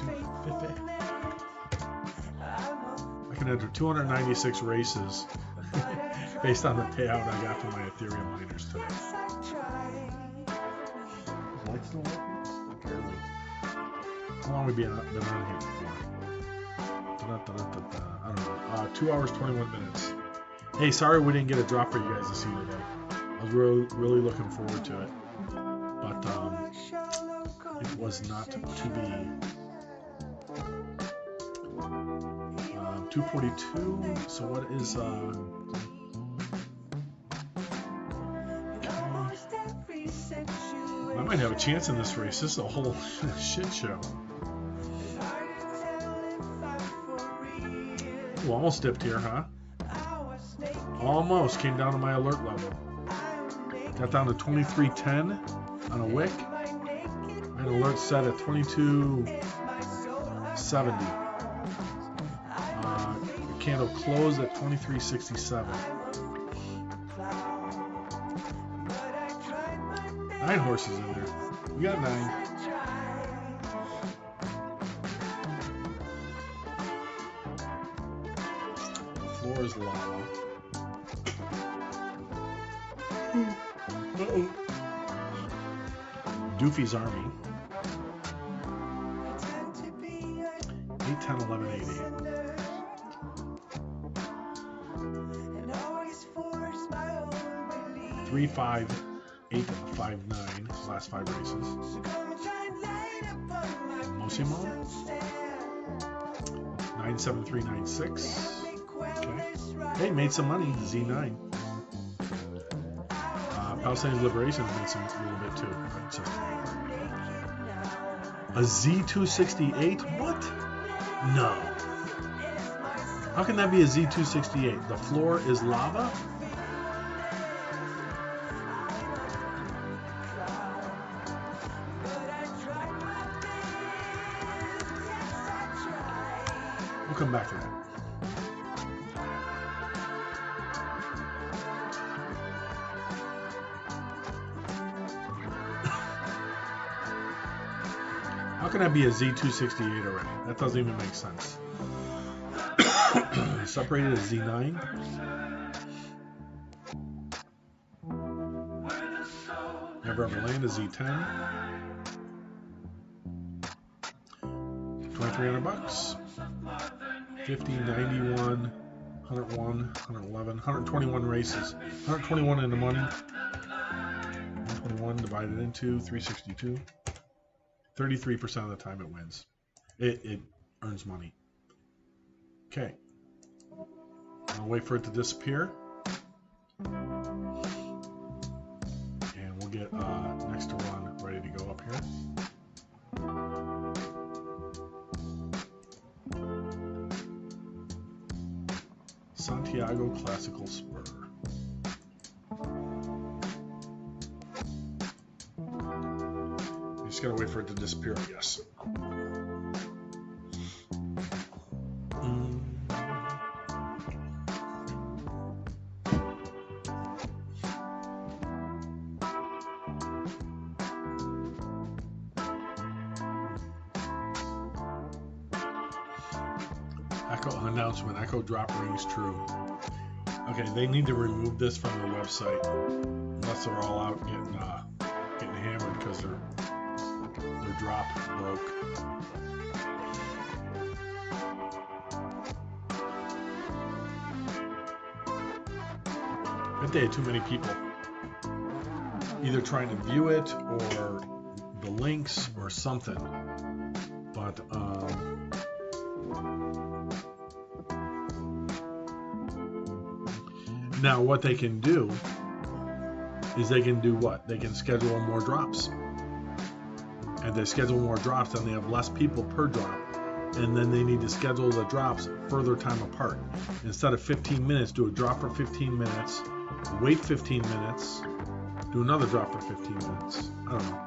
A: 250. I can enter 296 races based on the payout I got from my Ethereum miners today. Is the light still working? Apparently. How long have we been on here for? I don't know. 2 hours, 21 minutes. Hey, sorry we didn't get a drop for you guys to see today. I was really looking forward to it. But it was not to be. 242. So what is I might have a chance in this race. This is a whole shit show. Ooh, almost dipped here, huh? Almost came down to my alert level. Got down to 2310 on a wick. My alert set at 2270. The candle closed at 2367. 9 horses in there. We got 9. The floor is lava. Uh-oh. Doofy's Army. 8, 10, 11, 8, 8. 3, 5, 8, 5, 9. Last 5 races. Mosimo. 97396. Okay. Hey, made some money. Z9. Palestinian Liberation made some a little bit too. A Z268? What? No. How can that be a Z268? The floor is lava? We'll come back to that. How can that be a Z268 already? That doesn't even make sense. Separated as Z9. Never ever land a Z10. $2,300. 50, 91, 101, 111, 121 races. 121 in the money. 121 divided into 362. 33% of the time it wins. It earns money. Okay. I'll wait for it to disappear. And we'll get next to run ready to go up here. Santiago Classical Spur. Just gotta wait for it to disappear, I guess. Echo announcement. Echo drop rings true. Okay, they need to remove this from their website unless they're all out getting hammered because their drop broke. they had too many people either trying to view it or the links or something. But now what they can do is they can do what? They can schedule more drops. And they schedule more drops, then they have less people per drop. And then they need to schedule the drops further time apart. Instead of 15 minutes, do a drop for 15 minutes, wait 15 minutes, do another drop for 15 minutes. I don't know.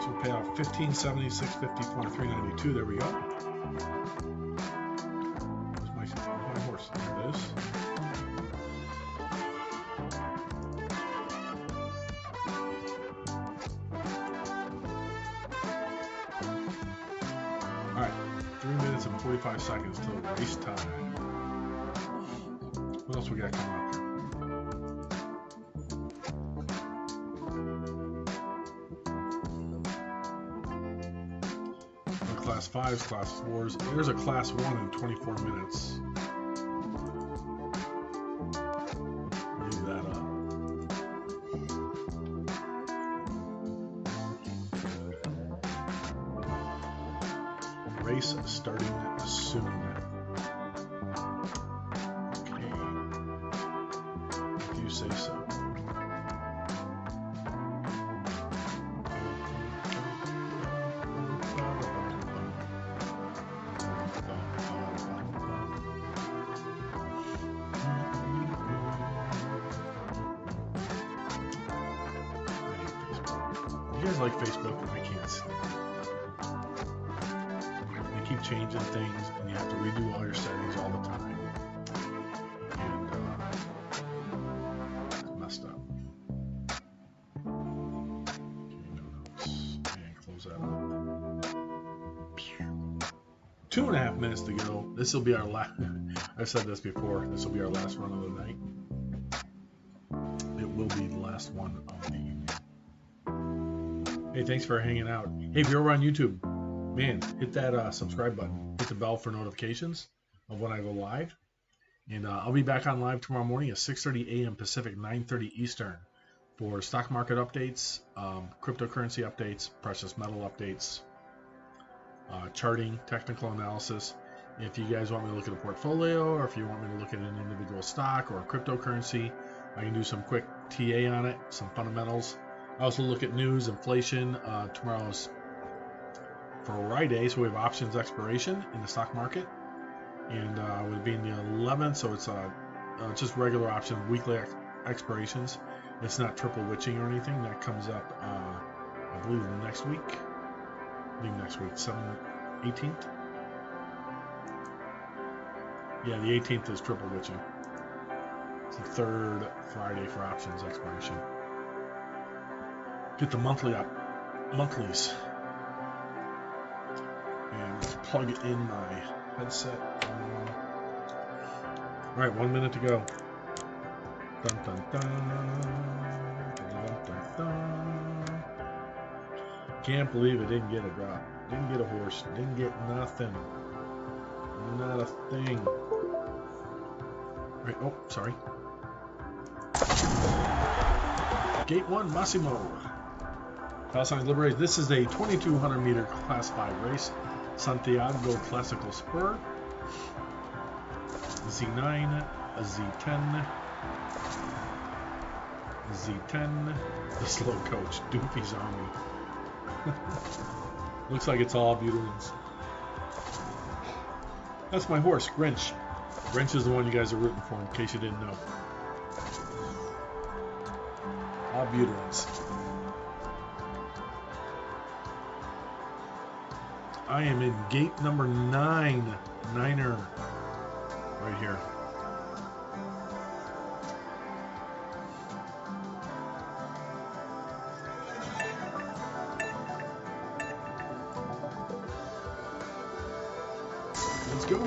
A: So we pay off 1570, 654, 392. There we go. Where's my horse? There it is. Alright, 3 minutes and 45 seconds till race time. What else we got coming up here? No class 5s, class 4s. There's a class 1 in 24 minutes. Leave that up. Race starting soon. Okay. If you say so. You guys like Facebook? I can't stand it. Keep changing things, and you have to redo all your settings all the time, and it's messed up. And close that up. 2.5 minutes to go. This will be our last. I've said this before. This will be our last run of the night. It will be the last one of the evening. Hey, thanks for hanging out. Hey, if you're over on YouTube, man, hit that subscribe button. Hit the bell for notifications of when I go live. And I'll be back on live tomorrow morning at 6:30 a.m. Pacific, 9:30 Eastern for stock market updates, cryptocurrency updates, precious metal updates, charting, technical analysis. If you guys want me to look at a portfolio, or if you want me to look at an individual stock or a cryptocurrency, I can do some quick TA on it, some fundamentals. I also look at news, inflation. Tomorrow's Friday, so we have options expiration in the stock market, and with being the 11th, so it's just regular option weekly expirations. It's not triple witching or anything. That comes up, I believe, next week. I think next week, 18th. Yeah, the 18th is triple witching. It's the third Friday for options expiration. Get the monthlies. And plug in my headset. Alright, 1 minute to go. Dun, dun, dun. Dun, dun, dun. Can't believe it didn't get a drop. Didn't get a horse. Didn't get nothing. Not a thing. Right, oh, sorry. Gate 1, Massimo. Palestine Liberation. This is a 2,200 meter class 5 race. Santiago Classical Spur. Z9, a Z10. Z10. The slow coach, Doofy's Army. Looks like it's all Buterins. That's my horse, Grinch. Grinch is the one you guys are rooting for, in case you didn't know. All Buterins. I am in gate number 9. Niner. Right here. Let's go.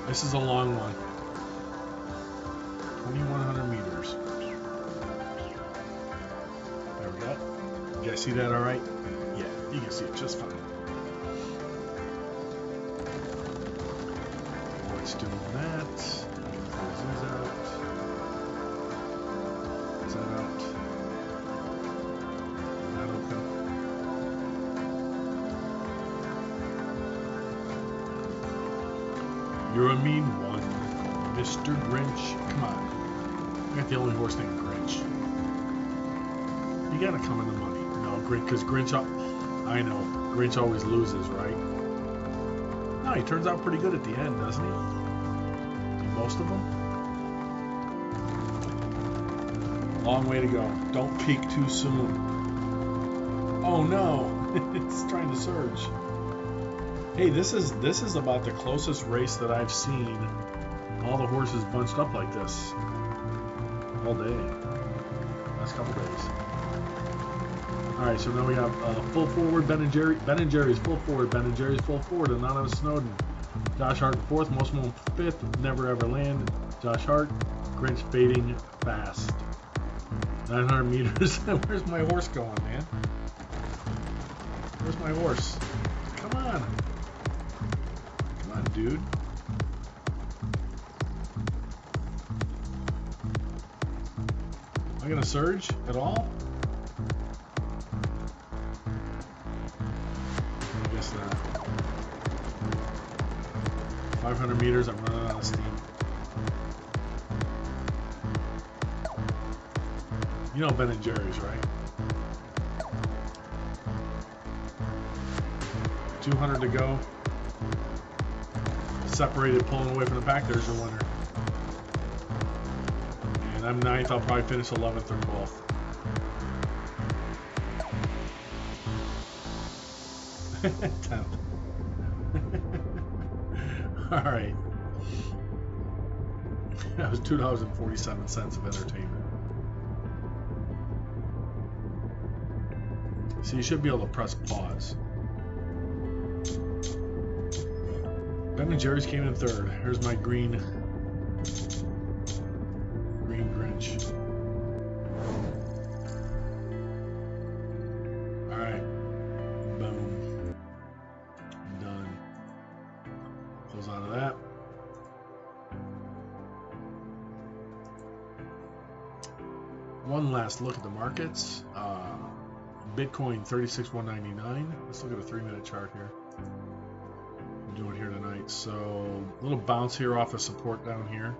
A: This is a long one. 2,100 meters. You guys see that all right? Yeah, you can see it just fine. Let's do that. Close these out. Is that out? That open? You're a mean one, Mr. Grinch. Come on. I got the only horse named Grinch. You gotta come in the money. No, because Grinch, I know, Grinch always loses, right? No, he turns out pretty good at the end, doesn't he? Most of them. Long way to go. Don't peak too soon. Oh no, it's trying to surge. Hey, this is about the closest race that I've seen. All the horses bunched up like this all day. Last couple days. All right, so now we have full forward Ben & Jerry's full forward, Ben & Jerry's full forward, Anonymous Snowden, Josh Hart fourth, Most Moon fifth, Never Ever Land, Josh Hart, Grinch fading fast. 900 meters. Where's my horse going, man? Where's my horse? Come on. Come on, dude. Am I gonna surge at all? 500 meters, I'm running out of steam. You know Ben & Jerry's, right? 200 to go. Separated, pulling away from the pack. There's your winner. And I'm 9th. I'll probably finish 11th or 12th. 10th. All right. That was $2.47 of entertainment. So you should be able to press pause. Ben & Jerry's came in third. Here's my green Grinch. All right. Boom. Done. Close out of that. One last look at the markets. Bitcoin 36,199. Let's look at a 3-minute chart here. I'm doing here tonight. So a little bounce here off of support down here.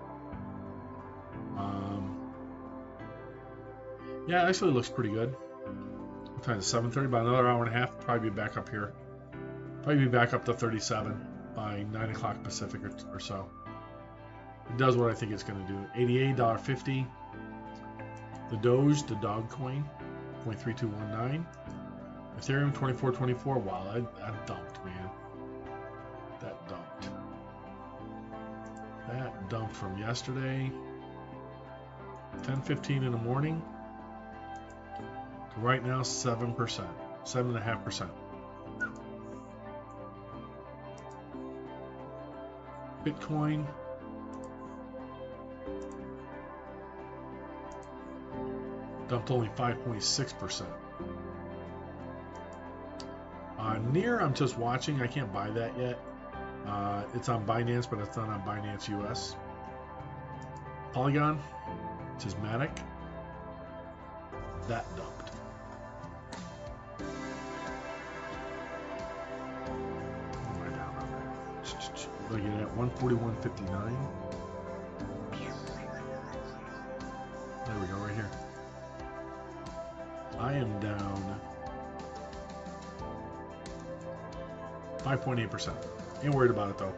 A: Yeah, it actually looks pretty good. What time is it? 7:30. About another hour and a half. Probably be back up here. Probably be back up to 37 by 9 o'clock Pacific or so. It does what I think it's going to do. $88.50. The Doge, the dog coin, 0.3219. Ethereum 2424. Wow, that dumped, man. That dumped. That dumped from yesterday, 10:15 in the morning, to right now 7%, 7.5%. Bitcoin. Dumped only 5.6%. Near, I'm just watching. I can't buy that yet. It's on Binance, but it's not on Binance US. Polygon, which is Matic, that dumped. What am I down on there? Looking at 141.59. There we go, right here. I am down 5.8%. Ain't worried about it though.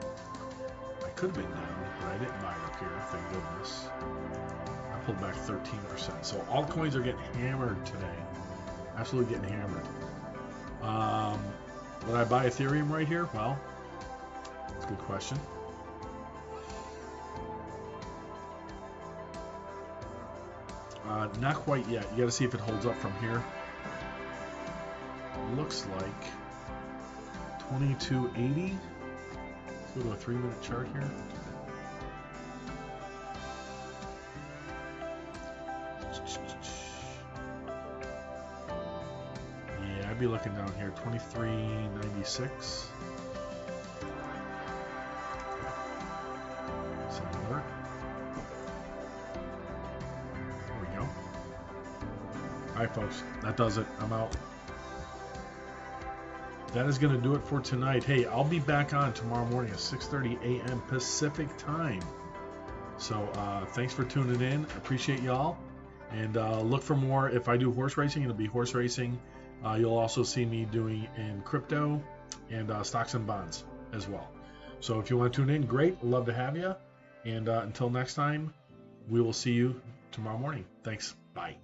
A: I could have been down, but I didn't buy up here, thank goodness. I pulled back 13%. So altcoins are getting hammered today. Absolutely getting hammered. Would I buy Ethereum right here? Well, that's a good question. Not quite yet. You got to see if it holds up from here. Looks like 2280. Let's go to a 3-minute chart here. be looking down here, 23.96. Sell alert. There we go. All right, folks, that does it. I'm out. That is going to do it for tonight. Hey, I'll be back on tomorrow morning at 6:30 a.m. Pacific time. So thanks for tuning in. Appreciate y'all. And look for more. If I do horse racing, it'll be horse racing. You'll also see me doing in crypto and stocks and bonds as well. So if you want to tune in, great. Love to have you. And until next time, we will see you tomorrow morning. Thanks. Bye.